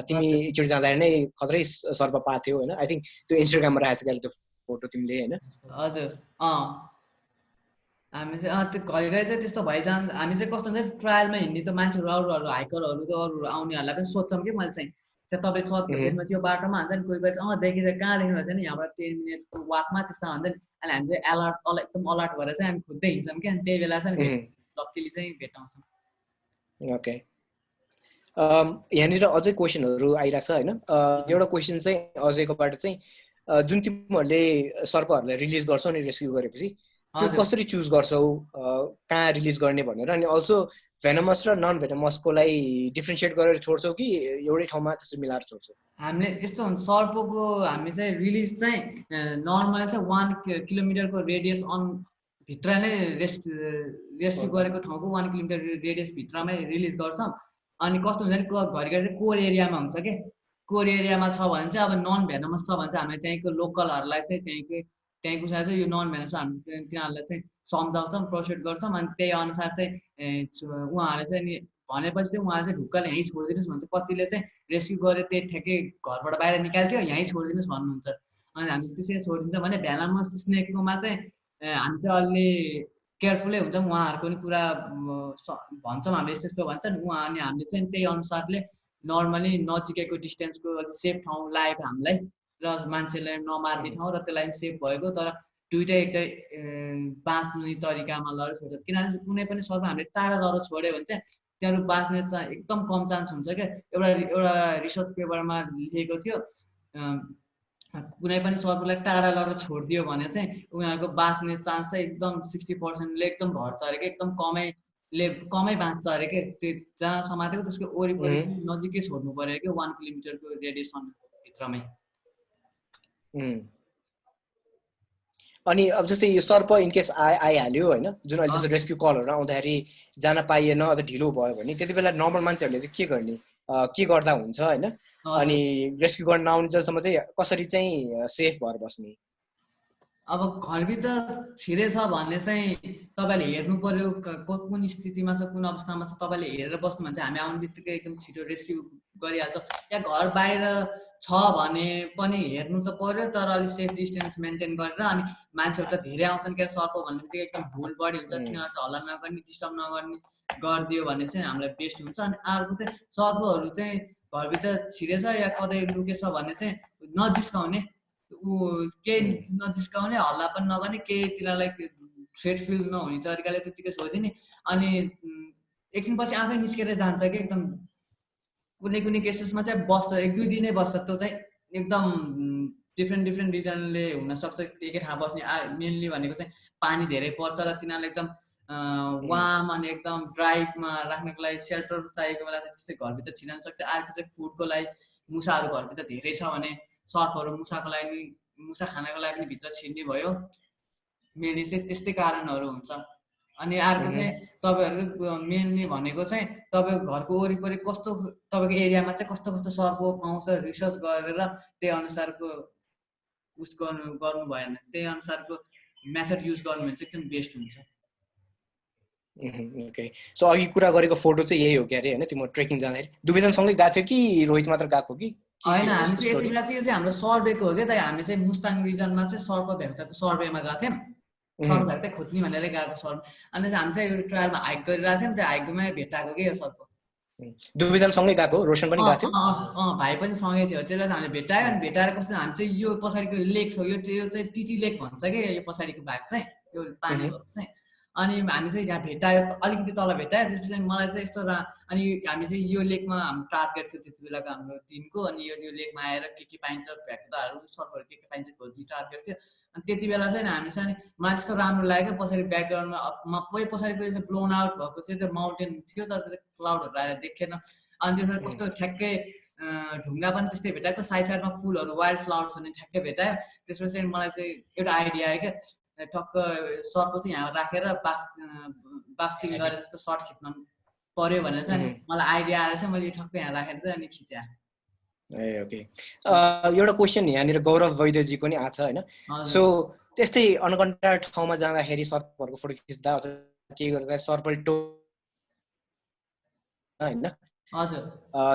तिमी एकचोटि जाँदाखेरि नै खतरै सर्प पाएको थियो होइन। आई थिङ्क त्यो इन्स्टाग्राममा राखेको छ क्या त्यो फोटो तिमीले होइन। हजुर हामी चाहिँ त्यो घरिघरि चाहिँ त्यस्तो भइजान्छ। हामी चाहिँ कस्तो हुन्छ ट्रायलमा हिँड्ने त मान्छेहरू अरूहरू हाइकरहरू त अरू आउनेहरूलाई पनि सोध्छौँ कि मैले चाहिँ त्यहाँ तपाईँ सर्प देख्नुहोस् यो बाटोमा हुन्छ नि, कोही कोही चाहिँ देखिन्छ कहाँ देख्नु भएको छ नि, यहाँबाट 10 मिनटको वाकमा त्यस्तो हुन्छ नि। अनि हामी चाहिँ एकदम अलर्ट भएर चाहिँ हामी खोज्दै हिँड्छौँ क्या, त्यही बेला चाहिँ लक्कीली चाहिँ भेटाउँछौँ। ओके, यहाँनिर अझै क्वेसनहरू आइरहेछ होइन। एउटा क्वेसन चाहिँ अझैकोबाट चाहिँ जुन तिमीहरूले सर्पहरूलाई रिलिज गर्छौ नि रेस्क्यु गरेपछि त्यो कसरी चुज गर्छौ कहाँ रिलिज गर्ने भनेर, अनि अल्सो भेनमस र नन भेनमसको लागि डिफ्रेन्सिएट गरेर छोड्छौ कि एउटै ठाउँमा त्यसरी मिलाएर छोड्छौ? हामीले यस्तो हुन्छ सर्पको हामी चाहिँ रिलिज चाहिँ नर्मली चाहिँ 1 किलोमिटरको रेडियस भित्र नै रेस्क्यु गरेको ठाउँको 1 किलोमिटर रेडियस भित्रमै रिलिज गर्छौँ। अनि कस्तो हुन्छ नि घरिघरि चाहिँ कोर एरियामा हुन्छ क्या, कोर एरियामा छ भने चाहिँ अब नन भेनमस छ भने चाहिँ हामीले त्यहीँको लोकलहरूलाई चाहिँ त्यहीँको साथ चाहिँ यो नन भेनमस हामी तिनीहरूलाई चाहिँ सम्झाउँछौँ, प्रोसिड गर्छौँ। अनि त्यही अनुसार चाहिँ उहाँहरूले चाहिँ नि भनेपछि चाहिँ उहाँले चाहिँ ढुक्कले यहीँ छोडिदिनुहोस् भन्छ। कतिले चाहिँ रेस्क्यु गरेर त्यही ठ्याक्कै घरबाट बाहिर निकाल्थ्यो यहीँ छोडिदिनुहोस् भन्नुहुन्छ। अनि हामी त्यसरी छोडिदिन्छौँ। भने भेनमस स्नेककोमा चाहिँ हामी चाहिँ अलि केयरफुलै हुन्छौँ, उहाँहरूको पनि कुरा भन्छौँ हामीले यस्तो यस्तो भन्छन् उहाँ। अनि हामीले चाहिँ त्यही अनुसारले नर्मली नजिकैको डिस्टेन्सको अलिक सेफ ठाउँ लागेको हामीलाई, र मान्छेलाई नमार्ने ठाउँ र त्यसलाई सेफ भएको, तर दुइटै एकदम बाँच्ने तरिकामा लगेर छोड्छ। किनभने कुनै पनि सर्प हामीले टाढा लगेर छोड्यो भने चाहिँ त्यहाँबाट बाँच्ने चाहिँ एकदम कम चान्स हुन्छ क्या। एउटा रिसर्च पेपरमा लेखेको थियो कुनै पनि सर्पलाई टाढा लगेर छोडिदियो भने चाहिँ उनीहरूको बाँच्ने चान्स चाहिँ एकदम 60%ले एकदम घट्छ अरे क्या, एकदम कमै बाँच्छ अरे क्या। त्यो जहाँ समातेको त्यसको वरिपरि नजिकै छोड्नु पऱ्यो क्या 1 किलोमिटरको रेडियसन भित्रमै। अनि अब जस्तै यो सर्प इन केस आइहाल्यो होइन, जुन अहिले जस्तो रेस्क्यु कलहरू आउँदाखेरि जान पाइएन अथवा ढिलो भयो भने त्यति बेला नर्मल मान्छेहरूले चाहिँ के गर्ने, के गर्दा हुन्छ होइन, अनि रेस्क्यु गर्न नआउने जसम्म चाहिँ कसरी चाहिँ सेफ भएर बस्ने? अब घरभित्र छिरे छ भन्ने चाहिँ तपाईँले हेर्नु पर्यो कुन स्थितिमा छ, कुन अवस्थामा छ, तपाईँले हेरेर बस्नु भने चाहिँ हामी आउने बित्तिकै एकदम छिटो रेस्क्यु गरिहाल्छौँ। या घर बाहिर छ भने पनि हेर्नु त पर्यो, तर अलिक सेफ डिस्टेन्स मेन्टेन गरेर। अनि मान्छेहरू त धेरै आउँछन्, क्या सर्प भन्ने बित्तिकै एकदम भुल बढी हुन्छ, तिनीहरू चाहिँ हल्ला नगर्ने, डिस्टर्ब नगर्ने गरिदियो भने चाहिँ हामीलाई बेस्ट हुन्छ। अनि अर्को चाहिँ सर्पहरू चाहिँ घरभित्र छिरेछ या कतै लुकेछ भने चाहिँ नजिस्काउने, केही नजिस्काउने, हल्ला पनि नगर्ने, केही तिनीहरूलाई थ्रेट फिल नहुने तरिकाले त्यतिकै छोडिदिने। अनि एकछिनपछि आफै निस्केर जान्छ कि एकदम। कुनै केसेसमा चाहिँ बस्छ, 1-2 दिनै बस्छ, त्यो चाहिँ एकदम डिफ्रेन्ट रिजनले हुनसक्छ एकै ठाउँ बस्ने। मेनली भनेको चाहिँ पानी धेरै पर्छ र तिनीहरूलाई एकदम वार्म अनि एकदम ड्राइमा राख्नको लागि सेल्टर चाहिएको बेला चाहिँ त्यस्तै घरभित्र छिराउन सक्छ। अर्को चाहिँ फुडको लागि मुसाहरू घरभित्र धेरै छ भने सर्पहरू मुसाको लागि, मुसा खानको लागि पनि भित्र छिर्ने भयो। मेनली चाहिँ त्यस्तै कारणहरू हुन्छ। अनि अर्को चाहिँ तपाईँहरूको मेनली भनेको चाहिँ तपाईँको घरको वरिपरि कस्तो, तपाईँको एरियामा चाहिँ कस्तो कस्तो सर्प पाउँछ रिसर्च गरेर त्यही अनुसारको उस गर्नु भएन, त्यही अनुसारको मेथड युज गर्नु भने चाहिँ एकदम बेस्ट हुन्छ। ओके, सो अघि कुरा गरेको फोटो चाहिँ यही हो क्या अरे होइन? तिम्रो ट्रेकिङ जाँदाखेरि दुवैजनासँगै गएको थियो कि रोहित मात्र गएको कि? होइन, हामी चाहिँ यति बेला चाहिँ यो चाहिँ हाम्रो सर्वेको हो क्या त। हामी चाहिँ मुस्ताङ रिजनमा चाहिँ सर्प भेक्टाको सर्वेमा गएको थियौँ। सर्प भेक्टा खोज्ने भनेर गएको सर्प। अनि हामी चाहिँ एउटा ट्रायलमा हाइक गरिरहेको थियौँ, त्यो हाइकमै भेटाएको के यो सर्प। दुवैजनासँगै गएको? रोशन पनि गएको थियो? भाइ पनि सँगै थियो। त्यसलाई हामीले भेटायो। अनि भेटाएर कस्तो हामी चाहिँ यो पछाडिको लेक छ, यो चाहिँ टिटी लेक भन्छ कि यो पछाडिको भाग चाहिँ, यो पानी भएको चाहिँ। अनि हामी चाहिँ यहाँ भेटायो, अलिकति तल भेटायो। त्यसपछि मलाई चाहिँ यस्तो अनि हामी चाहिँ यो लेकमा हाम्रो टार्गेट थियो त्यति बेलाको हाम्रो दिनको। अनि यो लेकमा आएर के पाइन्छ, भेट्दाहरू सर्पहरू के पाइन्छ खोज्ने टार्गेट थियो। अनि त्यति बेला चाहिँ हामी चाहिँ मलाई त्यस्तो राम्रो लाग्यो। पछाडि ब्याकग्राउन्डमा कोही पछाडिको चाहिँ ब्लोन आउट भएको चाहिँ त्यो माउन्टेन थियो, तर त्यो क्लाउडहरू आएर देखेन। अनि त्यसमा कस्तो ठ्याक्कै ढुङ्गा पनि त्यस्तै भेटाएको, साइडमा फुलहरू वाइल्ड फ्लावर्स हुने ठ्याक्कै भेटायो। त्यसपछि मलाई चाहिँ एउटा आइडिया आयो क्या, टक्क सर्प चाहिँ यहाँ राखेर बास्टिङ गरेर जस्तो सर्ट खिच्न पर्यो भनेर चाहिँ मलाई आइडिया आएर चाहिँ मैले ठक्क यहाँ राखेर चाहिँ अनि खिचेँ। ए ओके, एउटा क्वेसन यहाँनिर गौरव वैद्यजीको नि आछ होइन? सो त्यस्तै अनकन्टा ठाउँमा जाँदाखेरि सर्पहरूको फोटो खिच्दा अथवा के गर्दा सर्पल टो होइन, हजुर,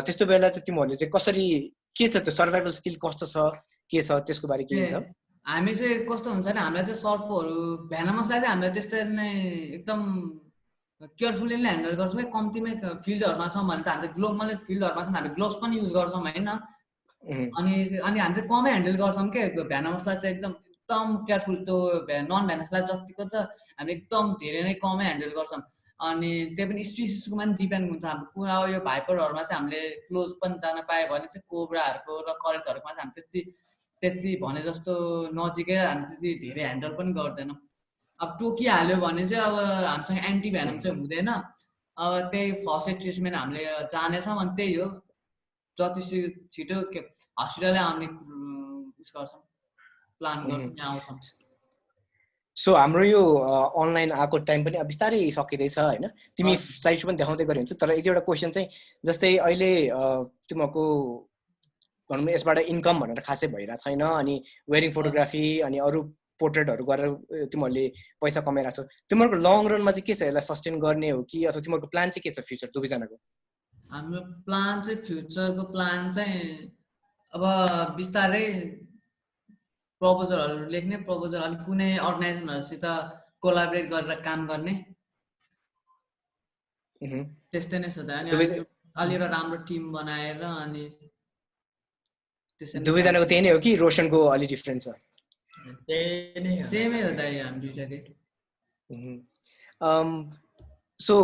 त्यस्तो बेला चाहिँ तिमीहरूले चाहिँ कसरी, के छ त्यो सर्भाइभल स्किल कस्तो छ, के छ त्यसको बारे के छ? हामी चाहिँ कस्तो हुन्छ नि, हामीलाई चाहिँ सर्पहरू भेनमसलाई चाहिँ हामीले त्यस्तै नै एकदम केयरफुल्ली नै ह्यान्डल गर्छौँ। कम्तीमै फिल्डहरूमा छौँ भने त हामीले ग्लोबल फिल्डहरूमा छ हामी ग्लोभ्स पनि युज गर्छौँ होइन। अनि हामी चाहिँ कमै ह्यान्डल गर्छौँ क्या भेनमसलाई चाहिँ एकदम केयरफुल। त्यो नन भेनमसलाई जतिको त हामी एकदम धेरै नै कमै ह्यान्डल गर्छौँ। अनि त्यो पनि स्पिसिसकोमा पनि डिपेन्ड हुन्छ। हाम्रो कुरा यो भाइपरहरूमा चाहिँ हामीले क्लोज पनि जान पायो भने चाहिँ कोब्राहरूको र करेन्टहरूमा चाहिँ हामी त्यति भने जस्तो नजिकै हामी त्यति धेरै ह्यान्डल पनि गर्दैनौँ। अब टोकिहाल्यो भने चाहिँ अब हामीसँग एन्टी भेनम चाहिँ हुँदैन। अब त्यही फर्स्ट एड ट्रिटमेन्ट हामीले जानेछौँ। अनि त्यही हो, जति छिटो हस्पिटलै आउने उस गर्छौँ, प्लान गर्छौँ, यहाँ आउँछौँ। सो हाम्रो यो अनलाइन आएको टाइम पनि अब बिस्तारै सकिँदैछ होइन? तिमी स्लाइड्स पनि देखाउँदै गरे हुन्छ, तर एक एउटा क्वेसन चाहिँ जस्तै अहिले तिमीहरूको भनौँ न यसबाट इन्कम भनेर खासै भइरहेको छैन, अनि वेडिङ फोटोग्राफी अनि अरू पोर्ट्रेटहरू गरेर तिमीहरूले पैसा कमाइरहेको छौ। तिमीहरूको लङ रनमा चाहिँ के छ, यसलाई सस्टेन गर्ने हो कि अथवा तिमीहरूको प्लान चाहिँ के छ फ्युचर दुवैजनाको? हाम्रो प्लान चाहिँ फ्युचरको प्लान चाहिँ अब बिस्तारै प्रपोजलहरू लेख्ने, प्रपोजल अलिक कुनै अर्गनाइजेसनहरूसित कोलाबरेट गरेर काम गर्ने, त्यस्तै नै छ त। अनि अलि एउटा राम्रो टिम बनाएर अनि दुवैजनाको त्यही नै हो कि रोशनको अलि डिफ्रेन्ट छ? सेमै हो त हामी दुइटाकै। सो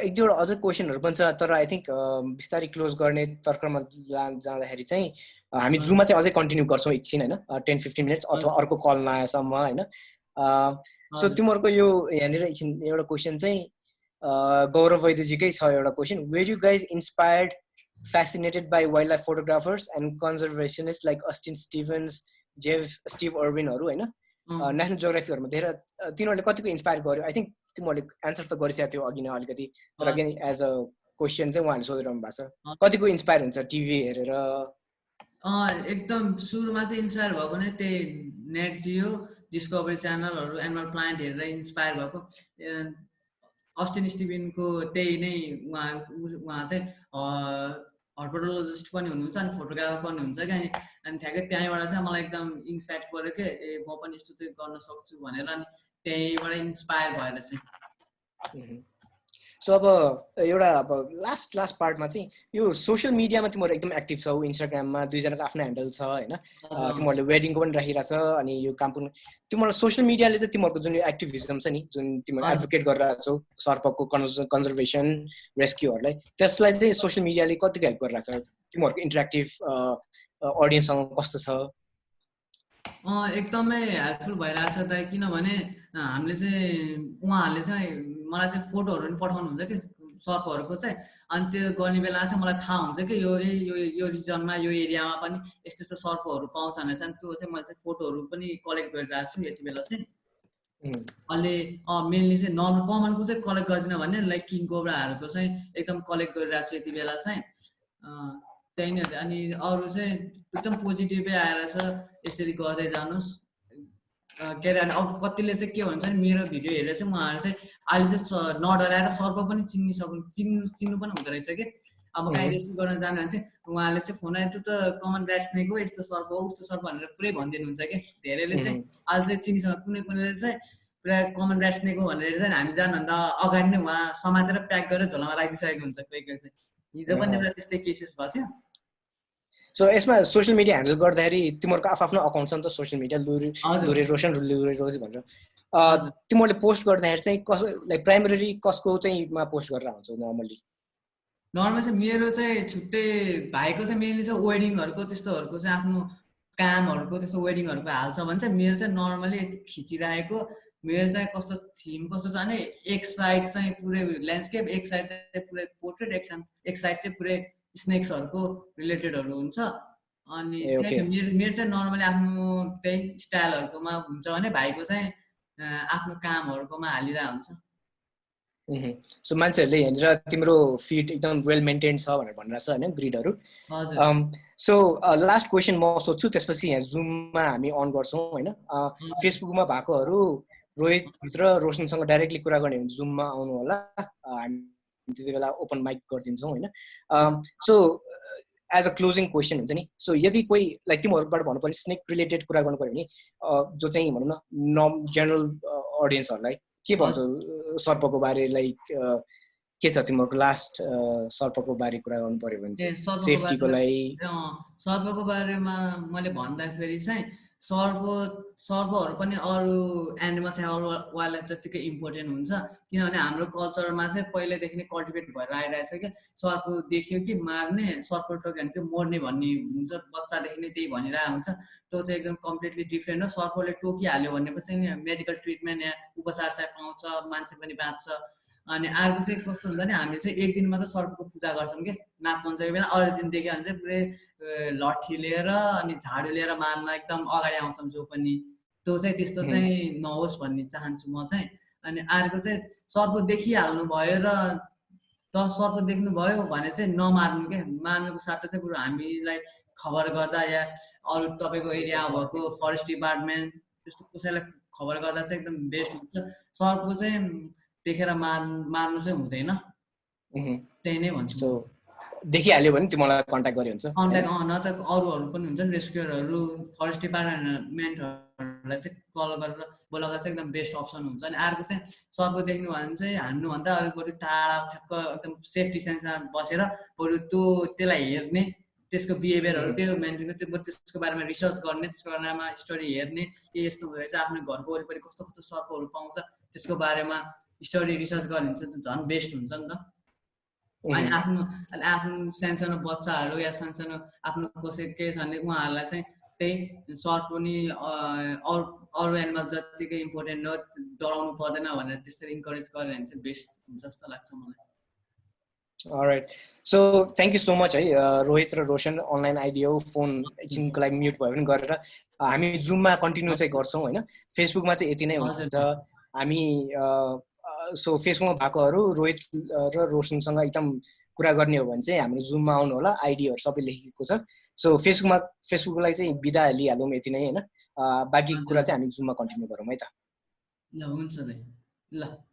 एक दुईवटा अझ क्वेसनहरू पनि छ, तर आई थिङ्क बिस्तारै क्लोज गर्ने तर्कमा जाँदाखेरि चाहिँ हामी जुममा चाहिँ अझै कन्टिन्यू गर्छौँ एकछिन होइन, 10-15 मिनट्स अथवा अर्को कल नआएसम्म होइन। सो तिमीहरूको यो यहाँनिर एकछिन एउटा क्वेसन चाहिँ गौरव वैद्यजीकै छ एउटा question. Were you guys inspired, fascinated by wildlife photographers and conservationists like Austin Stevens, Steve Irwin हरू होइन? नेसनल जियोग्राफीहरुमा धेरै तिनीहरूले कतिको इन्स्पायर गर्यो आई थिंक तिमीहरूले एन्सर त गरिसकेको थियो अघि नै अलिकति तर अगेन एज अ क्वेसन चाहिँ उहाँले सोधिरहनु भएको छ कतिको इन्स्पायर हुन्छ टिभी हेरेर एकदम सुरुमा चाहिँ इन्स्पायर भएको नै त्यही नेट जियो डिस्कभरी च्यानलहरु एनिमल प्लान्ट हेरेर इन्स्पायर भएको अस्टिन स्टिभेनको त्यही नै उहाँ चाहिँ हर्पटोलोजिस्ट पनि हुनुहुन्छ अनि फोटोग्राफर पनि हुन्छ क्या अनि ठ्याक्कै त्यहीँबाट चाहिँ मलाई एकदम इम्प्याक्ट पऱ्यो के म पनि यस्तो चाहिँ गर्न सक्छु भनेर अनि त्यहीबाट इन्स्पायर भएर चाहिँ सो अब एउटा अब लास्ट पार्टमा चाहिँ यो सोशल मिडियामा तिमीहरू एकदम एक्टिभ छौ इन्स्टाग्राममा दुईजनाको आफ्नो ह्यान्डल छ होइन तिमीहरूले वेडिङको पनि राखिरहेछ अनि यो काम पनि तिमीहरूलाई सोशल मिडियाले चाहिँ तिमीहरूको जुन एक्टिभिजम छ नि जुन तिमीहरू एडभोकेट गरिरहेको छौ सर्पको कन्जर्भेसन रेस्क्युहरूलाई त्यसलाई चाहिँ सोशल मिडियाले कतिको हेल्प गरिरहेछ तिमीहरूको इन्टरेक्टिभ अडियन्ससँग कस्तो छ एकदमै हेल्पफुल भइरहेछ त किनभने हामीले चाहिँ उहाँहरूले चाहिँ मलाई चाहिँ फोटोहरू पनि पठाउनुहुन्छ कि सर्पहरूको चाहिँ अनि त्यो गर्ने बेला चाहिँ मलाई थाहा हुन्छ कि यो रिजनमा यो एरियामा पनि यस्तो यस्तो सर्पहरू पाउँछ भने चाहिँ त्यो चाहिँ मैले चाहिँ फोटोहरू पनि कलेक्ट गरिरहेको छु यति बेला चाहिँ अहिले मेनली चाहिँ नर्मल कमनको चाहिँ कलेक्ट गर्दिनँ भने लाइक किङ कोब्राहरूको चाहिँ एकदम कलेक्ट गरिरहेको छु यति बेला चाहिँ त्यही नै अनि अरू चाहिँ एकदम पोजिटिभै आएर छ यसरी गर्दै जानुहोस् के अरे अब कतिले चाहिँ के भन्छ नि मेरो भिडियो हेरेर चाहिँ उहाँहरू चाहिँ अहिले चाहिँ नडराएर सर्प पनि चिन्नु पनि हुँदो रहेछ कि अब कहीँ रेस्क्यु गर्न जानु भने चाहिँ उहाँले चाहिँ फोन आयो त कमन ऱ्याट स्नेक हो यस्तो सर्प हो उस्तो सर्प भनेर पुरै भनिदिनुहुन्छ कि धेरैले चाहिँ अहिले चाहिँ चिनिसक्छ कुनैले चाहिँ पुरा कमन ऱ्याट स्नेक हो भनेर चाहिँ हामी जानुभन्दा अगाडि नै उहाँ समातेर प्याक गरेर झोलामा राखिदिइसकेको हुन्छ कोही कोही चाहिँ हिजो पनि एउटा त्यस्तै केसेस भएको थियो सो यसमा सोशल मिडिया ह्यान्डल गर्दाखेरि तिमीहरूको आफ्नो अकाउन्ट छ नि त सोशल मिडिया लुरे रोशन भनेर तिमीहरूले पोस्ट गर्दाखेरि चाहिँ लाइक प्राइमरी कसको चाहिँ मा पोस्ट गरेर हुन्छ नर्मली चाहिँ मेरो चाहिँ छुट्टै भाइको चाहिँ मेनली चाहिँ वेडिङहरूको त्यस्तोहरूको चाहिँ आफ्नो कामहरूको त्यस्तो वेडिङहरूको हाल्छ भने चाहिँ मेरो चाहिँ नर्मली खिचिरहेको मेरो चाहिँ कस्तो थिम कस्तो छ भने एक साइड चाहिँ पुरै ल्यान्डस्केप एक साइड चाहिँ पुरै पोर्ट्रेट एक साइड चाहिँ पुरै स्नेक्सहरूको रिलेटेडहरू हुन्छ अनि मेरो चाहिँ नर्मली आफ्नो त्यही स्टाइलहरूकोमा हुन्छ भने भाइको चाहिँ आफ्नो कामहरूकोमा हालिरहेको हुन्छ सो मान्छेहरूले हेरेर तिम्रो फिड एकदम वेल मेन्टेन छ भनेर भनिरहेको छ होइन ग्रिडहरू सो लास्ट क्वेसन म सोध्छु त्यसपछि यहाँ जुममा हामी अन गर्छौँ होइन फेसबुकमा भएकोहरू रोहित र रोशनसँग डाइरेक्टली कुरा गर्ने भने जुममा आउनु होला त्यति बेला ओपन माइक गरिदिन्छौँ होइन so as a closing question हुन्छ नि सो यदि कोही लाइक तिमीहरूबाट भन्नु पर्ने स्नेक रिलेटेड कुरा गर्नु पऱ्यो भने जो चाहिँ भनौँ न जेनरल अडियन्सहरूलाई के भन्छ सर्पको बारे लाइक के छ तिमीहरूको लास्ट सर्पको बारे कुरा गर्नु पर्यो भने सेफ्टीको लागि सर्पको बारेमा मैले भन्दाखेरि चाहिँ सर्पहरू पनि अरू एनिमल चाहिँ अरू वाइल्ड लाइफ जत्तिकै इम्पोर्टेन्ट हुन्छ किनभने हाम्रो कल्चरमा चाहिँ पहिल्यैदेखि नै कल्टिभेट भएर आइरहेछ कि सर्प देख्यो कि मार्ने सर्प टोक्यो भने त्यो मर्ने भन्ने हुन्छ बच्चादेखि नै त्यही भनिरहेको हुन्छ त्यो चाहिँ एकदम कम्प्लिटली डिफ्रेन्ट हो सर्पले टोकिहाल्यो भनेपछि नि मेडिकल ट्रिटमेन्ट या उपचार चाहिँ पाउँछ मान्छे पनि बाँच्छ अनि अर्को चाहिँ कस्तो हुन्छ नि हामीले चाहिँ एक दिन मात्र सर्पको पूजा गर्छौँ कि नागपञ्चमी बेला अरू दिन देख्यो भने चाहिँ पुरै लट्ठी लिएर अनि झाडु लिएर मार्न एकदम अगाडि आउँछौँ जो पनि त्यो चाहिँ त्यस्तो चाहिँ नहोस् भन्ने चाहन्छु म चाहिँ अनि अर्को चाहिँ सर्प देखिहाल्नु भयो र सर्प देख्नुभयो भने चाहिँ नमार्नु क्या मार्नुको साटो चाहिँ बरु हामीलाई खबर गर्दा या अरू तपाईँको एरियामा भएको फरेस्ट डिपार्टमेन्ट त्यस्तो कसैलाई खबर गर्दा चाहिँ एकदम बेस्ट हुन्छ सर्प चाहिँ देखेर मार्नु चाहिँ हुँदैन त्यही नै भन्छु देखिहाल्यो भने तिमीलाई कन्ट्याक्ट गरे हुन्छ कन्ट्याक्ट न त अरूहरू पनि हुन्छ नि रेस्क्युरहरू फरेस्ट डिपार्टमेन्टहरूलाई चाहिँ कल गरेर बोलाउँदा चाहिँ एकदम बेस्ट अप्सन हुन्छ अनि अर्को चाहिँ सर्प देख्नु भने चाहिँ हान्नुभन्दा अरू बरु टाढा ठ्याक्क एकदम सेफ डिस्टेन्समा बसेर बरु त्यसलाई हेर्ने त्यसको बिहेभियरहरू त्यो मेन्टेन त्यसको बारेमा रिसर्च गर्ने त्यसको बारेमा स्टडी हेर्ने के यस्तो भएर चाहिँ आफ्नो घरको वरिपरि कस्तो कस्तो सर्पहरू पाउँछ त्यसको बारेमा स्टडी रिसर्च गर्ने झन् बेस्ट हुन्छ नि त अनि आफ्नो सानसानो बच्चाहरू या सानसानो आफ्नो कसै के छ भने उहाँहरूलाई चाहिँ त्यही सर्प पनि अरू एनिमल जतिकै इम्पोर्टेन्ट हो डराउनु पर्दैन भनेर त्यसरी इन्करेज गर्यो भने चाहिँ बेस्ट हुन्छ जस्तो लाग्छ मलाई all right so thank you so much है रोहित र रोशन अनलाइन आइडियो फोन एकछिनको लागि म्युट भयो भने गरेर हामी जुममा कन्टिन्यू चाहिँ गर्छौँ होइन फेसबुकमा चाहिँ यति नै हुन्छ हामी सो फेसबुकमा भएकोहरू रोहित र रोशनसँग एकदम कुरा गर्ने हो भने चाहिँ हाम्रो जुममा आउनु होला आइडीहरू सबै लेखेको छ सो फेसबुकलाई चाहिँ बिदा लिइहालौँ यति नै होइन बाँकी कुरा चाहिँ हामी जुममा कन्टिन्यू गरौँ है त ल हुन्छ दाइ ल